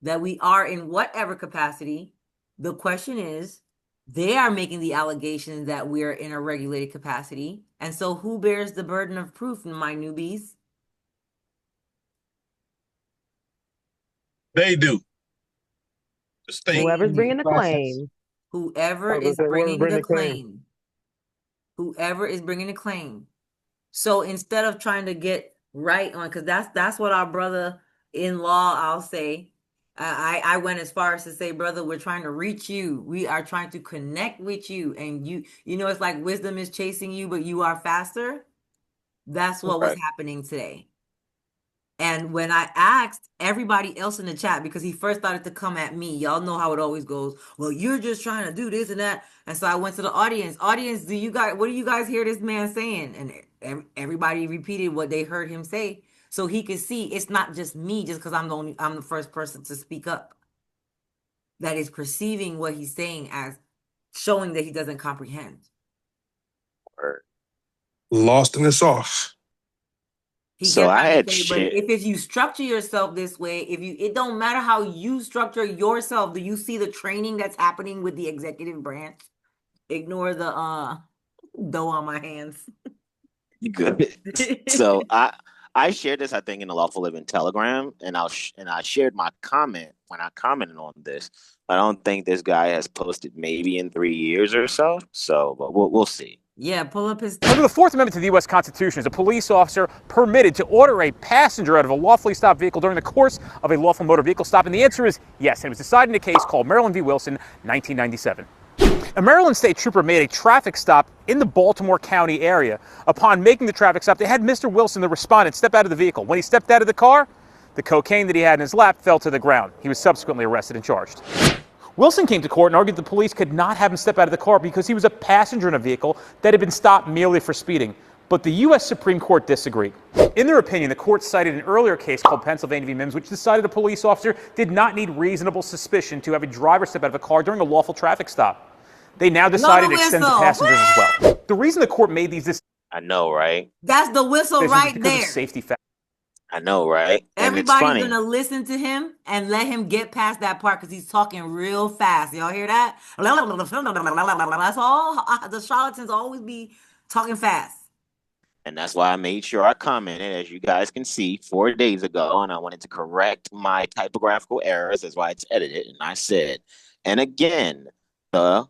that we are in whatever capacity. The question is, they are making the allegation that we're in a regulated capacity. And so who bears the burden of proof, my newbies? They do. The state. Whoever's bringing the claim. Whoever is bringing the claim. Whoever is bringing the claim. So instead of trying to get right on, because that's what our brother-in-law, I'll say, I went as far as to say, brother, we're trying to reach you. We are trying to connect with you. And you know, it's like wisdom is chasing you, but you are faster. That's what was happening today. And when I asked everybody else in the chat, because he first started to come at me, y'all know how it always goes. Well, you're just trying to do this and that. And so I went to the audience. Audience, what do you guys hear this man saying? And everybody repeated what they heard him say, so he could see it's not just me, just because I'm the first person to speak up, that is perceiving what he's saying as showing that he doesn't comprehend. Lost in the sauce. So I had but if you structure yourself this way, it don't matter how you structure yourself. Do you see the training that's happening with the executive branch? Ignore the dough on my hands. Good. So I shared this, I think, in the Lawful Living Telegram, and I shared my comment when I commented on this. I don't think this guy has posted maybe in 3 years or so. So, but we'll see. Yeah, pull up his... Under the Fourth Amendment to the U.S. Constitution, is a police officer permitted to order a passenger out of a lawfully stopped vehicle during the course of a lawful motor vehicle stop? And the answer is yes. And it was decided in a case called Maryland v. Wilson, 1997. A Maryland state trooper made a traffic stop in the Baltimore County area. Upon making the traffic stop, they had Mr. Wilson, the respondent, step out of the vehicle. When he stepped out of the car, The cocaine that he had in his lap fell to the ground. He was subsequently arrested and charged. Wilson came to court and argued the police could not have him step out of the car because he was a passenger in a vehicle that had been stopped merely for speeding. But the U.S. Supreme Court disagreed. In their opinion, the court cited an earlier case called Pennsylvania v. Mims, which decided a police officer did not need reasonable suspicion to have a driver step out of a car during a lawful traffic stop. They now decided to extend to passengers as well. The reason the court made these decisions, I know, right? That's the whistle right because there. of safety factors. I know, right? And it's Everybody's funny. gonna listen to him and let him get past that part because he's talking real fast. Y'all hear that? That's all. The charlatans always be talking fast. And that's why I made sure I commented, as you guys can see, 4 days ago, and I wanted to correct my typographical errors. That's why it's edited. And I said, and again, the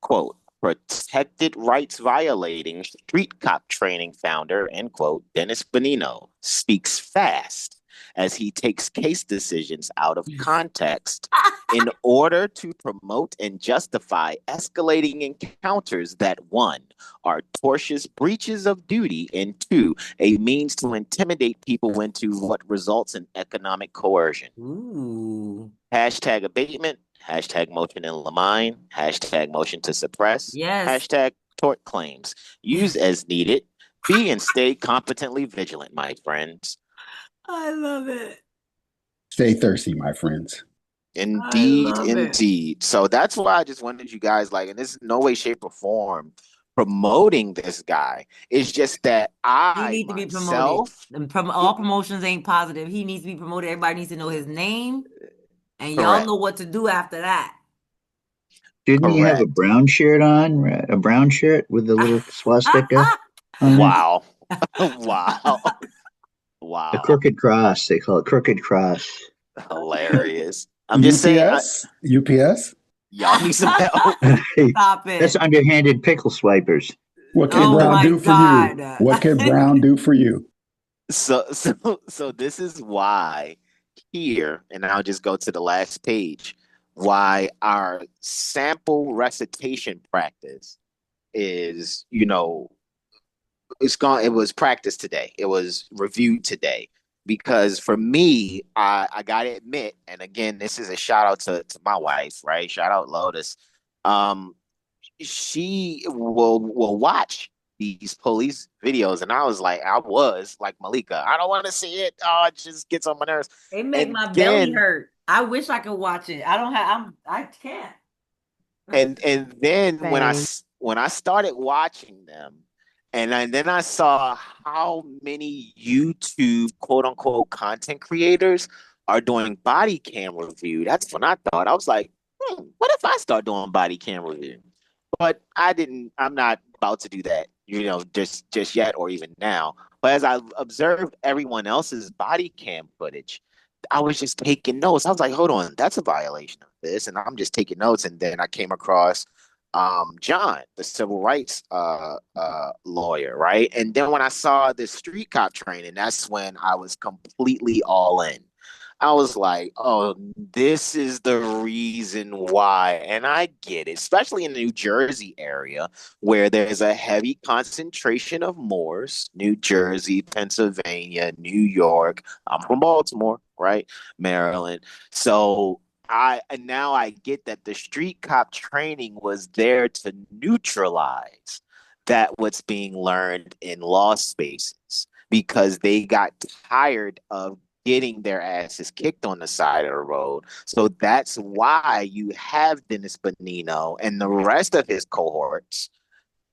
quote, protected rights violating street cop training founder, end quote, Dennis Bonino speaks fast as he takes case decisions out of context in order to promote and justify escalating encounters that, one, are tortious breaches of duty, and two, a means to intimidate people into what results in economic coercion. Ooh. Hashtag abatement, hashtag motion in Lamine, hashtag motion to suppress, Yes. hashtag tort claims. Use as needed. Be and stay competently vigilant, my friends. I love it. Stay thirsty, my friends. Indeed, indeed. So that's why I just wanted you guys, like, and this is no way, shape, or form promoting this guy. It's just that He needs to be promoted. All promotions ain't positive. He needs to be promoted. Everybody needs to know his name, and y'all know what to do after that. Didn't he have a brown shirt on? A brown shirt with the little swastika? Wow. Wow. Wow. A crooked cross. They call it crooked cross. Hilarious. I'm just saying. UPS? Y'all need some help. Stop it. That's underhanded pickle swipers. What can Brown do for you? What can Brown do for you? So this is why here, and I'll just go to the last page, why our sample recitation practice is, it was practiced today. It was reviewed today. Because for me, I gotta admit, and again, this is a shout out to my wife, right? Shout out Lotus. She will watch these police videos, and I was like Malika, I don't want to see it. Oh, it just gets on my nerves. It make my belly hurt. I wish I could watch it. I can't. And then when I started watching them, and then I saw how many YouTube quote unquote content creators are doing body cam review. That's when I thought, I was like, what if I start doing body cam review? But I'm not about to do that, just yet or even now. But as I observed everyone else's body cam footage, I was just taking notes. I was like, hold on, that's a violation of this. And I'm just taking notes. And then I came across John, the civil rights lawyer, right? And then when I saw the street cop training, that's when I was completely all in. I was like, oh, this is the reason why. And I get it, especially in the New Jersey area where there's a heavy concentration of Moors, New Jersey, Pennsylvania, New York. I'm from Baltimore, right? Maryland. So now I get that the street cop training was there to neutralize that what's being learned in law spaces because they got tired of getting their asses kicked on the side of the road. So that's why you have Dennis Bonino and the rest of his cohorts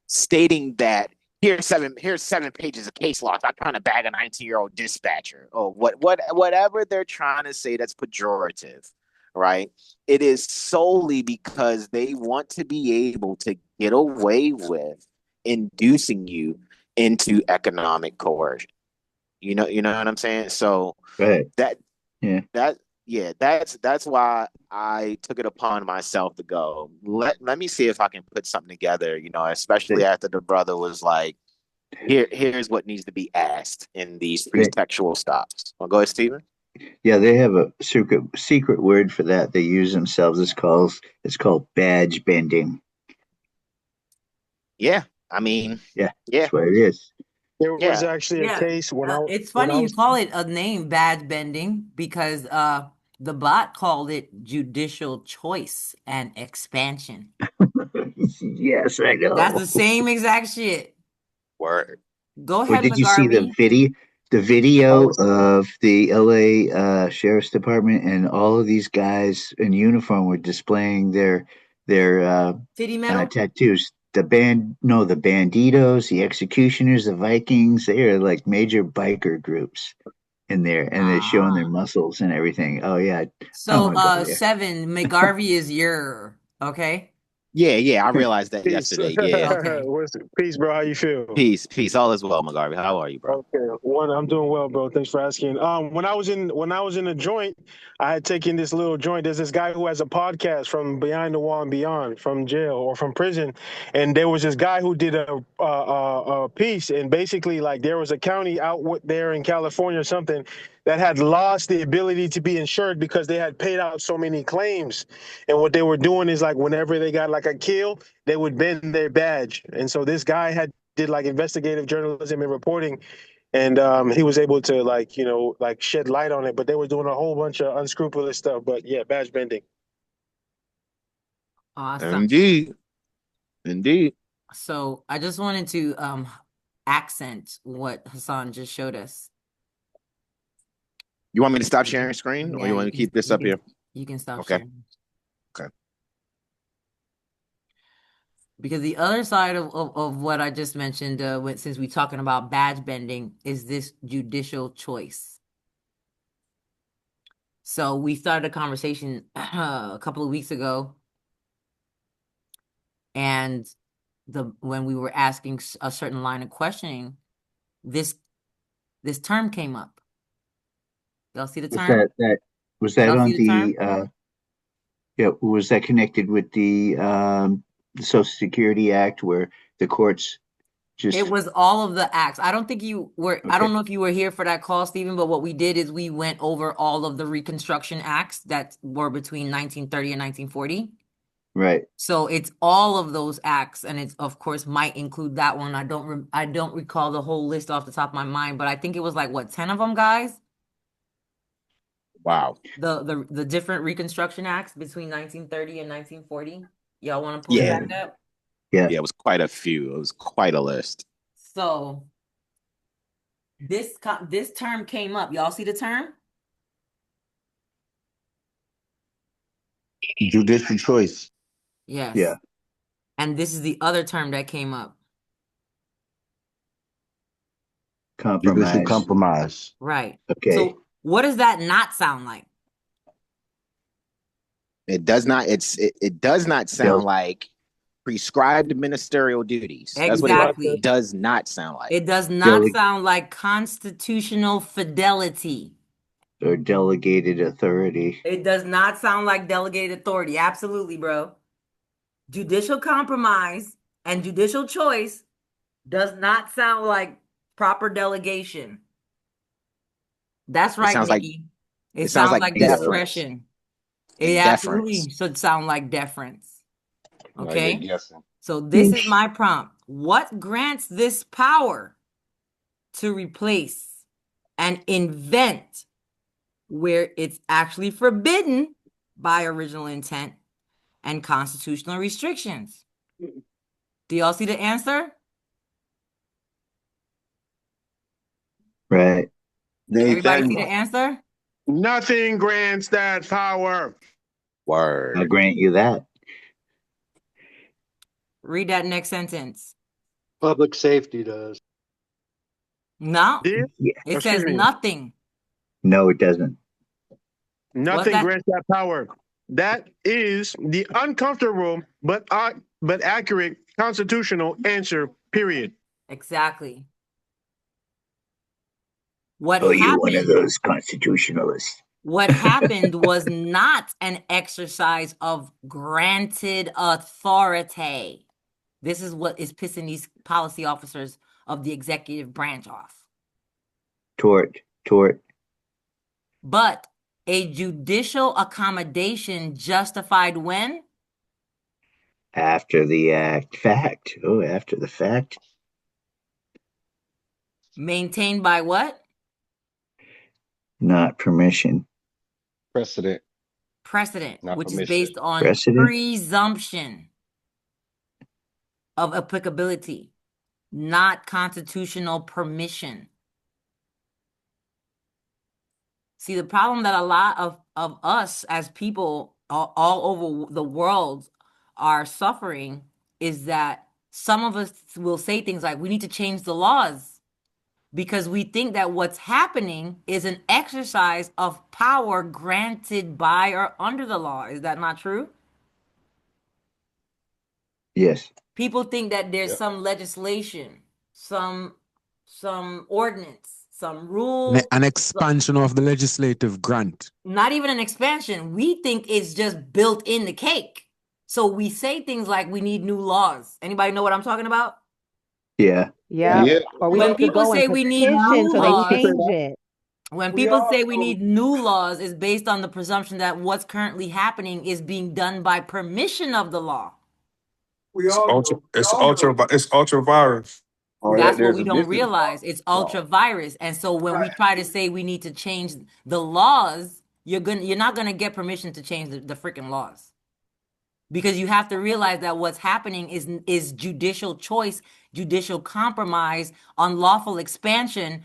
stating that here's seven pages of case law. I'm trying to bag a 19-year-old dispatcher or whatever they're trying to say that's pejorative, right? It is solely because they want to be able to get away with inducing you into economic coercion. You know what I'm saying? So that's why I took it upon myself to go, let me see if I can put something together, especially after the brother was like, here's what needs to be asked in these pretextual stops. Well, go ahead, Stephen. Yeah, they have a secret word for that. They use themselves. It's called badge bending. Yeah. I mean, that's what it is. There was Yeah. actually a Yeah, case it's when funny I you was call it a name, badge bending, because the bot called it judicial choice and expansion. Yes, I That's know. the same exact shit. Word. Go Or ahead, did you see the McGarvey. video? The video oh of the LA Sheriff's Department and all of these guys in uniform were displaying their Titty metal? tattoos. The Banditos, the Executioners, the Vikings. They are like major biker groups in there, and they're showing their Ah. muscles and everything. Oh yeah, I So want to go there. Seven, McGarvey is your okay? Yeah, I realized that peace. yesterday. Yeah. Okay. Peace, bro. How you feel? Peace. All is well, McGarvey. How are you, bro? Okay, I'm doing well, bro. Thanks for asking. When I was in a joint, I had taken this little joint. There's this guy who has a podcast from Behind the Wall and Beyond, from jail or from prison, and there was this guy who did a piece, and basically like there was a county there in California or something that had lost the ability to be insured because they had paid out so many claims, and what they were doing is like whenever they got like a kill, they would bend their badge, and so this guy had did like investigative journalism and reporting, and he was able to like shed light on it. But they were doing a whole bunch of unscrupulous stuff. But yeah, badge bending. Awesome. Indeed. So I just wanted to accent what Hassan just showed us. You want me to stop sharing screen, or Yeah, you want me to keep this up here? You can stop Okay. sharing. Okay. Because the other side of what I just mentioned, since we're talking about badge bending, is this judicial choice. So we started a conversation a couple of weeks ago, and when we were asking a certain line of questioning, this term came up. Y'all see the Was term? that Y'all on see the term? yeah, was that connected with the Social Security Act where the courts just It was all of the acts. I don't think you were, I okay, don't know if you were here for that call, Stephen, but what we did is we went over all of the Reconstruction acts that were between 1930 and 1940. right? So it's all of those acts, and it's of course might include that one. I don't recall the whole list off the top of my mind, but I think it was like what, 10 of them, guys? Wow. The different Reconstruction acts between 1930 and 1940. Y'all want to pull it back up? Yeah. Yeah, it was quite a few. It was quite a list. So this term came up. Y'all see the term? Judicial choice. Yes. Yeah. And this is the other term that came up. Judicial Compromise. compromise. Right. Okay. So what does that not sound like? It does not. It does not sound like prescribed ministerial duties. That's what Exactly. it does not sound like. It does not sound like constitutional fidelity. Or delegated authority. It does not sound like delegated authority. Absolutely, bro. Judicial compromise and judicial choice does not sound like proper delegation. That's right, sounds like- Nikki. it sounds like discretion. It And absolutely deference. should sound like deference. Okay. Like guessing. So this is my prompt. What grants this power to replace and invent where it's actually forbidden by original intent and constitutional restrictions? Do y'all see the answer? Right. Everybody see the answer? Nothing grants that power. Word. I'll grant you that. Read that next sentence. Public safety does. No, Yeah. it says nothing. No, it doesn't. Nothing grants that power. That is the uncomfortable but accurate constitutional answer. Period. Exactly. What Oh, you one of happened? those constitutionalists. What happened was not an exercise of granted authority. This is what is pissing these policy officers of the executive branch off. Tort. But a judicial accommodation justified when? After the fact. Oh, after the fact. Maintained by what? Not permission. Precedent. Precedent, Not which is permission. based on Precedent? presumption of applicability, not constitutional permission. See, the problem that a lot of us as people all over the world are suffering is that some of us will say things like, we need to change the laws because we think that what's happening is an exercise of power granted by or under the law. Is that not true? Yes. People think that there's Yep. some legislation, some ordinance, some rule, An expansion of the legislative grant. not even an expansion. We think it's just built in the cake. So we say things like we need new laws. Anybody know what I'm talking about? Yeah. Yeah. Yeah. Or we When need to people go and say we need petition new so they laws, change it. when We people say we also- need new laws, is based on the presumption that what's currently happening is being done by permission of the law. It's ultra virus. That's what there's we a don't difference. realize. It's ultra virus. And so when we try to say we need to change the laws, you're not gonna get permission to change the freaking laws. Because you have to realize that what's happening is judicial choice, judicial compromise, unlawful expansion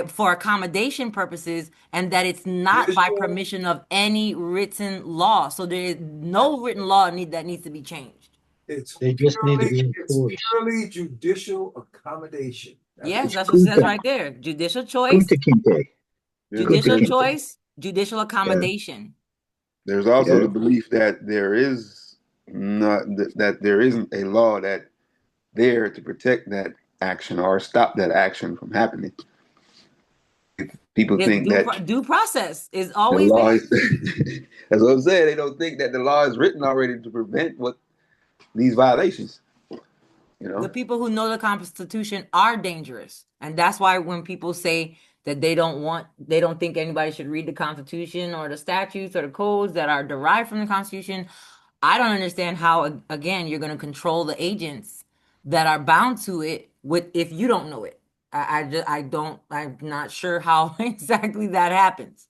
for accommodation purposes, and that it's not by permission of any written law. So there is no written law that needs to be changed. They just need to be enforced. It's purely judicial accommodation. Yes, that's what it says right there. Judicial choice, Kunta Kinte. judicial Kunta Kinte. choice, judicial accommodation. There's also Yeah. the belief that there is not that there isn't a law that there to protect that action or stop that action from happening. People think that Due process is the always law there. is. That's what I'm saying. They don't think that the law is written already to prevent these violations. You know, The people who know the Constitution are dangerous. And that's why when people say that they don't think anybody should read the Constitution or the statutes or the codes that are derived from the Constitution, I don't understand how, again, you're going to control the agents that are bound to it if you don't know it. I'm not sure how exactly that happens.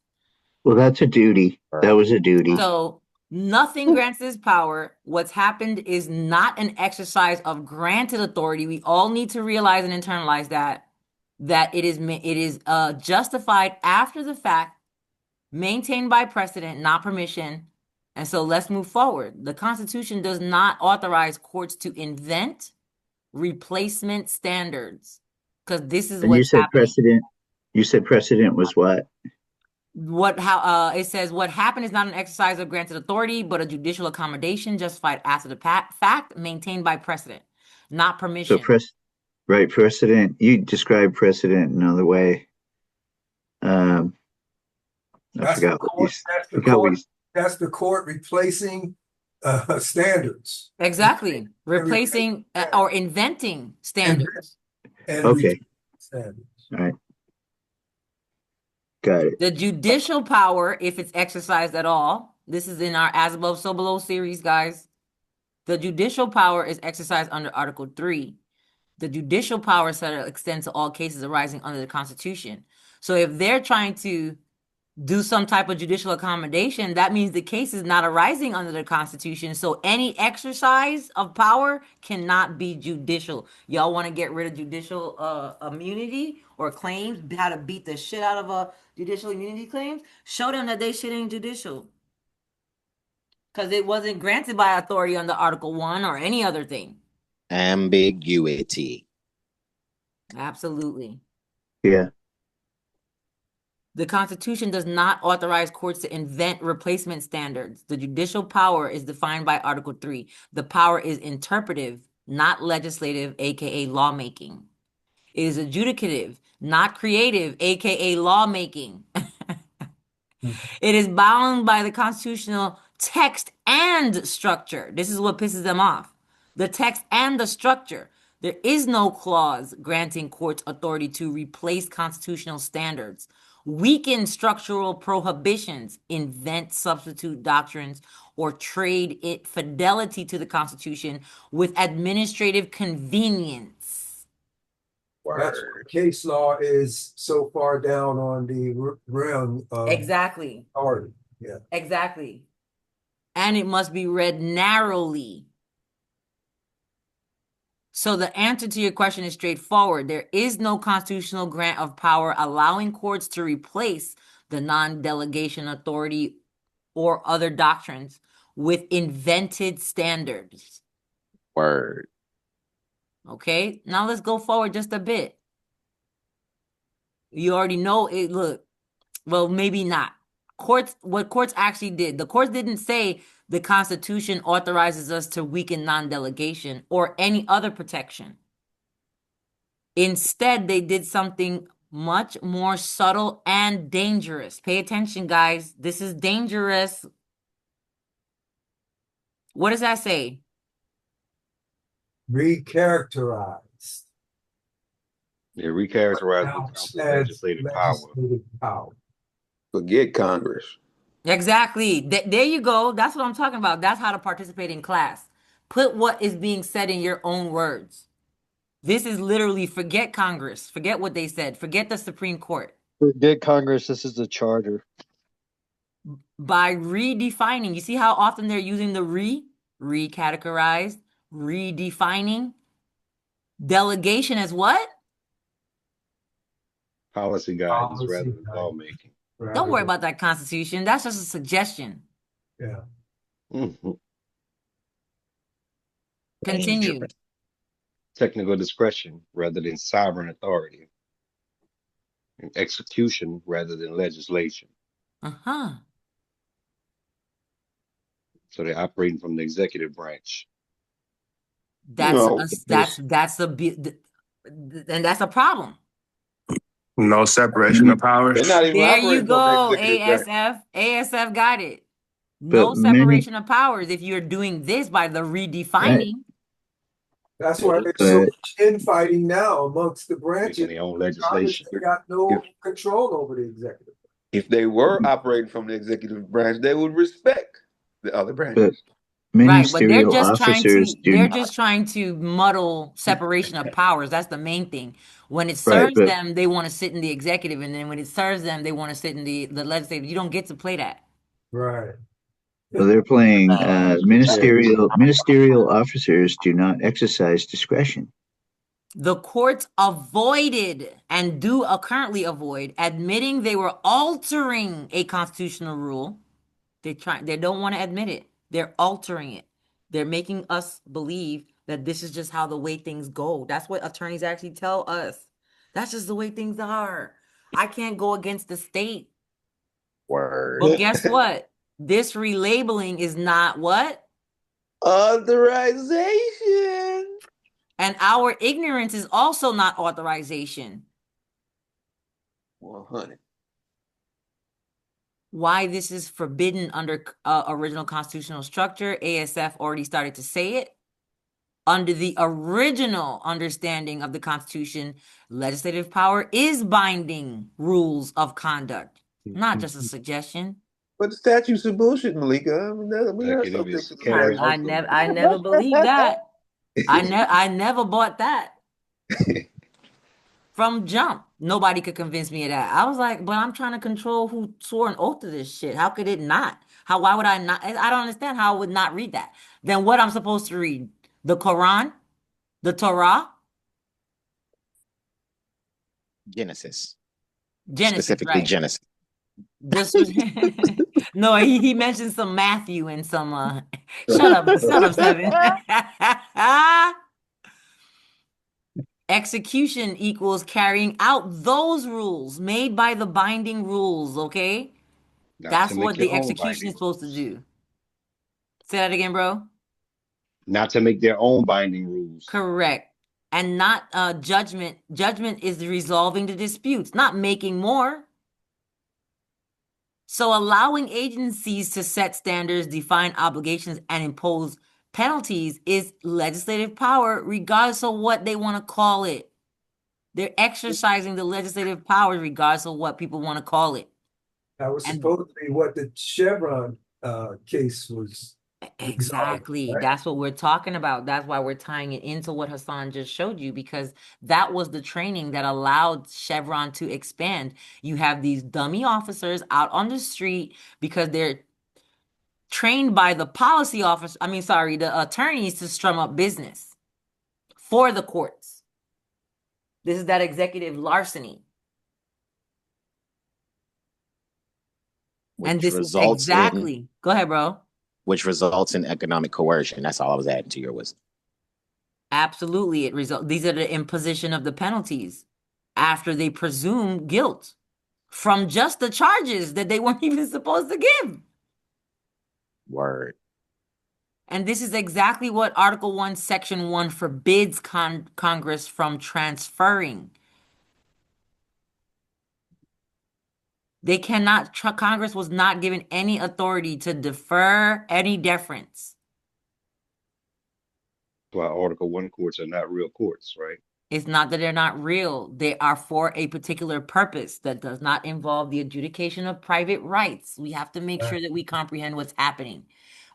Well, that's a duty. That was a duty. So nothing grants this power. What's happened is not an exercise of granted authority. We all need to realize and internalize that it is justified after the fact, maintained by precedent, not permission. And so let's move forward. The Constitution does not authorize courts to invent replacement standards, because this is And you what's said happening. precedent. You said precedent was what? It says what happened is not an exercise of granted authority, but a judicial accommodation justified after the fact, maintained by precedent, not permission. So right, precedent. You described precedent another way. I forgot That's the court replacing standards. Exactly. Replacing or inventing standards. Okay. Standards. All right. Got it. The judicial power, if it's exercised at all, this is in our As Above, So Below series, guys. The judicial power is exercised under Article 3. The judicial power shall extend to all cases arising under the Constitution. So if they're trying to do some type of judicial accommodation, that means the case is not arising under the Constitution. So any exercise of power cannot be judicial. Y'all want to get rid of judicial immunity or claims, how to beat the shit out of a judicial immunity claims? Show them that they shit ain't judicial. Because it wasn't granted by authority under Article 1 or any other thing. Ambiguity. Absolutely. Yeah. The Constitution does not authorize courts to invent replacement standards. The judicial power is defined by Article 3. The power is interpretive, not legislative, aka lawmaking. It is adjudicative, not creative, aka lawmaking. It is bound by the constitutional text and structure. This is what pisses them off. The text and the structure. There is no clause granting courts authority to replace constitutional standards, weaken structural prohibitions, invent substitute doctrines, or trade it fidelity to the Constitution with administrative convenience. That's case law is so far down on the realm of Exactly. authority. Yeah. Exactly. And it must be read narrowly. So the answer to your question is straightforward. There is no constitutional grant of power allowing courts to replace the non-delegation authority or other doctrines with invented standards. Word. Okay, now let's go forward just a bit. You already know it. Look, well, maybe not. What courts actually did, the courts didn't say the Constitution authorizes us to weaken non-delegation or any other protection. Instead, they did something much more subtle and dangerous. Pay attention, guys. This is dangerous. What does that say? Recharacterized. Yeah, recharacterize what counts as legislative power. Forget Congress. Exactly. There you go. That's what I'm talking about. That's how to participate in class. Put what is being said in your own words. This is literally forget Congress. Forget what they said. Forget the Supreme Court. Forget Congress. This is the charter. By redefining, you see how often they're using the recategorized, redefining. Delegation as what? Policy guidance rather than lawmaking. Don't worry about that Constitution. That's just a suggestion. Yeah. Mm-hmm. Continue. Technical discretion rather than sovereign authority. And execution rather than legislation. Uh-huh. So they're operating from the executive branch. That's a problem. No separation of powers. They're not even There you operating from the go, executive branch. ASF got it. No But many- separation of powers if you're doing this by the redefining. That's why there's so much infighting now amongst the branches. Making their own Congress legislation. has got no control over the executive. If they were operating from the executive branch, they would respect the other branches. But Right, but they're ministerial just officers do they're not. just trying to muddle separation of powers. That's the main thing. When it Right, serves but- them, they want to sit in the executive, and then when it serves them, they want to sit in the legislative. You don't get to play that. Right. So they're playing ministerial officers do not exercise discretion. The courts avoided and do currently avoid admitting they were altering a constitutional rule. They don't want to admit it. They're altering it. They're making us believe that this is just how the way things go. That's what attorneys actually tell us. That's just the way things are. I can't go against the state. Word. But guess what? This relabeling is not what? Authorization. And our ignorance is also not authorization. 100. Why this is forbidden under original constitutional structure, ASF already started to say it. Under the original understanding of the Constitution, legislative power is binding rules of conduct, not just a suggestion. But the statutes are bullshit, Malika. I mean, we are subject to the I never believed that. I never bought that. From jump, nobody could convince me of that. I was like, but I'm trying to control who swore an oath to this shit. How could it not? Why would I not? I don't understand how I would not read that. Then what I'm supposed to read? The Quran? The Torah? Genesis. Specifically, right. Genesis. This was no, he mentioned some Matthew and some shut up, Seven. Execution equals carrying out those rules made by the binding rules, okay? That's what the execution is supposed to do. Say that again, bro. Not to make their own binding rules. Correct. And not judgment. Judgment is resolving the disputes, not making more. So allowing agencies to set standards, define obligations, and impose penalties is legislative power, regardless of what they want to call it. They're exercising the legislative power regardless of what people want to call it. That was supposed to be what the Chevron case was. Exactly. That's what we're talking about. That's why we're tying it into what Hassan just showed you, because that was the training that allowed Chevron to expand. You have these dummy officers out on the street because they're trained by the the attorneys to strum up business for the courts. This is that executive larceny. And Which this is results exactly, go ahead, bro. which results in economic coercion. That's all I was adding to your wisdom. Absolutely, these are the imposition of the penalties after they presume guilt from just the charges that they weren't even supposed to give. Word. And this is exactly what Article 1, Section 1 forbids Congress from transferring. They cannot, Congress was not given any authority to defer any deference. That's why Article 1 courts are not real courts, right? It's not that they're not real. They are for a particular purpose that does not involve the adjudication of private rights. We have to make sure that we comprehend what's happening.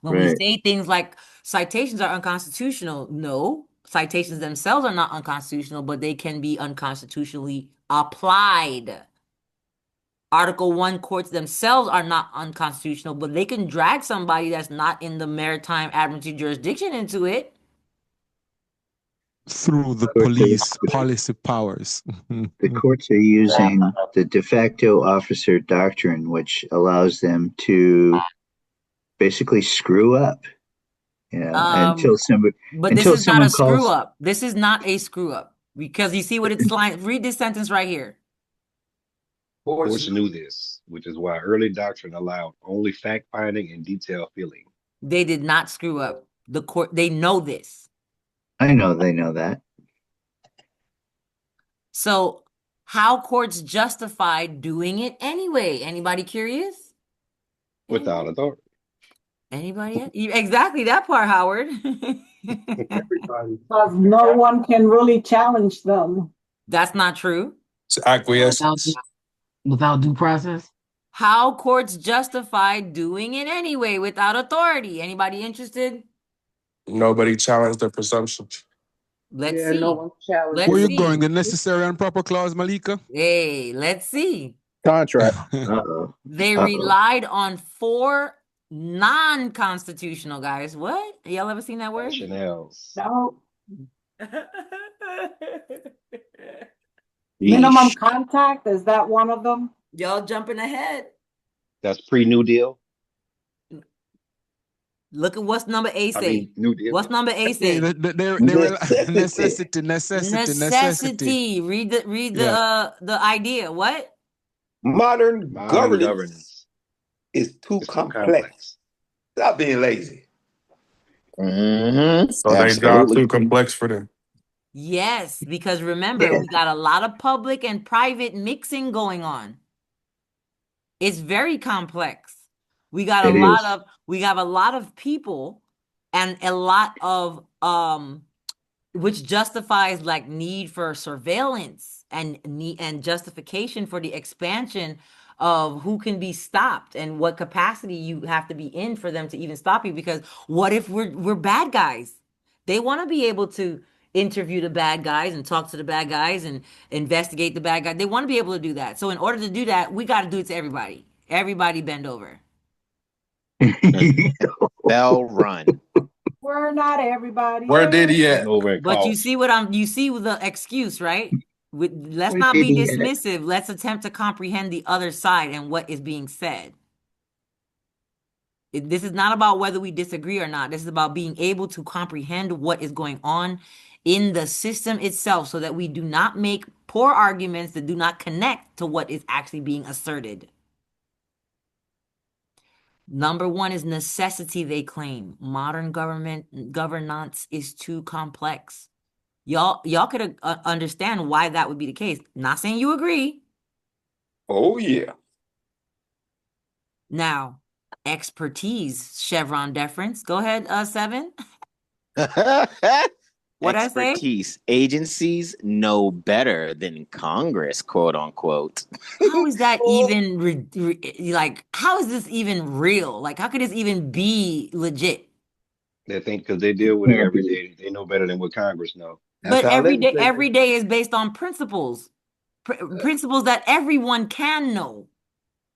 When we say things like citations are unconstitutional, no, citations themselves are not unconstitutional, but they can be unconstitutionally applied. Article 1 courts themselves are not unconstitutional, but they can drag somebody that's not in the maritime admiralty jurisdiction into it. Through the police policy powers. The courts are using the de facto officer doctrine, which allows them to basically screw up, until somebody. But this is not a screw up. This is not a screw up, because you see what it's like. Read this sentence right here. Courts knew this, which is why early doctrine allowed only fact finding and detailed filling. They did not screw up. The court, they know this. I know they know that. So how courts justify doing it anyway? Anybody curious? Without authority. Anybody? Exactly that part, Howard. Everybody. Because no one can really challenge them. That's not true. It's acquiescence. Without due process? How courts justify doing it anyway without authority? Anybody interested? Nobody challenged the presumption. Let's see. No one challenged. Where you going? The necessary and proper clause, Malika? Hey, let's see. Contract. They relied on 4 non-constitutional, guys. What? Y'all ever seen that word? Chanel's. No. Minimum contact, is that one of them? Y'all jumping ahead. That's pre-New Deal. Look at what's number A say. New Deal. What's number A say? Necessity. Read the idea. What? Modern governance is too complex. Stop being lazy. Mm-hmm. So they job too complex for them. Yes, because remember, we got a lot of public and private mixing going on. It's very complex. We got a lot of people and a lot of which justifies like need for surveillance and justification for the expansion of who can be stopped and what capacity you have to be in for them to even stop you. Because what if we're bad guys? They want to be able to interview the bad guys and talk to the bad guys and investigate the bad guys. They want to be able to do that. So in order to do that, we got to do it to everybody. Everybody bend over. Bell run. We're not everybody. Where did he at? But you see you see the excuse, right? Let's not be dismissive. Let's attempt to comprehend the other side and what is being said. This is not about whether we disagree or not. This is about being able to comprehend what is going on in the system itself so that we do not make poor arguments that do not connect to what is actually being asserted. Number 1 is necessity, they claim. Modern governance is too complex. Y'all could understand why that would be the case. Not saying you agree. Oh, yeah. Now, expertise, Chevron deference. Go ahead, 7. What I say? Expertise. Agencies know better than Congress, quote unquote. How is that even like? How is this even real? Like, how could this even be legit? They think because they deal with it every day, they know better than what Congress know. That's But how every day is based on principles, principles that everyone can know.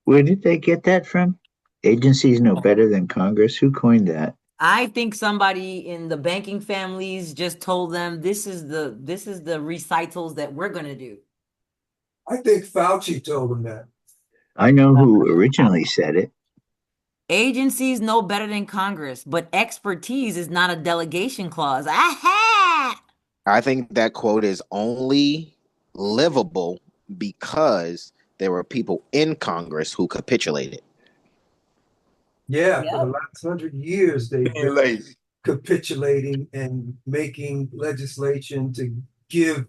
Where did they get that from? Agencies know better than Congress. Who coined that? I think somebody in the banking families just told them this is the recitals that we're gonna do. I think Fauci told them that. I know who originally said it. Agencies know better than Congress, but expertise is not a delegation clause. Aha! I think that quote is only livable because there were people in Congress who capitulated. Yeah, for the last 100 years, they've Being been lazy. capitulating and making legislation to give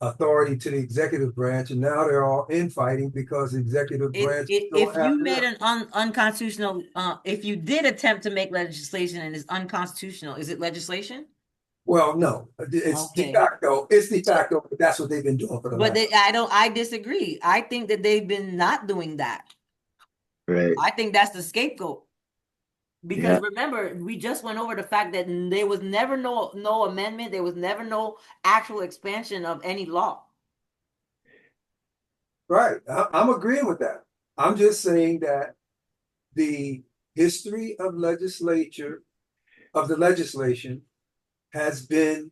authority to the executive branch, and now they're all infighting because the executive branch don't If have you made enough. an unconstitutional, if you did attempt to make legislation and it's unconstitutional, is it legislation? Well, no, it's de Okay. facto. It's de facto, but that's what they've been doing for the But last. I disagree. I think that they've been not doing that. Right. I think that's the scapegoat. Because Yeah. remember, we just went over the fact that there was never no amendment, there was never no actual expansion of any law. Right, I'm agreeing with that. I'm just saying that the history of the legislation has been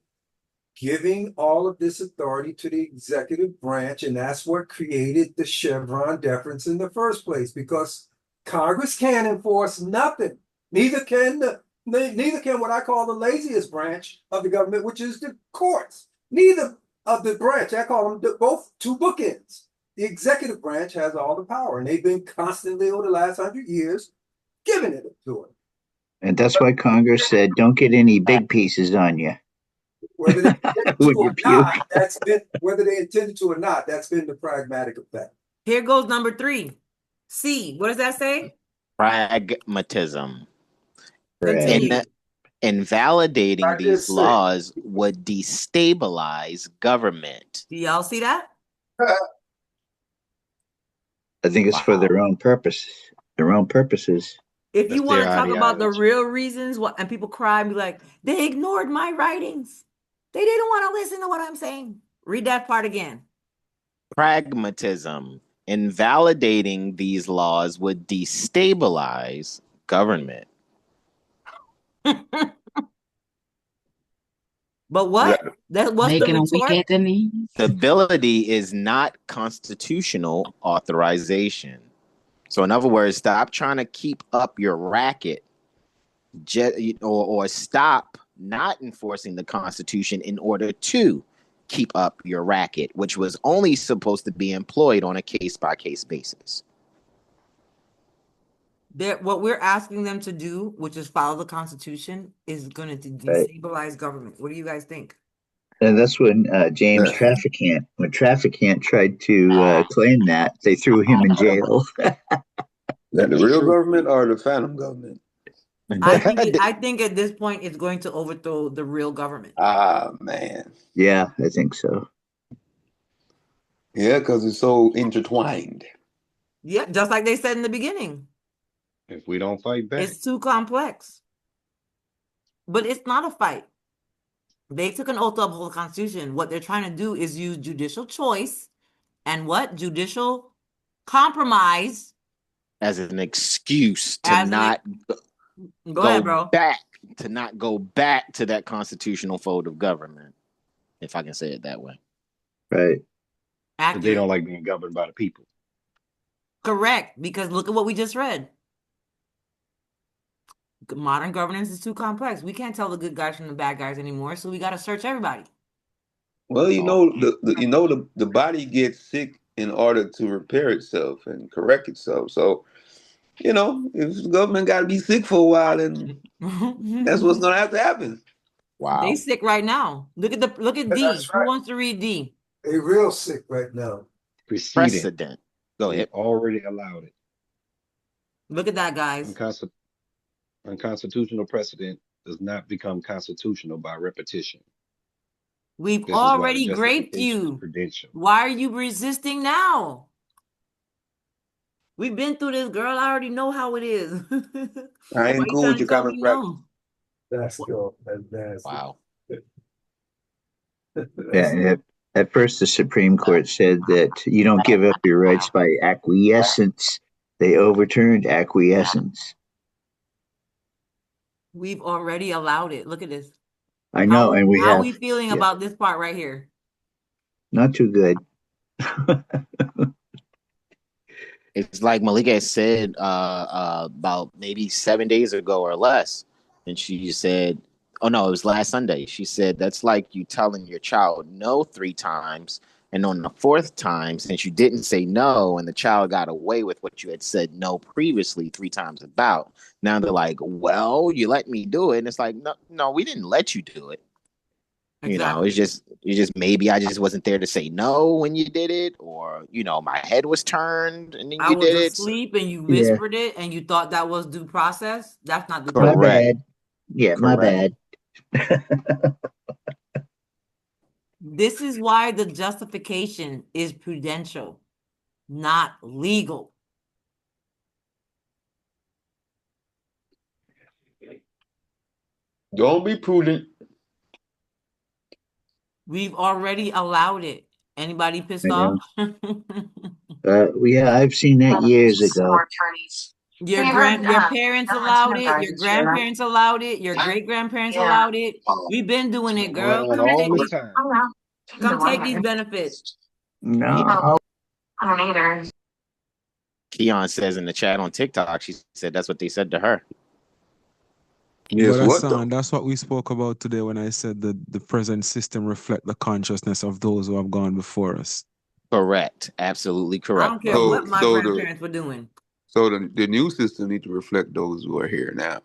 giving all of this authority to the executive branch, and that's what created the Chevron deference in the first place, because Congress can't enforce nothing. Neither can what I call the laziest branch of the government, which is the courts. Neither of the branch, I call them both two bookends. The executive branch has all the power, and they've been constantly over the last 100 years giving it to it. And that's why Congress said, don't get any big pieces on you. Whether they intended to When you or puke. not, whether they intended to or not, that's been the pragmatic effect. Here goes number 3. C. What does that say? Pragmatism. Continue. Invalidating these laws would destabilize government. Do y'all see that? I think it's for their own purpose, their own purposes. If you want to talk about the real reasons, and people cry and be like, they ignored my writings. They didn't want to listen to what I'm saying. Read that part again. Pragmatism. Invalidating these laws would destabilize government. But what? What's Making the them weak retort? at the knees. Stability is not constitutional authorization. So, in other words, stop trying to keep up your racket, or stop not enforcing the Constitution in order to keep up your racket, which was only supposed to be employed on a case-by-case basis. What we're asking them to do, which is follow the Constitution, is going to destabilize government. What do you guys think? And that's when James Trafficant, tried to claim that, they threw him in jail. That the real government or the phantom government? I think at this point it's going to overthrow the real government. Ah, man. Yeah, I think so. Yeah, because it's so intertwined. Yeah, just like they said in the beginning. If we don't fight back. It's too complex. But it's not a fight. They took an oath to uphold the Constitution. What they're trying to do is use judicial choice and what? Judicial compromise as an excuse to not go ahead, bro. back to not go back to that constitutional fold of government, if I can say it that way. Right. But they don't like being governed by the people. Correct, because look at what we just read. Modern governance is too complex. We can't tell the good guys from the bad guys anymore, so we got to search everybody. Well, the body gets sick in order to repair itself and correct itself. So, if the government got to be sick for a while, then that's what's going to have to happen. Wow. They sick right now. Look at D. Right. Who wants to read D? They real sick right now. Precedent. Go ahead. Already allowed it. Look at that, guys. Unconstitutional precedent does not become constitutional by repetition. We've already graped you. Why are you resisting now? We've been through this, girl. I already know how it is. I ain't cool with your common practice. That's cool. That's nasty. Wow. Yeah, at first, the Supreme Court said that you don't give up your rights by acquiescence. They overturned acquiescence. We've already allowed it. Look at this. I know, and we How are have we feeling yeah, about this part right here? not too good. It's like Malika had said about maybe 7 days ago or less. And she said, oh no, it was last Sunday. She said, that's like you telling your child no 3 times. And on the fourth time, since you didn't say no and the child got away with what you had said no previously 3 times about, now they're like, well, you let me do it. And it's like, no, no, we didn't let you do it. You know, Exactly. it's just maybe I just wasn't there to say no when you did it, or my head was turned and then I you was did it. asleep and you Yeah, whispered it and you thought that was due process. That's not due my process. Correct. bad. Yeah, my Correct. bad. This is why the justification is prudential, not legal. Don't be prudent. We've already allowed it. Anybody pissed I off? know. Yeah, I've seen that years ago. Your parents allowed it, your grandparents allowed it, your great grandparents allowed it. We've been doing it, girl. Allowed all the time. Come take these benefits. No, Keon says in the chat on TikTok, she said that's what they said to her. Yes, But what though? Hassan, that's what we spoke about today when I said that the present system reflect the consciousness of those who have gone before us. Correct. Absolutely I correct. don't care Bro. what my So grandparents were doing. the new system need to reflect those who are here now.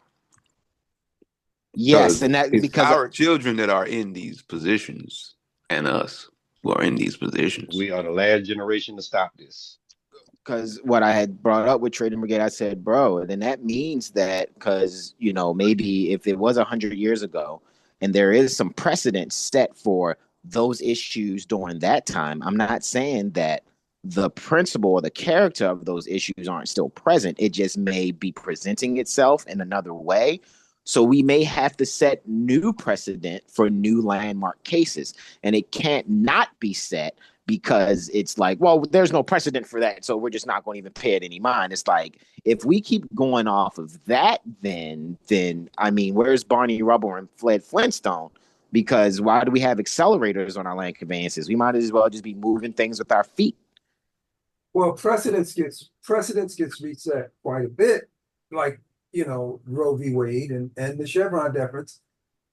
Yes, and that It's because our children that are in these positions and us who are in these positions. We are the last generation to stop this. because what I had brought up with Trading Brigade, I said, bro, then that means that because, maybe if it was 100 years ago and there is some precedent set for those issues during that time, I'm not saying that the principle or the character of those issues aren't still present. It just may be presenting itself in another way. So we may have to set new precedent for new landmark cases, and it can't not be set because it's like, well, there's no precedent for that, so we're just not going to even pay it any mind. It's like, if we keep going off of that, then I mean, where's Barney Rubble and Fred Flintstone? Because why do we have accelerators on our land conveyances? We might as well just be moving things with our feet. Well, precedence gets reset quite a bit, like Roe v. Wade and the Chevron deference.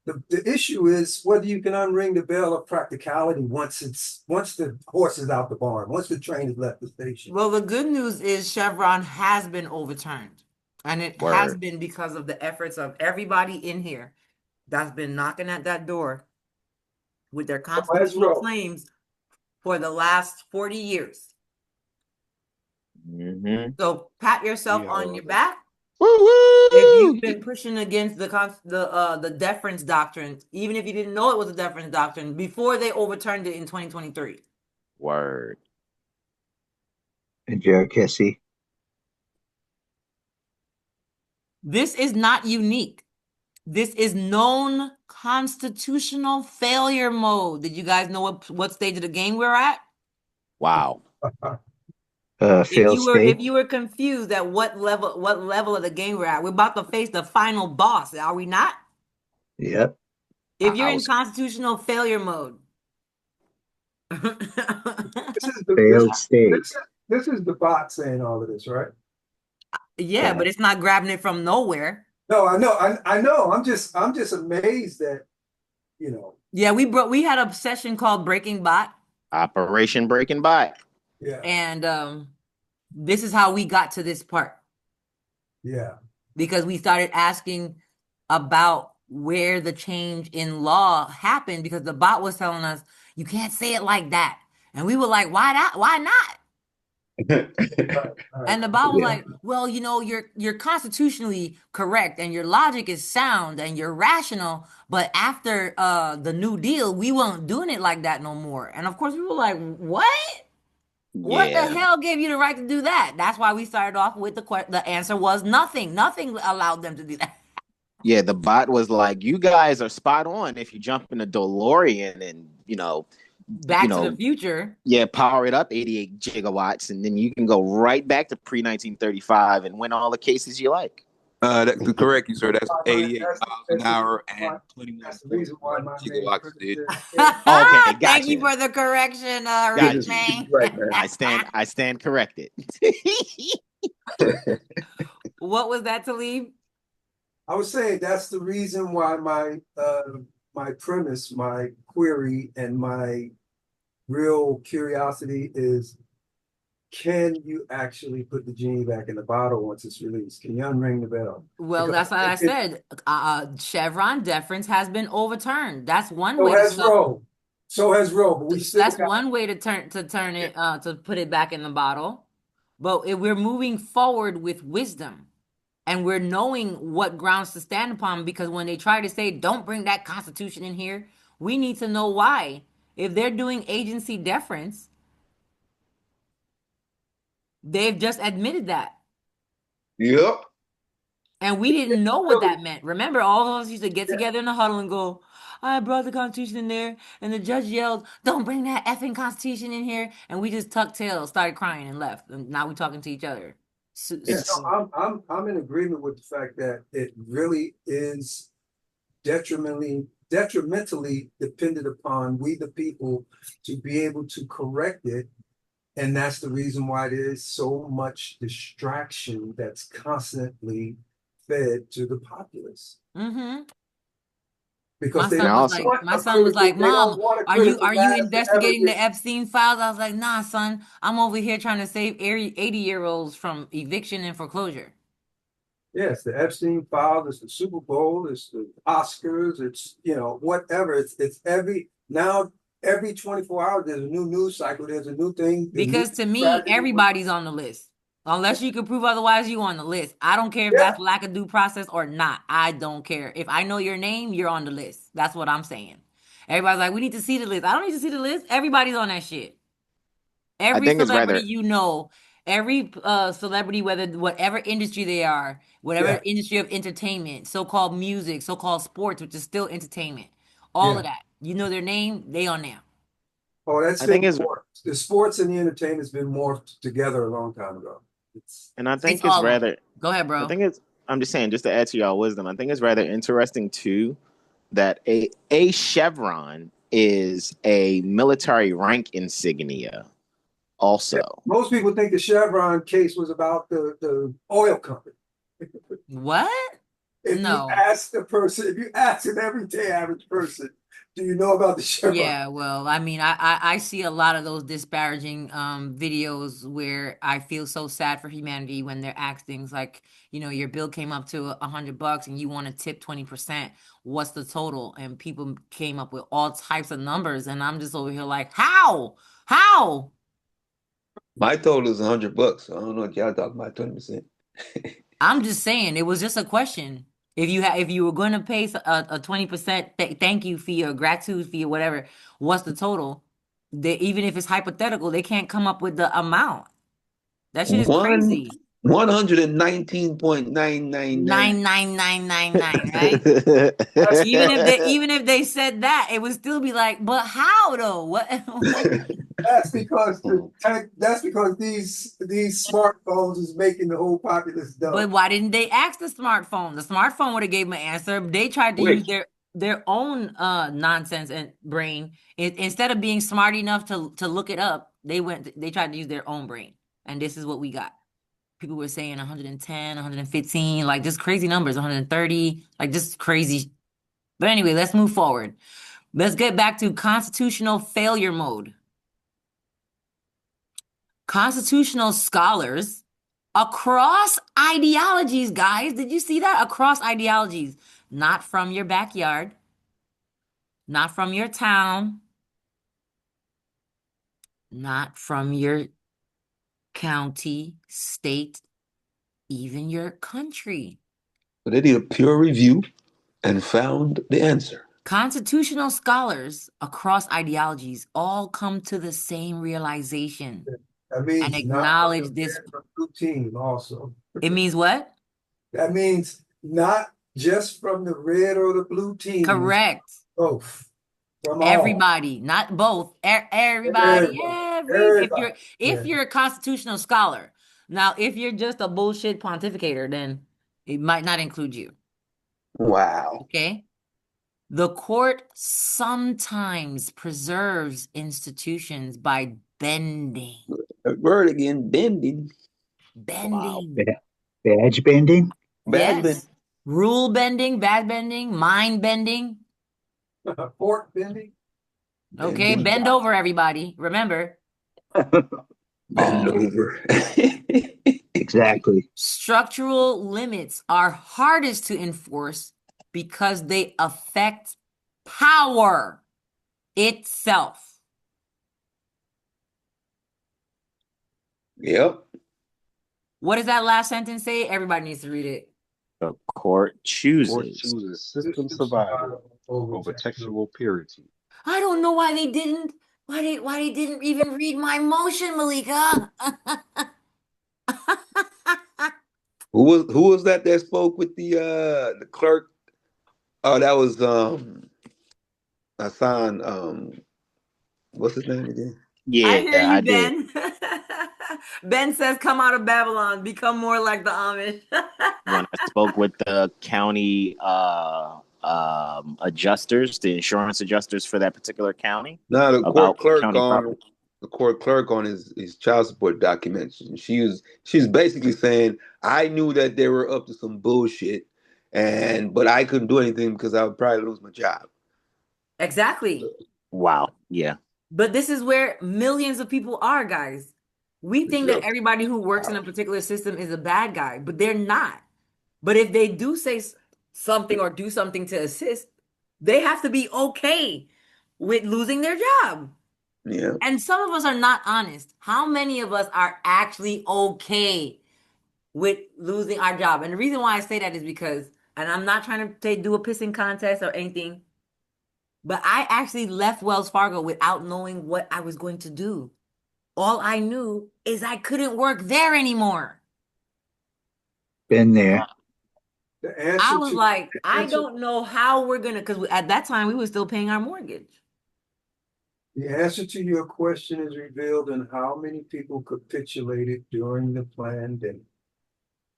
The issue is whether you can unring the bell of practicality once the horse is out the barn, once the train has left the station. Well, the good news is Chevron has been overturned. And it has been because of the efforts of everybody in here that's been knocking at that door with their constitutional claims for the last 40 years. Mm-hmm. So pat yourself on your back. Woo-woo! If you've been pushing against the deference doctrine, even if you didn't know it was a deference doctrine, before they overturned it in 2023. Word. and Jared Kessie. This is not unique. This is known constitutional failure mode. Did you guys know what stage of the game we're at? Wow. Failed state. If you were confused at what level of the game we're at, we're about to face the final boss, are we not? Yep. If you're in constitutional failure mode. Failed state. This is the bot saying all of this, right? Yeah, but it's not grabbing it from nowhere. No, I know. I know. I'm just amazed that, Yeah, we had a session called Breaking Bot. Operation Breaking Bot. Yeah. And this is how we got to this part. Yeah. Because we started asking about where the change in law happened, because the bot was telling us you can't say it like that. And we were like, why not? Why not? And the bot was like, well, you're constitutionally correct and your logic is sound and you're rational, but after the New Deal, we weren't doing it like that no more. And of course we were like, what? What the hell gave you the right to do that? That's why we started off with the answer was nothing. Nothing allowed them to do that. Yeah, the bot was like, "You guys are spot on. If you jump in a DeLorean and Back to the Future. yeah, power it up 88 gigawatts, and then you can go right back to pre 1935 and win all the cases you like." That's correct, you sir. That's 88 That's miles an hour and that's the reason why 21.1 my main gigawatts. premise Okay, Thank you gotcha. for the correction, Rich Got Goodness, you. man. right, man. I stand corrected. What was that, Talib? I was saying that's the reason why my premise, my query, and my real curiosity is: can you actually put the genie back in the bottle once it's released? Can you unring the bell? Well, Because that's what I said. Chevron deference has been overturned. That's one so way to has stop. Roe. So has Roe, but we still That's got one way to turn it to put it back in the bottle. But if we're moving forward with wisdom, and we're knowing what grounds to stand upon, because when they try to say don't bring that Constitution in here, we need to know why. If they're doing agency deference, they've just admitted that. Yep. And we didn't know what that meant. Remember, all of us used to get together in the huddle and go, I brought the Constitution in there. And the judge yelled, don't bring that effing Constitution in here. And we just tucked tails, started crying, and left. And now we're talking to each other. Yeah, no, I'm in agreement with the fact that it really is detrimentally dependent upon we the people to be able to correct it. And that's the reason why there is so much distraction that's constantly fed to the populace. Mm-hmm. Because my son was like, Mom, are you mass investigating the Epstein files? I was like, nah, son, I'm over here trying to save 80-year-olds from eviction and foreclosure. Yes, the Epstein files, it's the Super Bowl, it's the Oscars, it's whatever. It's every 24 hours there's a new news cycle, there's a new thing. Because to me, everybody's on the list. Unless you can prove otherwise, you on the list. I don't care if that's lack of due process or not. I don't care. If I know your name, you're on the list. That's what I'm saying. Everybody's like, we need to see the list. I don't need to see the list. Everybody's on that shit. Every think it's celebrity rather every celebrity, whatever industry they are, whatever industry of entertainment, so-called music, so-called sports, which is still entertainment, all of that. You know their name, they on there. Oh, that's I think it's morphed. The sports and the entertainment has been morphed together a long time ago. and I think It's it's all of them. rather Go ahead, bro. I think it's I'm just saying, just to add to y'all wisdom, I think it's rather interesting too that a chevron is a military rank insignia also. Most people think the Chevron case was about the oil company. What? If you ask an everyday average person, do you know about the Chevron? Yeah, well, I mean, I see a lot of those disparaging videos where I feel so sad for humanity when they're asked things like, your bill came up to $100 and you want to tip 20%. What's the total? And people came up with all types of numbers, and I'm just over here like, how? How? My total is $100. So I don't know what y'all talking about 20%. I'm just saying, it was just a question. If you were going to pay a 20% thank you fee or gratitude fee or whatever, what's the total? Even if it's hypothetical, they can't come up with the amount. That shit is crazy. 119.999. 99999, right? even if they said that, it would still be like, but how though? What? That's because these smartphones is making the whole populace dumb. But why didn't they ask the smartphone? The smartphone would have gave them an answer. They tried to use their own nonsense and brain. Instead of being smart enough to look it up, they tried to use their own brain. And this is what we got. People were saying 110, 115, like just crazy numbers, 130, like just crazy. But anyway, let's move forward. Let's get back to constitutional failure mode. Constitutional scholars across ideologies, guys. Did you see that? Across ideologies. Not from your backyard, not from your town, not from your county, state, even your country. So they did a peer review and found the answer. Constitutional scholars across ideologies all come to the same realization and acknowledge this. Team also. It means what? That means not just from the red or the blue team. Correct. Both. From all. Everybody, not both. Everybody, Everybody. if you're a constitutional scholar. Now, if you're just a bullshit pontificator, then it might not include you. Wow. Okay. The court sometimes preserves institutions by bending. A word again, bending. Bending. Badge bending? Yes. Rule bending, bad bending, mind bending. Fork bending. Okay, bend over, everybody. Remember. Bend over. Exactly. Structural limits are hardest to enforce because they affect power itself. Yep. What does that last sentence say? Everybody needs to read it. The court chooses. Court chooses system survival over textual purity. I don't know why they didn't. Why they didn't even read my motion, Malika? Who was that spoke with the clerk? Oh, that was Hassan. What's his name again? Yeah, I hear you, did. Ben. Ben says, "Come out of Babylon, become more like the Amish." When I spoke with the county adjusters, the insurance adjusters for that particular county. No, the court clerk county on property. the court clerk on his child support documents. She's basically saying, I knew that they were up to some bullshit, but I couldn't do anything because I would probably lose my job. Exactly. Wow. Yeah. But this is where millions of people are, guys. We think that everybody who works in a particular system is a bad guy, but they're not. But if they do say something or do something to assist, they have to be okay with losing their job. Yeah. And some of us are not honest. How many of us are actually okay with losing our job? And the reason why I say that is because, and I'm not trying to do a pissing contest or anything, but I actually left Wells Fargo without knowing what I was going to do. All I knew is I couldn't work there anymore. Been there. The answer I was like, I don't know how we're gonna, because at that time we were still paying our mortgage. The answer to your question is revealed in how many people capitulated during the pandemic.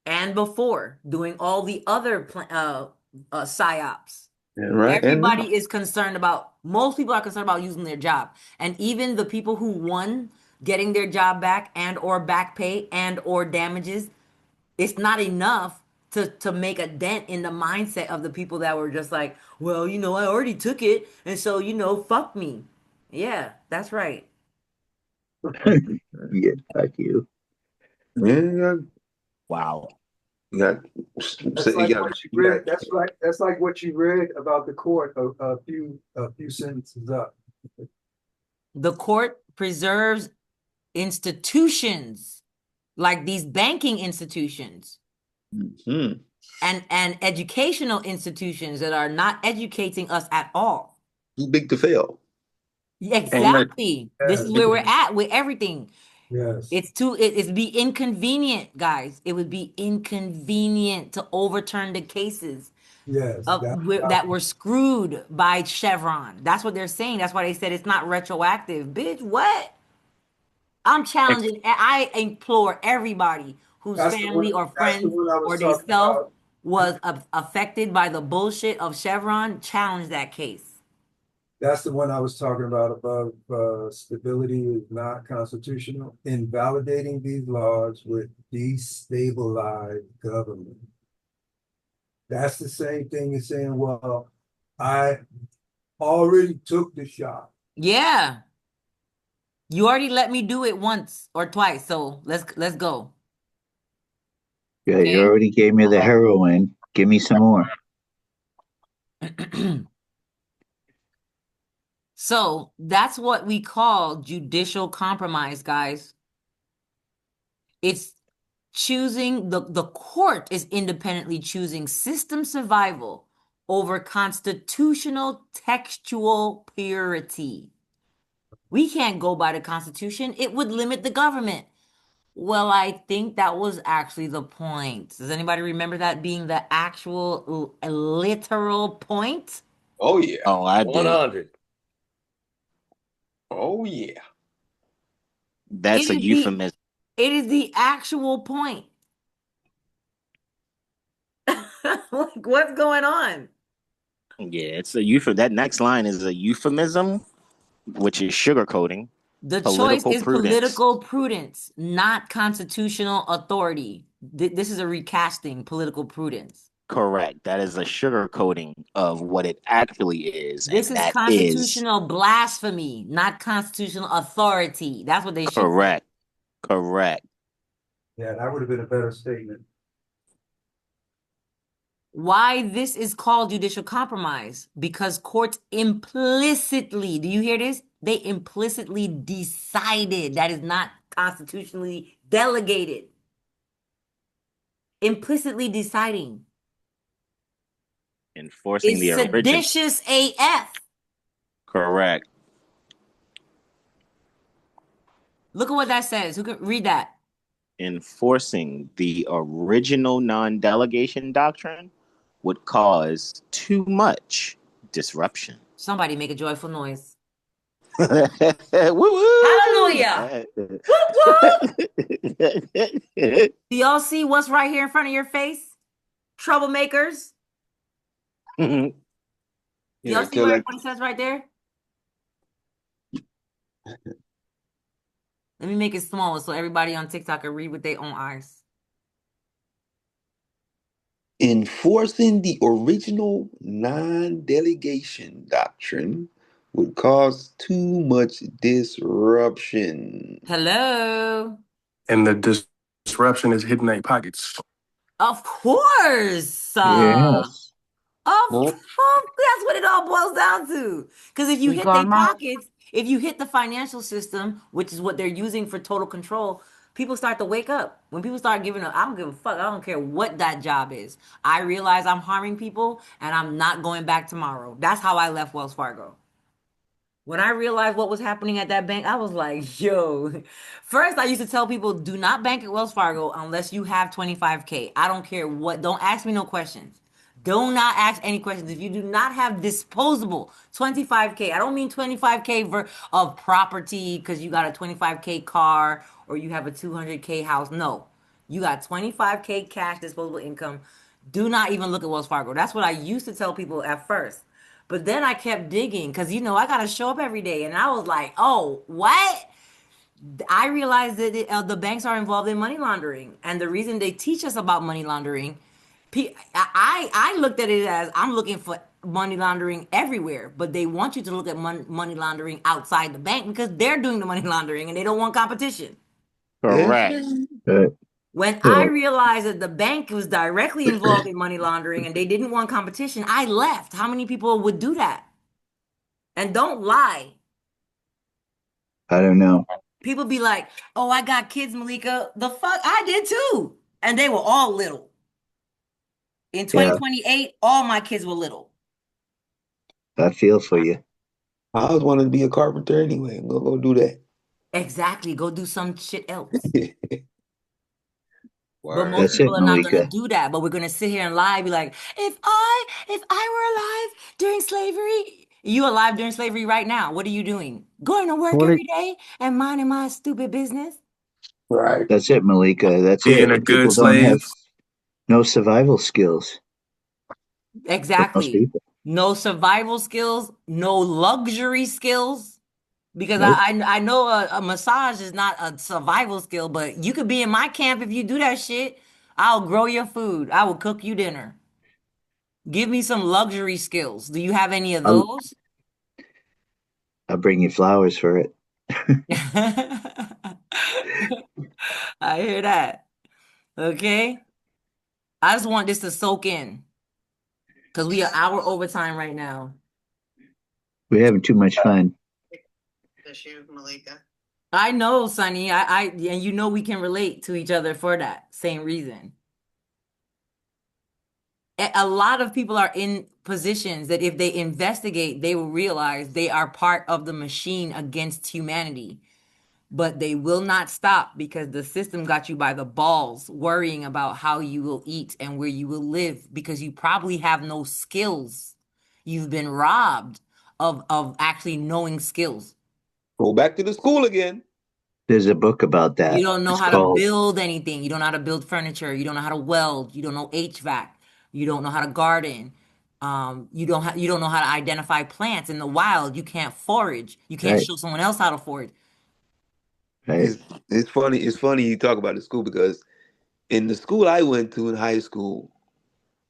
And before doing all the other psyops. Right. Everybody is concerned about, most people are concerned about losing their job. And even the people who won getting their job back and or back pay and or damages, it's not enough to make a dent in the mindset of the people that were just like, well, I already took it. And so, fuck me. Yeah, that's right. Yeah, fuck you. Yeah. Wow. That's like what you read about the court a few sentences up. The court preserves institutions like these banking institutions and educational institutions that are not educating us at all. Too big to fail. Exactly. Yes. This is where we're at with everything. Yes. It'd be inconvenient, guys. It would be inconvenient to overturn the cases that were screwed by Chevron. That's what they're saying. That's why they said it's not retroactive. Bitch, what? I'm challenging. I implore everybody whose family or friends or they self was affected by the bullshit of Chevron, challenge that case. That's the one I was talking about above. Stability is not constitutional. Invalidating these laws would destabilize government. That's the same thing as saying, well, I already took the shot. Yeah. You already let me do it once or twice, so let's go. Yeah, you already gave me the heroin. Give me some more. So that's what we call judicial compromise, guys. It's choosing, the court is independently choosing system survival over constitutional textual purity. We can't go by the Constitution. It would limit the government. Well, I think that was actually the point. Does anybody remember that being the actual literal point? Oh yeah. Oh, I did. 100. Oh yeah. That's It a is the euphemism. it is the actual point. Like, what's going on? Yeah, it's a euphemism. That next line is a euphemism, which is sugarcoating. The choice Political is prudence. political prudence, not constitutional authority. This is a recasting, political prudence. Correct. That is a sugarcoating of what it actually is, This and is that is constitutional blasphemy, not constitutional authority. That's what they should say. correct. Correct. Yeah, that would have been a better statement. Why this is called judicial compromise? Because courts implicitly, do you hear this? They implicitly decided that is not constitutionally delegated. Implicitly deciding Enforcing is the original. seditious AF. Correct. Look at what that says. Who can read that? Enforcing the original non-delegation doctrine would cause too much disruption. Somebody make a joyful noise. Woo-woo! Hallelujah. Whoop, whoop. Do y'all see what's right here in front of your face? Troublemakers. Do y'all see what it says right there? Let me make it smaller so everybody on TikTok can read with their own eyes. Enforcing the original non-delegation doctrine would cause too much disruption. Hello. And the disruption is hitting their pockets. Of course. Yes. That's what it all boils down to. Because if you hit their pockets, if you hit the financial system, which is what they're using for total control, people start to wake up. When people start giving up, I don't give a fuck. I don't care what that job is. I realize I'm harming people and I'm not going back tomorrow. That's how I left Wells Fargo. When I realized what was happening at that bank, I was like, yo. First, I used to tell people, do not bank at Wells Fargo unless you have 25K. I don't care what. Don't ask me no questions. Do not ask any questions. If you do not have disposable 25K, I don't mean 25K of property because you got a 25K car or you have a 200K house. No, you got 25K cash disposable income. Do not even look at Wells Fargo. That's what I used to tell people at first. But then I kept digging because, I got to show up every day. And I was like, oh, what? I realized that the banks are involved in money laundering. And the reason they teach us about money laundering, I looked at it as I'm looking for money laundering everywhere. But they want you to look at money laundering outside the bank because they're doing the money laundering and they don't want competition. Correct. When I realized that the bank was directly involved in money laundering and they didn't want competition, I left. How many people would do that? And don't lie. I don't know. People be like, oh, I got kids, Malika. The fuck? I did too. And they were all little. In 2028, all my kids were little. I feel for you. I always wanted to be a carpenter anyway. I'm gonna go do that. Exactly. Go do some shit else. But Word. most That's it, people are not going to Malika. do that. But we're going to sit here and lie, be like, if I were alive during slavery, you alive during slavery right now. What are you doing? Going to work 20 every day and minding my stupid business. Right. That's it, Malika. That's Being a it. good People don't have slave. no survival skills for most Exactly. people. No survival skills, no luxury skills. Because Nope. I know a massage is not a survival skill, but you could be in my camp if you do that shit. I'll grow your food. I will cook you dinner. Give me some luxury skills. Do you have any of I'll, those? I'll bring you flowers for it. I hear that. Okay. I just want this to soak in because we are hour overtime right now. We're having too much fun. I know, Sonny. And we can relate to each other for that same reason. A lot of people are in positions that if they investigate, they will realize they are part of the machine against humanity. but they will not stop because the system got you by the balls worrying about how you will eat and where you will live because you probably have no skills. You've been robbed of actually knowing skills. Go back to the school again. There's a book about You that. don't know It's how to called build anything. You don't know how to build furniture. You don't know how to weld. You don't know HVAC. You don't know how to garden. You don't know how to identify plants in the wild. You can't forage. You can't right, show someone else how to forage. right. It's funny. It's funny you talk about the school because in the school I went to in high school,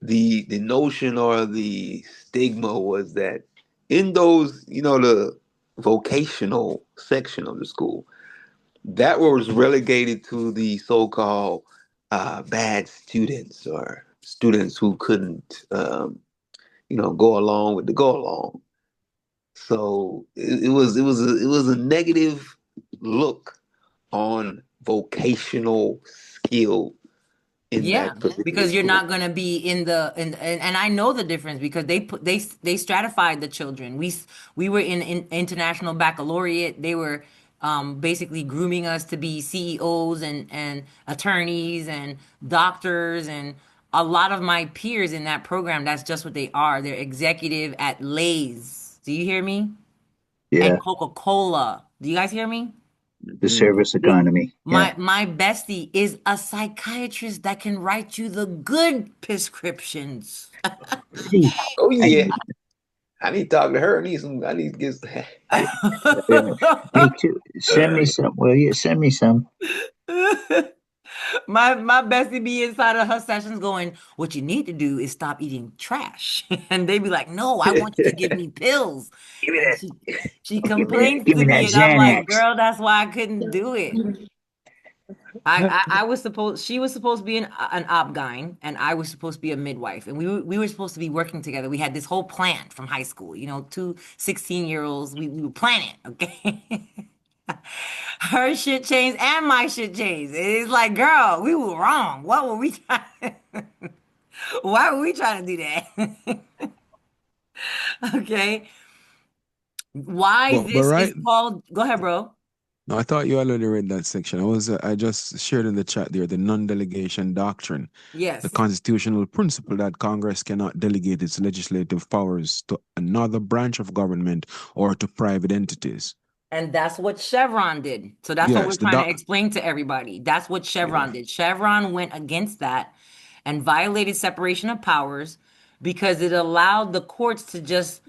the notion or the stigma was that in those, the vocational section of the school, that was relegated to the so-called bad students or students who couldn't, go along with the go along. So it was a negative look on vocational skill in Yeah, that particular because you're school. not gonna be in the and I know the difference because they stratified the children. We were in international baccalaureate. They were basically grooming us to be CEOs and attorneys and doctors and a lot of my peers in that program. That's just what they are. They're executive at Lay's. Do you hear me? And Yeah, Coca-Cola. Do you guys hear me? the service economy. Yeah. My bestie is a psychiatrist that can write you the good prescriptions. Hey, Oh I, yeah, I need to talk to her. I need to get. me too. Send me some. Will you send me some? My bestie be inside of her sessions going, what you need to do is stop eating trash. And they be like, no, I want you to give me pills. Give me And that. she Give me that. complains Give to me that me, and I'm like, Xanax. girl, that's why I couldn't do it. I was supposed she was supposed to be an op-gyn and I was supposed to be a midwife and we were supposed to be working together. We had this whole plan from high school, two 16-year-olds. We were planning, okay? Her shit changed and my shit changed. It's like, girl, we were wrong. What were we trying? Why were we trying to do that? Okay. Why But this is right. called, go ahead, bro. No, I thought you already read that section. I just shared in the chat there the non-delegation doctrine, the Yes. constitutional principle that Congress cannot delegate its legislative powers to another branch of government or to private entities. And that's what Chevron did. So that's what we're Yes, trying to explain to everybody. That's what Chevron did. Chevron went against that and violated separation of powers because it allowed the courts to just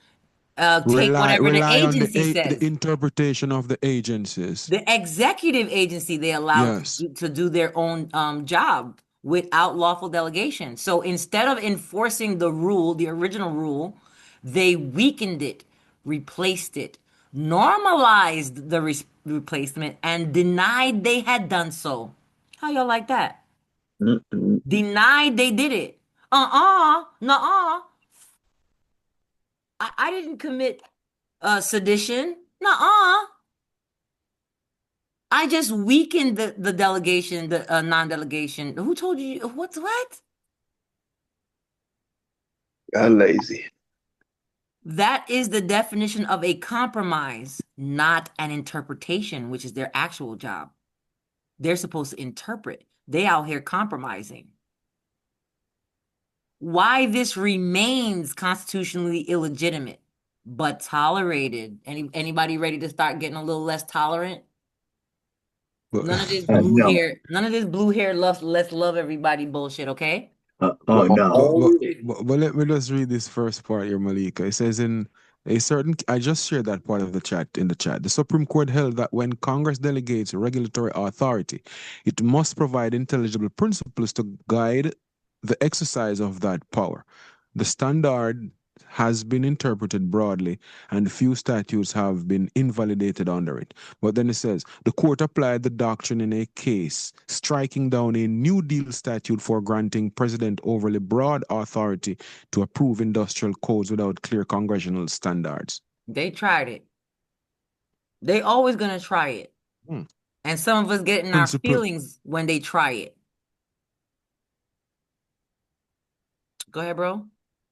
take whatever the rely on agency the says. interpretation of the agencies. The executive agency they allowed Yes. to do their own job without lawful delegation. So instead of enforcing the rule, the original rule, they weakened it, replaced it, normalized the replacement, and denied they had done so. How y'all like that? Denied they did it. Nuh-uh. I didn't commit sedition. Nuh-uh. I just weakened the delegation, the non-delegation. Who told you what? I'm lazy. That is the definition of a compromise, not an interpretation, which is their actual job. They're supposed to interpret. They out here compromising. Why this remains constitutionally illegitimate, but tolerated. Anybody ready to start getting a little less tolerant? None of this blue No. hair, let's love everybody bullshit, okay? Oh no. But let me just read this first part here, Malika. It says in a certain, I just shared that part of the chat in the chat. The Supreme Court held that when Congress delegates regulatory authority, it must provide intelligible principles to guide the exercise of that power. The standard has been interpreted broadly, and few statutes have been invalidated under it. But then it says the court applied the doctrine in a case, striking down a New Deal statute for granting President overly broad authority to approve industrial codes without clear congressional standards. They tried it. They always gonna try it. And some of us get in our feelings when they try it. Go ahead, bro.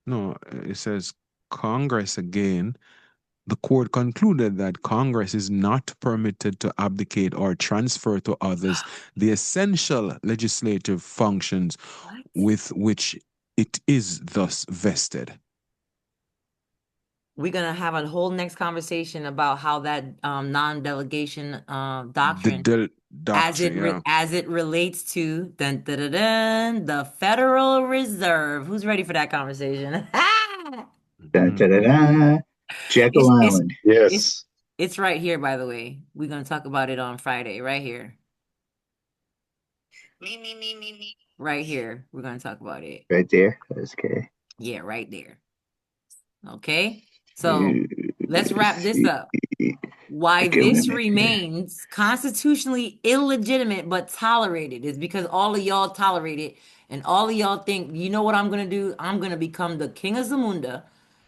No, it says Congress again the court concluded that Congress is not permitted to abdicate or transfer to others the essential legislative functions with which it is thus vested. We're gonna have a whole next conversation about how that non-delegation doctrine, Doctrine, as it relates to the Federal Reserve. Who's ready for that conversation? Dun, da, da, da. Jekyll Island. Yes. It's right here, by the way. We're gonna talk about it on Friday, right here. Right here. We're gonna talk about it. Right there. Okay. Yeah, right there. Okay. So let's wrap this up. Why this remains constitutionally illegitimate but tolerated is because all of y'all tolerate it, and all of y'all think, you know what I'm gonna do? I'm gonna become the king of Zamunda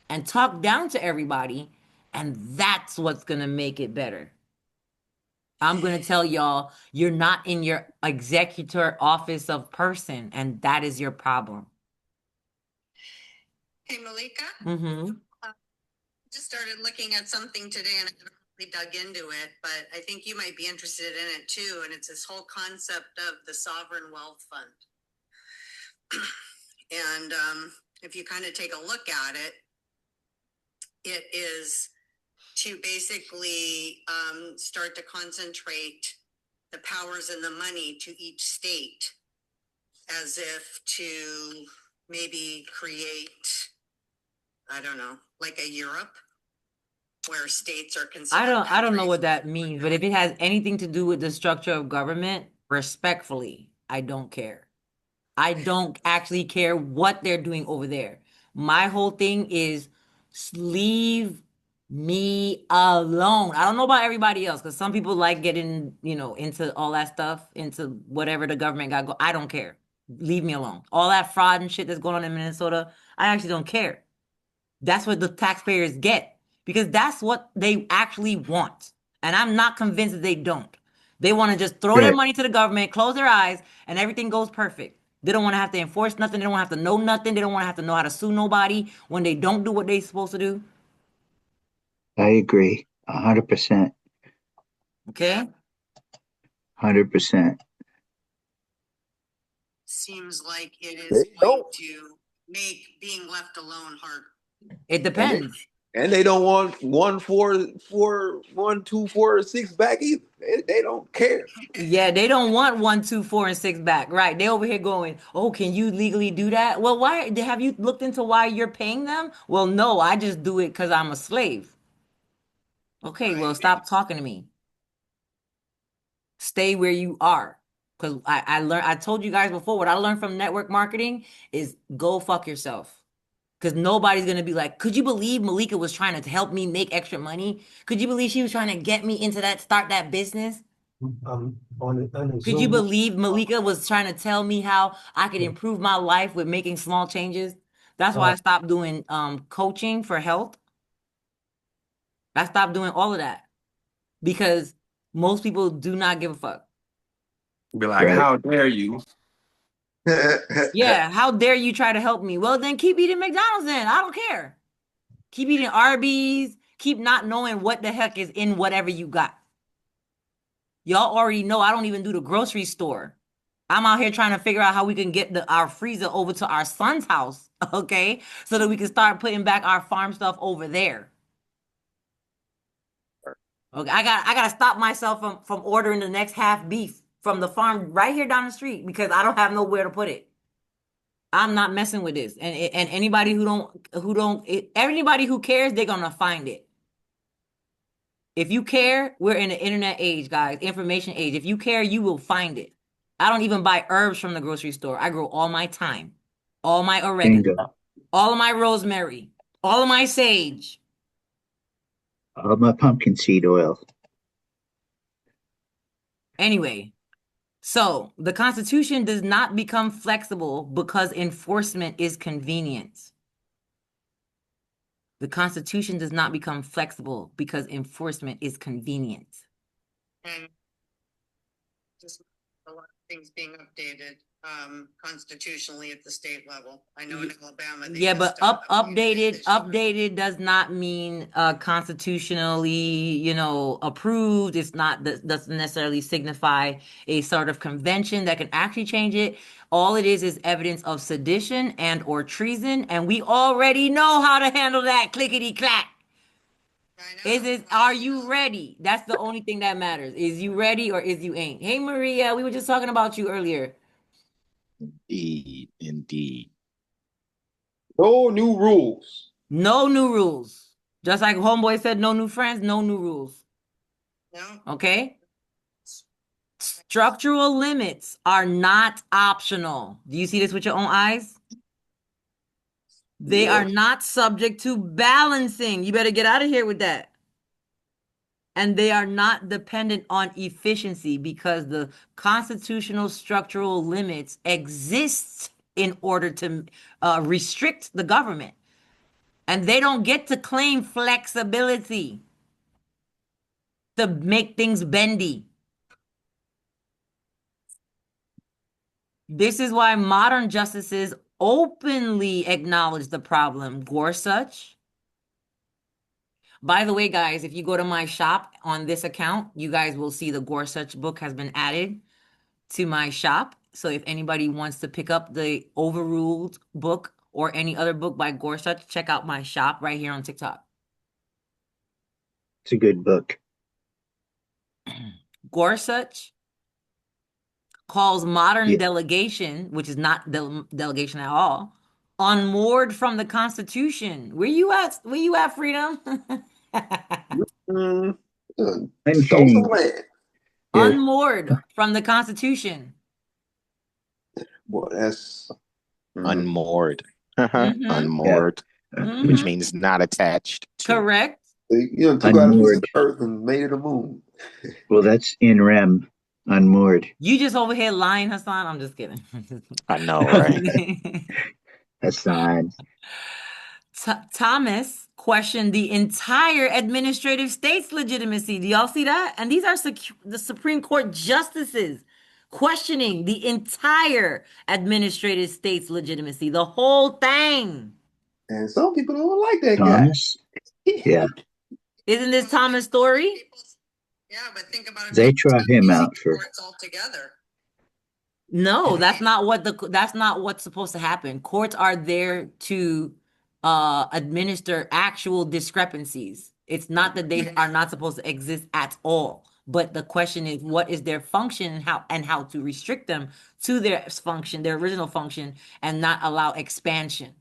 and talk down to everybody, and that's what's gonna make it better. I'm gonna tell y'all, you're not in your executor office of person, and that is your problem. Hey, Malika. Mm-hmm. Just started looking at something today and I haven't really dug into it, but I think you might be interested in it too. And it's this whole concept of the sovereign wealth fund. And if you kind of take a look at it, it is to basically start to concentrate the powers and the money to each state, as if to maybe create, I don't know, like a Europe where states are considered. I don't know what that means, but if it has anything to do with the structure of government, respectfully, I don't care. I don't actually care what they're doing over there. My whole thing is leave me alone. I don't know about everybody else, because some people like getting, into all that stuff, into whatever the government got go. I don't care. Leave me alone. All that fraud and shit that's going on in Minnesota, I actually don't care. That's what the taxpayers get, because that's what they actually want. And I'm not convinced that they don't. They want to just throw their money to the government, close their eyes, and everything goes perfect. They don't want to have to enforce nothing. They don't want to have to know nothing. They don't want to have to know how to sue nobody when they don't do what they're supposed to do. I agree. 100%. Okay? 100%. Seems like it is going to make being left alone harder. It depends. And they don't want 1, 4, 4, 1, 2, 4, or 6 back either. They don't care. Yeah, they don't want 1, 2, 4, and 6 back. Right. They over here going, oh, can you legally do that? Well, why have you looked into why you're paying them? Well, no, I just do it because I'm a slave. Okay, well, stop talking to me. Stay where you are. Because I told you guys before, what I learned from network marketing is go fuck yourself. Because nobody's going to be like, could you believe Malika was trying to help me make extra money? Could you believe she was trying to get me into start that business? Could you believe Malika was trying to tell me how I could improve my life with making small changes? That's why I stopped doing coaching for health. I stopped doing all of that because most people do not give a fuck. Be like, how dare you? Yeah, how dare you try to help me? Well, then keep eating McDonald's then. I don't care. Keep eating Arby's. Keep not knowing what the heck is in whatever you got. Y'all already know I don't even do the grocery store. I'm out here trying to figure out how we can get our freezer over to our son's house, okay? So that we can start putting back our farm stuff over there. Okay, I gotta stop myself from ordering the next half beef from the farm right here down the street because I don't have nowhere to put it. I'm not messing with this. And anybody anybody who cares, they're gonna find it. If you care, we're in the internet age, guys, information age. If you care, you will find it. I don't even buy herbs from the grocery store. I grow all my thyme, all my oregano, all of my rosemary, all of my sage. All my pumpkin seed oil. Anyway, so the Constitution does not become flexible because enforcement is convenient. The Constitution does not become flexible because enforcement is convenient. a lot of things being updated constitutionally at the state level. I know in Alabama. Yeah, but updated does not mean constitutionally, approved. It's not that doesn't necessarily signify a sort of convention that can actually change it. All it is evidence of sedition and or treason, and we already know how to handle that. Clickety clack. Are you ready? That's the only thing that matters. Is you ready or is you ain't? Hey Maria, we were just talking about you earlier. Indeed. No new rules. No new rules. Just like homeboy said, no new friends, no new rules. No. Okay? Structural limits are not optional. Do you see this with your own eyes? They are not subject to balancing. You better get out of here with that. And they are not dependent on efficiency because the constitutional structural limits exist in order to restrict the government. And they don't get to claim flexibility to make things bendy. This is why modern justices openly acknowledge the problem. Gorsuch. By the way, guys, if you go to my shop on this account, you guys will see the Gorsuch book has been added to my shop. So if anybody wants to pick up the Overruled book or any other book by Gorsuch, check out my shop right here on TikTok. It's a good book. Gorsuch calls modern delegation, which is not delegation at all, unmoored from the Constitution. Where you at? Where you at, Freedom? Stolen land. Unmoored from the Constitution. Boy, that's unmoored. Mhm. Unmoored, Mhm. which means not attached. Correct. You took out a piece of earth and made it a moon. Well, that's in REM, unmoored. You just over here lying, Hassan. I'm just kidding. I know, right? Hassan. Thomas questioned the entire administrative state's legitimacy. Do y'all see that? And these are the Supreme Court justices questioning the entire administrative state's legitimacy, the whole thing. And some people don't like that Thomas? guy. Yeah. Isn't this Thomas' story? Yeah, but think about it. They trot him out for. Altogether. No, that's not what's supposed to happen. Courts are there to administer actual discrepancies. It's not that they are not supposed to exist at all. But the question is, what is their function and how to restrict them to their function, their original function, and not allow expansion.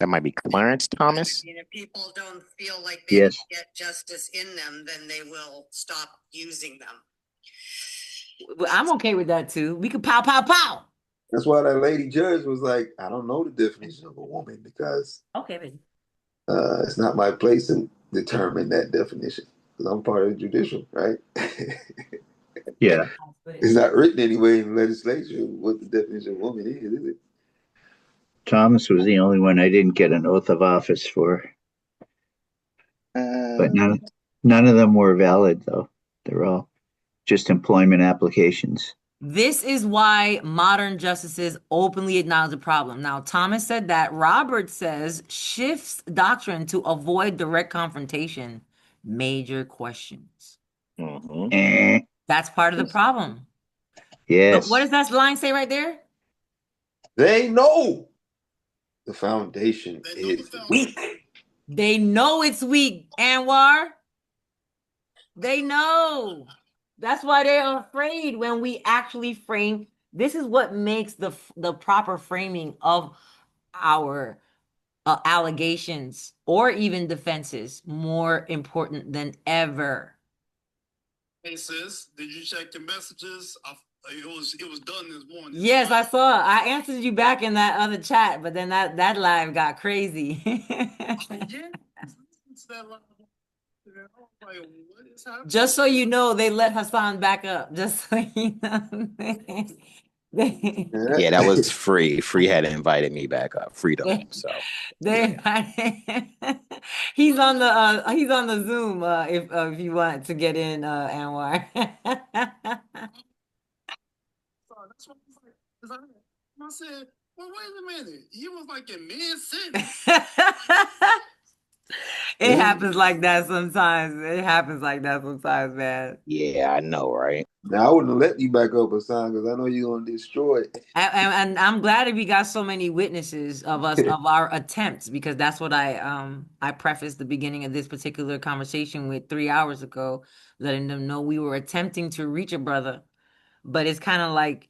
That might be Clarence Thomas. If people don't feel like they get justice in them, then they will stop using them. I'm okay with that too. We could pow, pow, pow. That's why that lady judge was like, I don't know the definition of a woman because baby. It's not my place to determine that definition because I'm part of the judicial, right? Yeah. It's not written anyway in the legislature what the definition of woman is it? Thomas was the only one I didn't get an oath of office for. But none of them were valid, though. They're all just employment applications. This is why modern justices openly acknowledge the problem. Now, Thomas said that. Roberts says shifts doctrine to avoid direct confrontation. Major questions. That's part of the problem. Yes. So what does that line say right there? They know the foundation is weak. They know it's weak, Anwar. They know. That's why they're afraid when we actually frame. This is what makes the proper framing of our allegations or even defenses more important than ever. Hey sis, did you check your messages? It was done this morning. Yes, I saw. I answered you back in that other chat, but then that live got crazy. Just so you know, they let Hassan back up. Just so you know. Yeah, that was Free. Free had invited me back up. Freedom. So he's on the Zoom if you want to get in, Anwar. That's what I was like. I said, well, wait a minute. He was like in mid sentence. It happens like that sometimes. It happens like that sometimes, man. Yeah, I know, right? Now I wouldn't have let you back up a sign because I know you're gonna destroy it. And I'm glad that we got so many witnesses of us of our attempts, because that's what I prefaced the beginning of this particular conversation with 3 hours ago, letting them know we were attempting to reach a brother. But it's kind of like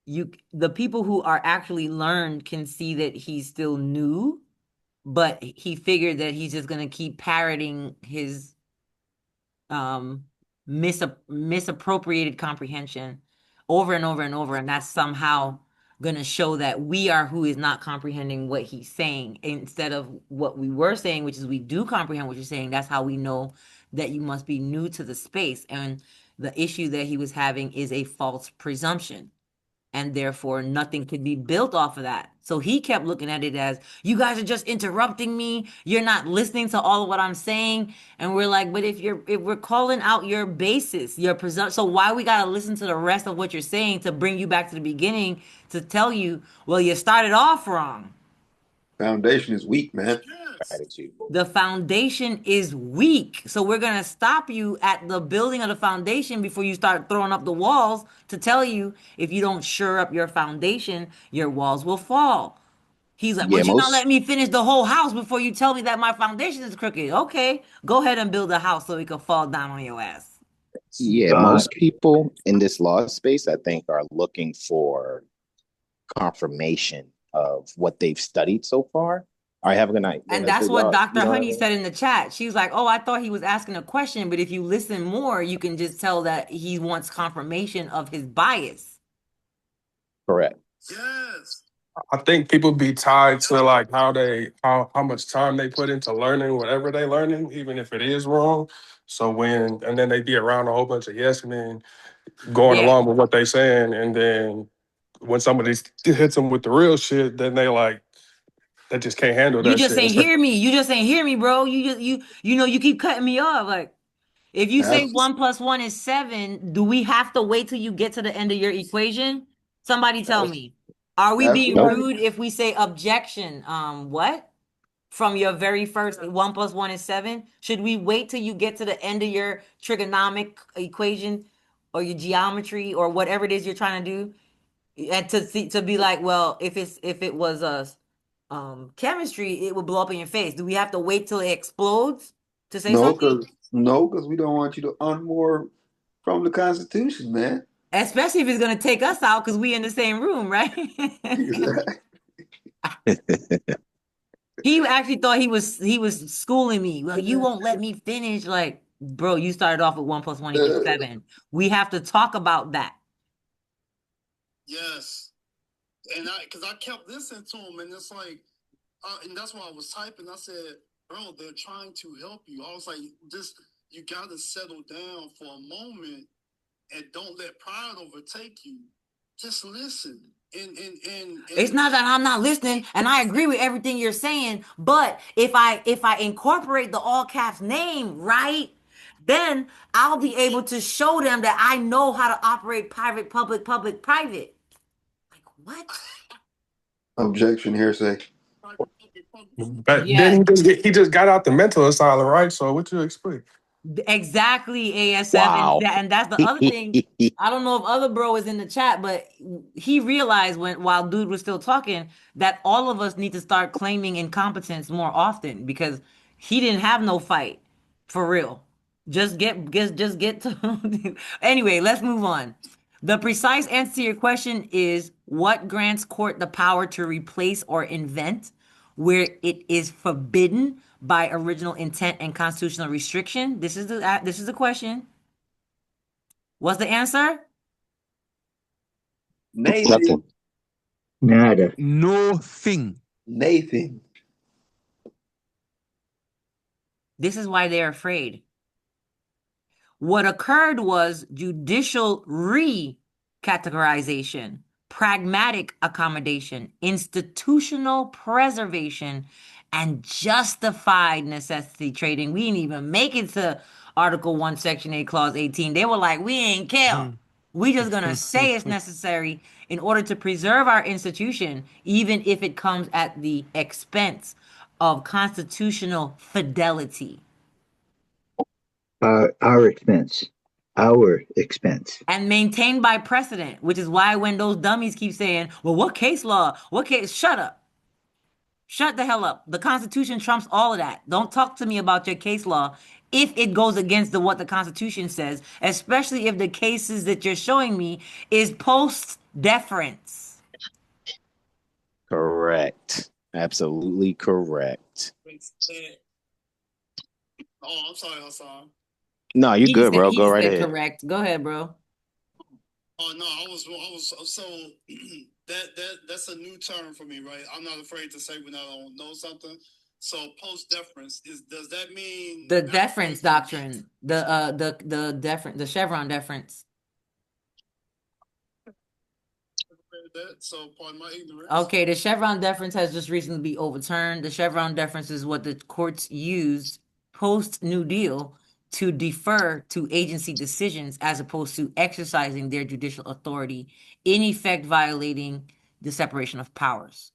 the people who are actually learned can see that he's still new, but he figured that he's just gonna keep parroting his um misappropriated comprehension over and over and over, and that's somehow going to show that we are who is not comprehending what he's saying instead of what we were saying, which is we do comprehend what you're saying. That's how we know that you must be new to the space, and the issue that he was having is a false presumption, and therefore nothing could be built off of that. So he kept looking at it as, you guys are just interrupting me. You're not listening to all of what I'm saying. And we're like, but if we're calling out your basis, your presumption, so why we gotta listen to the rest of what you're saying to bring you back to the beginning to tell you, well, you started off wrong. Foundation is weak, man. The foundation is weak. So we're going to stop you at the building of the foundation before you start throwing up the walls, to tell you if you don't shore up your foundation, your walls will fall. He's like, Yeah, but you're not most letting me finish the whole house before you tell me that my foundation is crooked. Okay, go ahead and build a house so it can fall down on your ass. yeah, most people in this law space, I think, are looking for confirmation of what they've studied so far. All right, have a good night. And Then so that's what y'all, you Dr. Honey know, said in the chat. She was like, oh, I thought he was asking a question, but if you listen more, you can just tell that he wants confirmation of his bias. correct. Yes. I think people be tied to like how much time they put into learning whatever they learning, even if it is wrong. So and then they be around a whole bunch of yes men going Yeah. along with what they saying, and then when somebody hits them with the real shit, then they just can't handle You that just shit. ain't hear me. You just ain't hear me, bro. You keep cutting me off. Like, if you say 1 + 1 is 7, do we have to wait till you get to the end of your equation? Somebody tell me. Are we being Absolutely. rude if we say objection? What? From your very first 1 + 1 is 7? Should we wait till you get to the end of your trigonomic equation or your geometry or whatever it is you're trying to do? And to be like, well, if it was chemistry, it would blow up in your face. Do we have to wait till it explodes to say No, something? because we don't want you to unmoor from the Constitution, man. Especially if it's gonna take us out because we in the same room, right? He actually thought he was schooling me. Well, you won't let me finish. Like, bro, you started off with 1 + 1 = 7. We have to talk about that. Yes. And because I kept listening to him, and it's like, and that's why I was typing. I said, bro, they're trying to help you. I was like, you got to settle down for a moment and don't let pride overtake you. Just listen. And It's not that I'm not listening, and I agree with everything you're saying, but if I incorporate the all caps name, right, then I'll be able to show them that I know how to operate private, public, public, private. Like, what? Objection, hearsay. But Yeah. then he just got out the mental asylum, right? So what you expect? Exactly, ASF. Wow. And that's the other thing. I don't know if other bro is in the chat, but he realized while dude was still talking that all of us need to start claiming incompetence more often, because he didn't have no fight for real. Just get to anyway, let's move on. The precise answer to your question is, what grants court the power to replace or invent where it is forbidden by original intent and constitutional restriction? This is the question. What's the answer? Nathan. Nada. Nothing. Nathan. This is why they're afraid. What occurred was judicial recategorization, pragmatic accommodation, institutional preservation, and justified necessity trading. We didn't even make it to Article 1, Section 8, Clause 18. They were like, we ain't care. We just gonna say it's necessary in order to preserve our institution, even if it comes at the expense of constitutional fidelity. Our expense. Our expense. And maintained by precedent, which is why when those dummies keep saying, well, what case law? What case? Shut up. Shut the hell up. The Constitution trumps all of that. Don't talk to me about your case law if it goes against what the Constitution says, especially if the cases that you're showing me is post deference. Correct. Absolutely correct. Oh, I'm sorry, Hassan. No, you good, bro. Go right ahead. Correct. Go ahead, bro. Oh no, I was so that's a new term for me, right? I'm not afraid to say when I don't know something. So post deference does that mean the deference doctrine, the deference, the Chevron deference? So pardon my ignorance. Okay, the Chevron deference has just recently been overturned. The Chevron deference is what the courts used post New Deal to defer to agency decisions as opposed to exercising their judicial authority, in effect violating the separation of powers.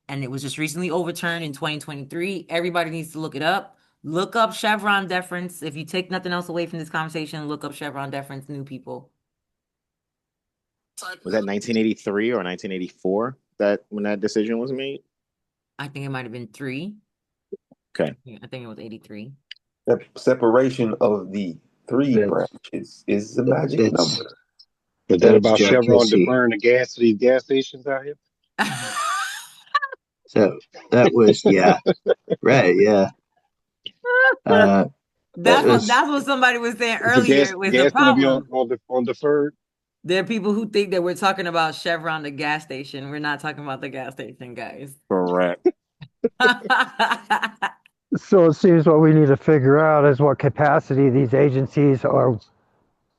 And it was just recently overturned in 2023. Everybody needs to look it up. Look up Chevron deference. If you take nothing else away from this conversation, look up Chevron deference, new people. Was that 1983 or 1984 that when that decision was made? I think it might have been 3. Okay. Yeah, I think it was 83. The separation of the three branches is the magic number. Is that about Chevron deferring the gas to these gas stations out here? So that was, yeah, right, yeah. That's what somebody was saying earlier. Was the gas gonna be problem on deferred? There are people who think that we're talking about Chevron, the gas station. We're not talking about the gas station, guys. Correct. So it seems what we need to figure out is what capacity these agencies are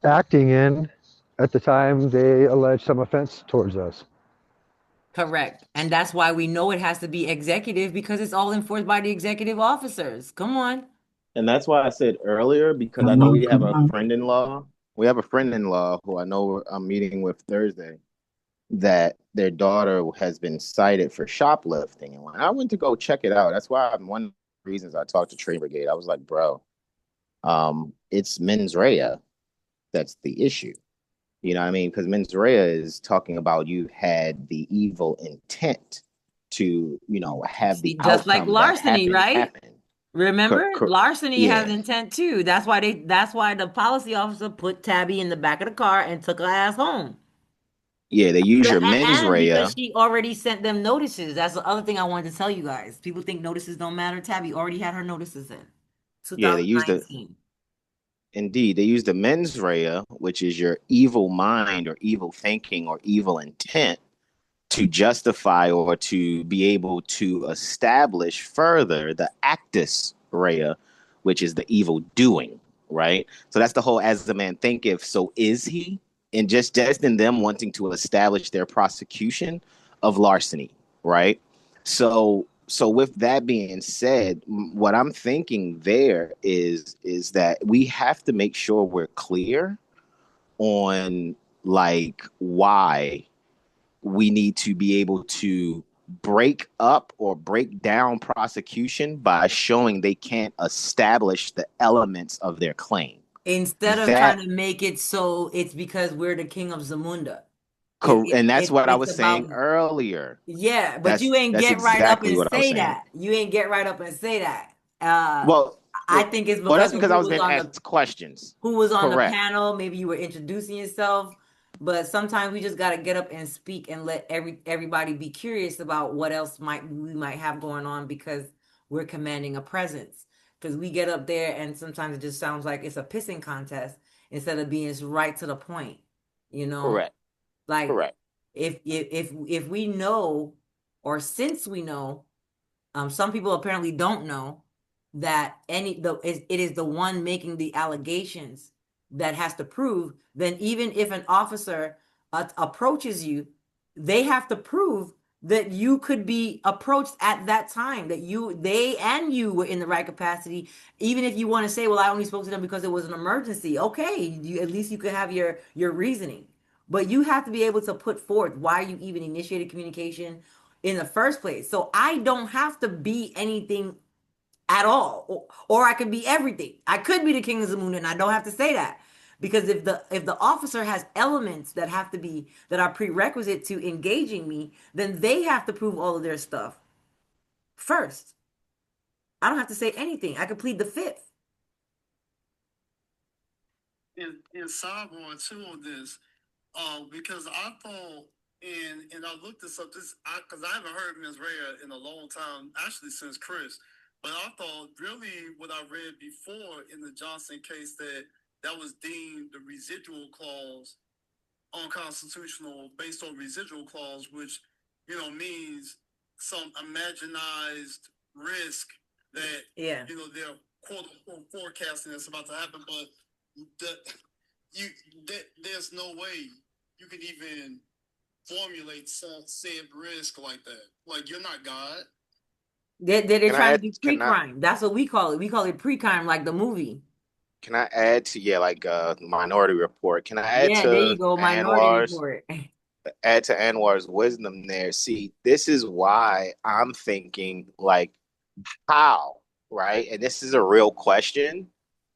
acting in at the time they allege some offense towards us. Correct. And that's why we know it has to be executive, because it's all enforced by the executive officers. Come on. And that's why I said earlier, because I know we have a friend-in-law. We have a friend-in-law who I know I'm meeting with Thursday, that their daughter has been cited for shoplifting. And when I went to go check it out, that's why one of the reasons I talked to Trade Brigade. I was like, bro, it's mens rea that's the issue. You know what I mean? Because mens rea is talking about you had the evil intent to, have the Just like outcome larceny, that right? happen. Remember, larceny has Yeah. intent too. That's why the policy officer put Tabby in the back of the car and took her ass home. Yeah, they use your mens And rea. because she already sent them notices. That's the other thing I wanted to tell you guys. People think notices don't matter. Tabby already had her notices in Yeah, they use 2019. Indeed, they use the mens rea, which is your evil mind or evil thinking or evil intent, to justify or to be able to establish further the actus rea, which is the evil doing, right? So that's the whole as the man thinketh, so is he. And just in them wanting to establish their prosecution of larceny, right? So with that being said, what I'm thinking there is that we have to make sure we're clear on like why we need to be able to break up or break down prosecution by showing they can't establish the elements of their claim. Instead of trying to make it so it's because we're the king of Zamunda. And that's what I was saying about, earlier. Yeah, but you ain't that's get right up exactly and what I was say saying. that. You ain't get right up and say that. Well, I think it's that's because because I was being asked questions. Who was on Correct. the panel? Maybe you were introducing yourself. But sometimes we just got to get up and speak and let everybody be curious about what else we might have going on, because we're commanding a presence. Because we get up there and sometimes it just sounds like it's a pissing contest instead of being right to the point. Correct. Like, correct. If we know, or since we know, some people apparently don't know that it is the one making the allegations that has to prove. Then even if an officer approaches you, they have to prove that you could be approached at that time, that they and you were in the right capacity. Even if you want to say, well, I only spoke to them because it was an emergency. Okay, at least you could have your reasoning. But you have to be able to put forth why you even initiated communication in the first place. So I don't have to be anything at all, or I could be everything. I could be the king of Zamunda, and I don't have to say that, because if the officer has elements that are prerequisite to engaging me, then they have to prove all of their stuff first. I don't have to say anything. I could plead the fifth. In sidebar too on this, because I thought, and I looked this up, because I haven't heard Ms. Rhea in a long time, actually since Chris. But I thought really what I read before in the Johnson case that was deemed the residual clause unconstitutional based on residual clause, which means some imaginized risk that they're quote unquote forecasting that's about to happen, but there's no way you can even formulate said risk like that. Like, you're not God. They're trying to do pre-crime. That's what we call it. We call it pre-crime, like the movie. Can I add to like Minority Report? Can I add Yeah, there you to go, Minority Report. Anwar's wisdom there? See, this is why I'm thinking like how, right? And this is a real question,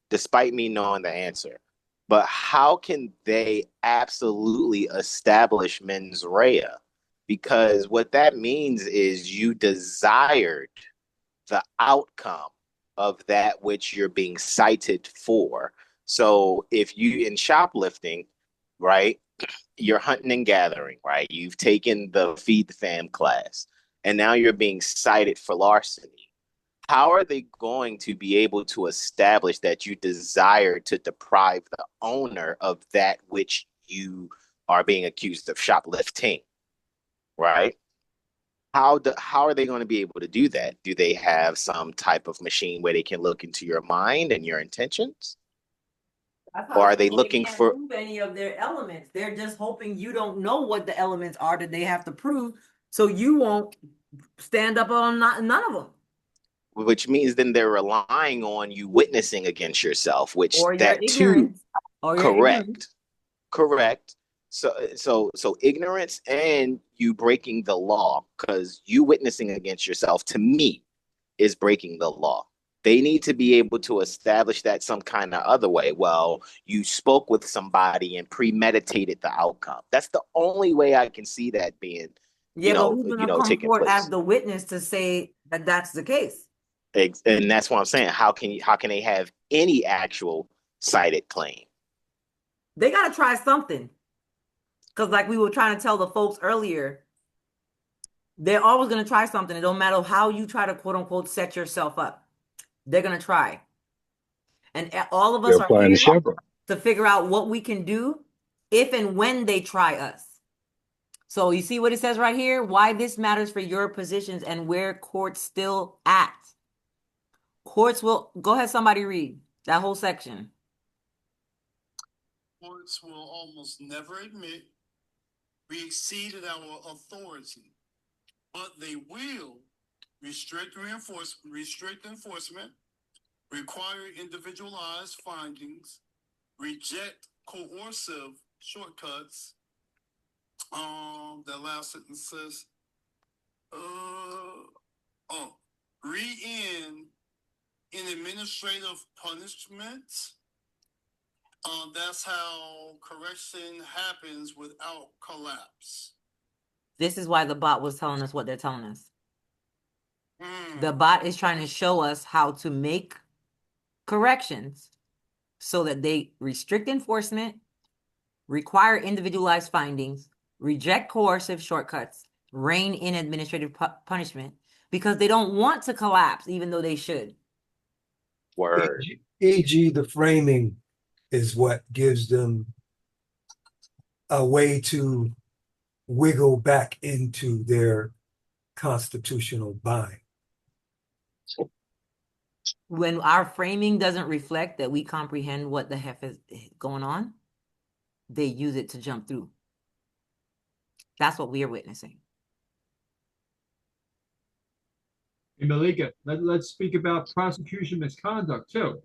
despite me knowing the answer. But how can they absolutely establish mens rea? Because what that means is you desired the outcome of that which you're being cited for. So if you in shoplifting, right, you're hunting and gathering, right? You've taken the Feed the Fam class, and now you're being cited for larceny. How are they going to be able to establish that you desire to deprive the owner of that which you are being accused of shoplifting, right? How are they going to be able to do that? Do they have some type of machine where they can look into your mind and your intentions? Or are they looking can't for prove any of their elements? They're just hoping you don't know what the elements are that they have to prove, so you won't stand up on none of them. which means then they're relying on you witnessing against yourself, which Or your that too ignorance. Or your ignorance. correct. So ignorance and you breaking the law, because you witnessing against yourself to me is breaking the law. They need to be able to establish that some kind of other way. Well, you spoke with somebody and premeditated the outcome. That's the only way I can see that being, Yeah, but who's gonna come taking forward as place. the witness to say that that's the case? And that's what I'm saying. How can they have any actual cited claim? They gotta try something. Because like we were trying to tell the folks earlier, they're always gonna try something. It don't matter how you try to quote unquote set yourself up. They're gonna try. And all of us They're are applying the here Chevron. to figure out what we can do if and when they try us. So you see what it says right here? Why this matters for your positions and where courts still at. Courts will, go ahead, somebody read that whole section. Courts will almost never admit we exceeded our authority, but they will restrict enforcement, require individualized findings, reject coercive shortcuts. That last sentence says, in administrative punishments. That's how correction happens without collapse. This is why the bot was telling us what they're telling us. The bot is trying to show us how to make corrections so that they restrict enforcement, require individualized findings, reject coercive shortcuts, rein in administrative punishment, because they don't want to collapse, even though they should. Word. E.g., the framing is what gives them a way to wiggle back into their constitutional bind. When our framing doesn't reflect that we comprehend what the heck is going on, they use it to jump through. That's what we are witnessing. Hey, Malika, let's speak about prosecution misconduct too,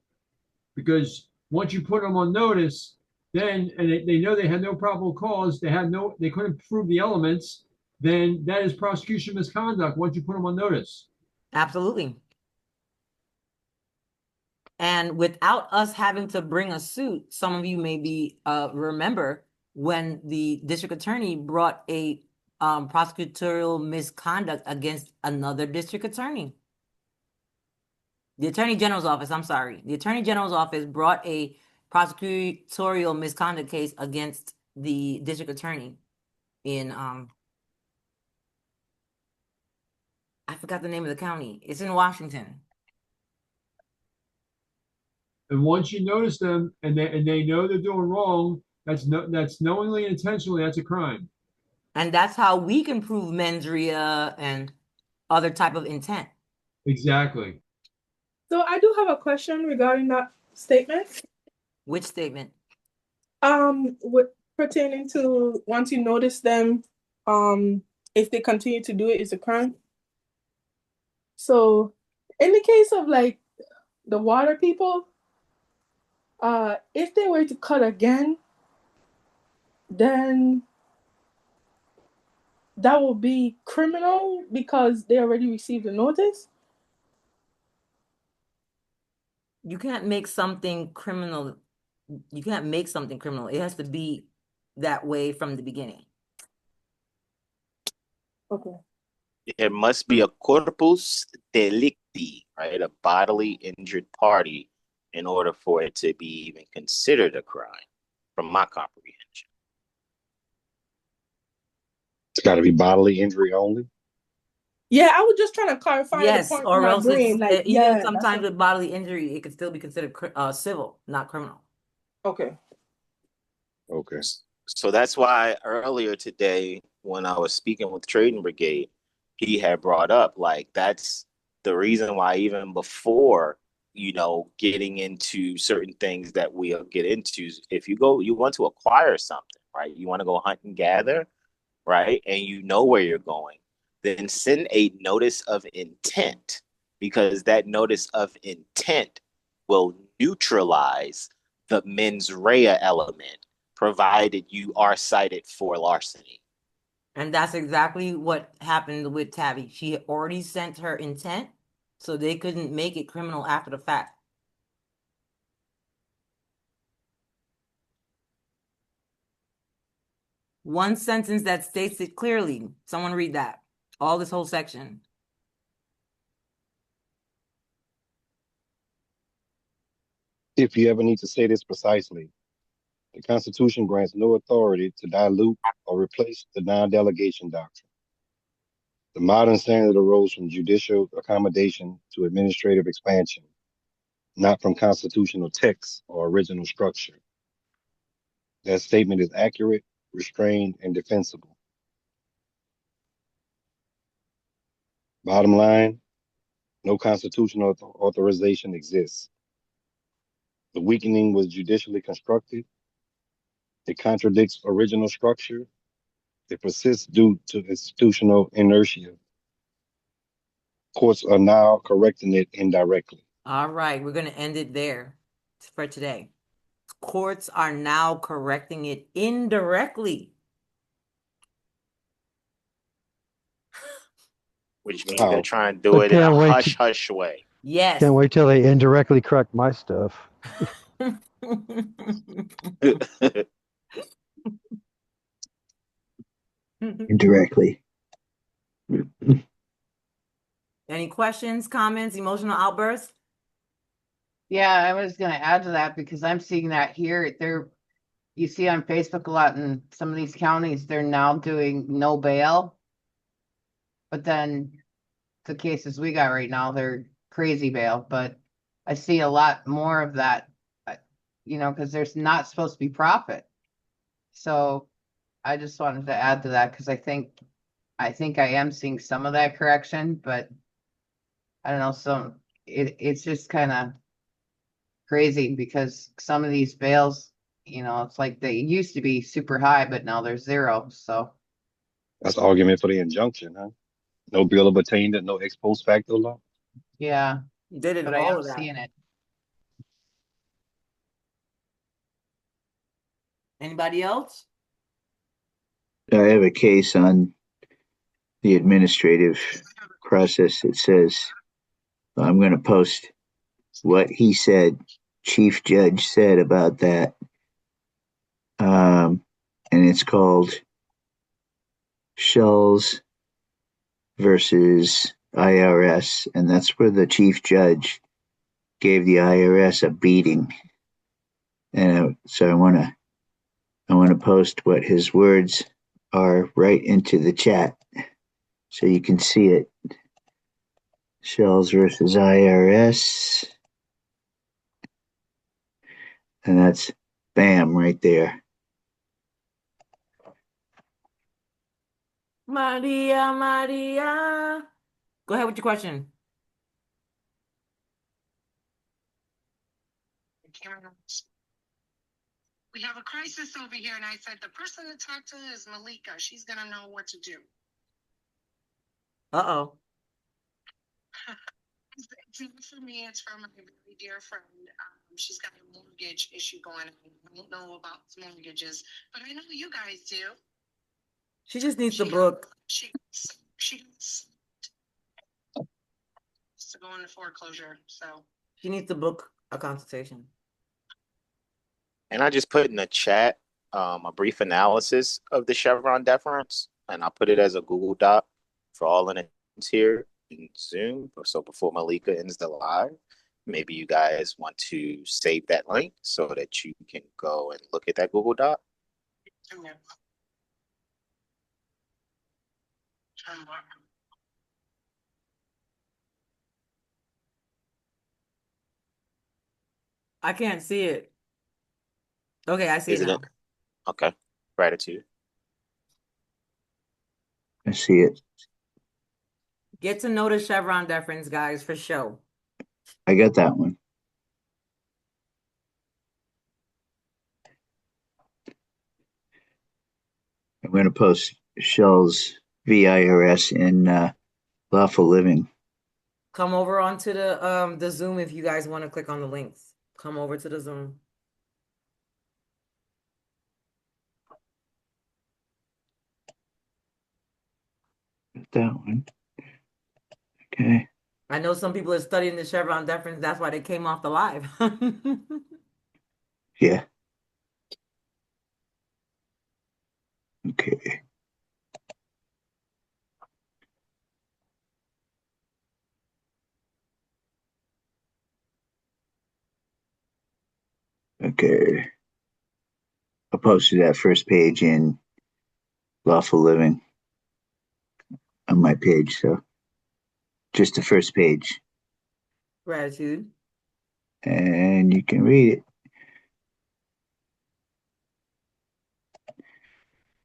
because once you put them on notice, then and they know they had no probable cause, they couldn't prove the elements, then that is prosecution misconduct once you put them on notice. Absolutely. And without us having to bring a suit, some of you maybe remember when the district attorney brought a prosecutorial misconduct against another district attorney. The Attorney General's office, I'm sorry. The Attorney General's office brought a prosecutorial misconduct case against the district attorney in I forgot the name of the county. It's in Washington. And once you notice them and they know they're doing wrong, that's knowingly and intentionally, that's a crime. And that's how we can prove mens rea and other type of intent. Exactly. So I do have a question regarding that statement. Which statement? With pertaining to once you notice them, if they continue to do it, it's a crime. So in the case of like the water people, if they were to cut again, then that will be criminal because they already received a notice. You can't make something criminal. You can't make something criminal. It has to be that way from the beginning. Okay. There must be a corpus delicti, right? A bodily injured party in order for it to be even considered a crime, from my comprehension. It's got to be bodily injury only. Yeah, I was just trying to clarify Yes, the point or in my else brain. it's Like, even yeah, sometimes with bodily injury, it could still be considered civil, not criminal. Okay. Okay. So that's why earlier today, when I was speaking with Trading Brigade, he had brought up like that's the reason why even before, getting into certain things that we'll get into, if you want to acquire something, right? You want to go hunt and gather, right? And you know where you're going, then send a notice of intent because that notice of intent will neutralize the mens rea element provided you are cited for larceny. And that's exactly what happened with Tabby. She had already sent her intent, so they couldn't make it criminal after the fact. One sentence that states it clearly. Someone read that. All this whole section. If you ever need to say this precisely, the Constitution grants no authority to dilute or replace the non-delegation doctrine. The modern standard arose from judicial accommodation to administrative expansion, not from constitutional text or original structure. That statement is accurate, restrained, and defensible. Bottom line, no constitutional authorization exists. The weakening was judicially constructed. It contradicts original structure. It persists due to institutional inertia. Courts are now correcting it indirectly. All right, we're going to end it there for today. Courts are now correcting it indirectly. Which means they're trying to do I it in a can't wait hush-hush way. Yes. Can't wait till they indirectly correct my stuff. Indirectly. Any questions, comments, emotional outbursts? Yeah, I was going to add to that because I'm seeing that here. You see on Facebook a lot in some of these counties, they're now doing no bail. But then the cases we got right now, they're crazy bail. But I see a lot more of that, because there's not supposed to be profit. So I just wanted to add to that because I think I am seeing some of that correction, but I don't know. It's just kind of crazy because some of these bails, it's like they used to be super high, but now they're zero. So that's the argument for the injunction, huh? No bill of attainder, no ex post facto law. Yeah, They did but I all am of that. seeing it. Anybody else? I have a case on the administrative process that says I'm going to post what he said, Chief Judge said about that. And it's called Shells versus IRS. And that's where the Chief Judge gave the IRS a beating. And so I want to post what his words are right into the chat so you can see it. Shells versus IRS. And that's bam right there. Maria, Maria. Go ahead with your question. We have a crisis over here, and I said the person to talk to is Malika. She's gonna know what to do. Uh-oh. It's not for me, it's for my very dear friend. She's got a mortgage issue going on. I don't know about mortgages, but I know you guys do. She just needs the book. She needs to go into foreclosure, so. She needs to book a consultation. And I just put in the chat a brief analysis of the Chevron deference, and I put it as a Google Doc for all in here in Zoom. So before Malika ends the live, maybe you guys want to save that link so that you can go and look at that Google Doc. I can't see it. Okay, I see it now. Okay. Gratitude. I see it. Get to know the Chevron deference, guys, for sure. I got that one. I'm going to post Shell's VIRS in Lawful Living. Come over onto the Zoom if you guys want to click on the links. Come over to the Zoom. Got that one. Okay. I know some people are studying the Chevron deference. That's why they came off the live. Yeah. Okay. Okay. I posted that first page in Lawful Living on my page, so just the first page. Gratitude. And you can read it.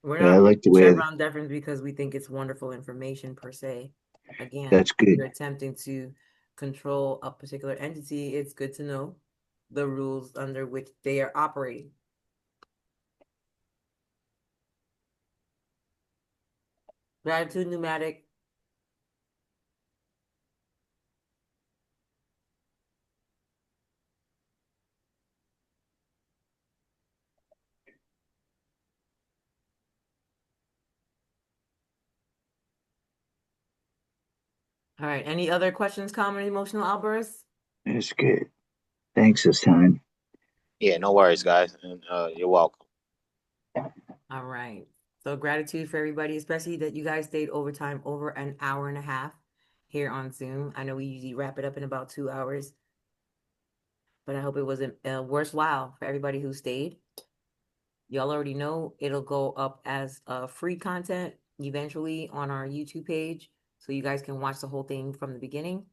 We're But I not like the reading way Chevron deference because we think it's wonderful information per se. Again, That's good. if you're attempting to control a particular entity, it's good to know the rules under which they are operating. Gratitude, Pneumatic. All right. Any other questions, common emotional outbursts? That's good. Thanks this time. Yeah, no worries, guys. And you're welcome. All right. So gratitude for everybody, especially that you guys stayed overtime over an hour and a half here on Zoom. I know we usually wrap it up in about 2 hours, but I hope it wasn't worthwhile for everybody who stayed. Y'all already know it'll go up as free content eventually on our YouTube page, so you guys can watch the whole thing from the beginning.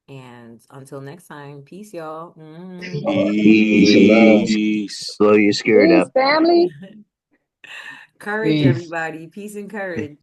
And until next time, peace, y'all. Peace and love. Blow your skirt up. Courage, Peace. everybody. Peace and courage.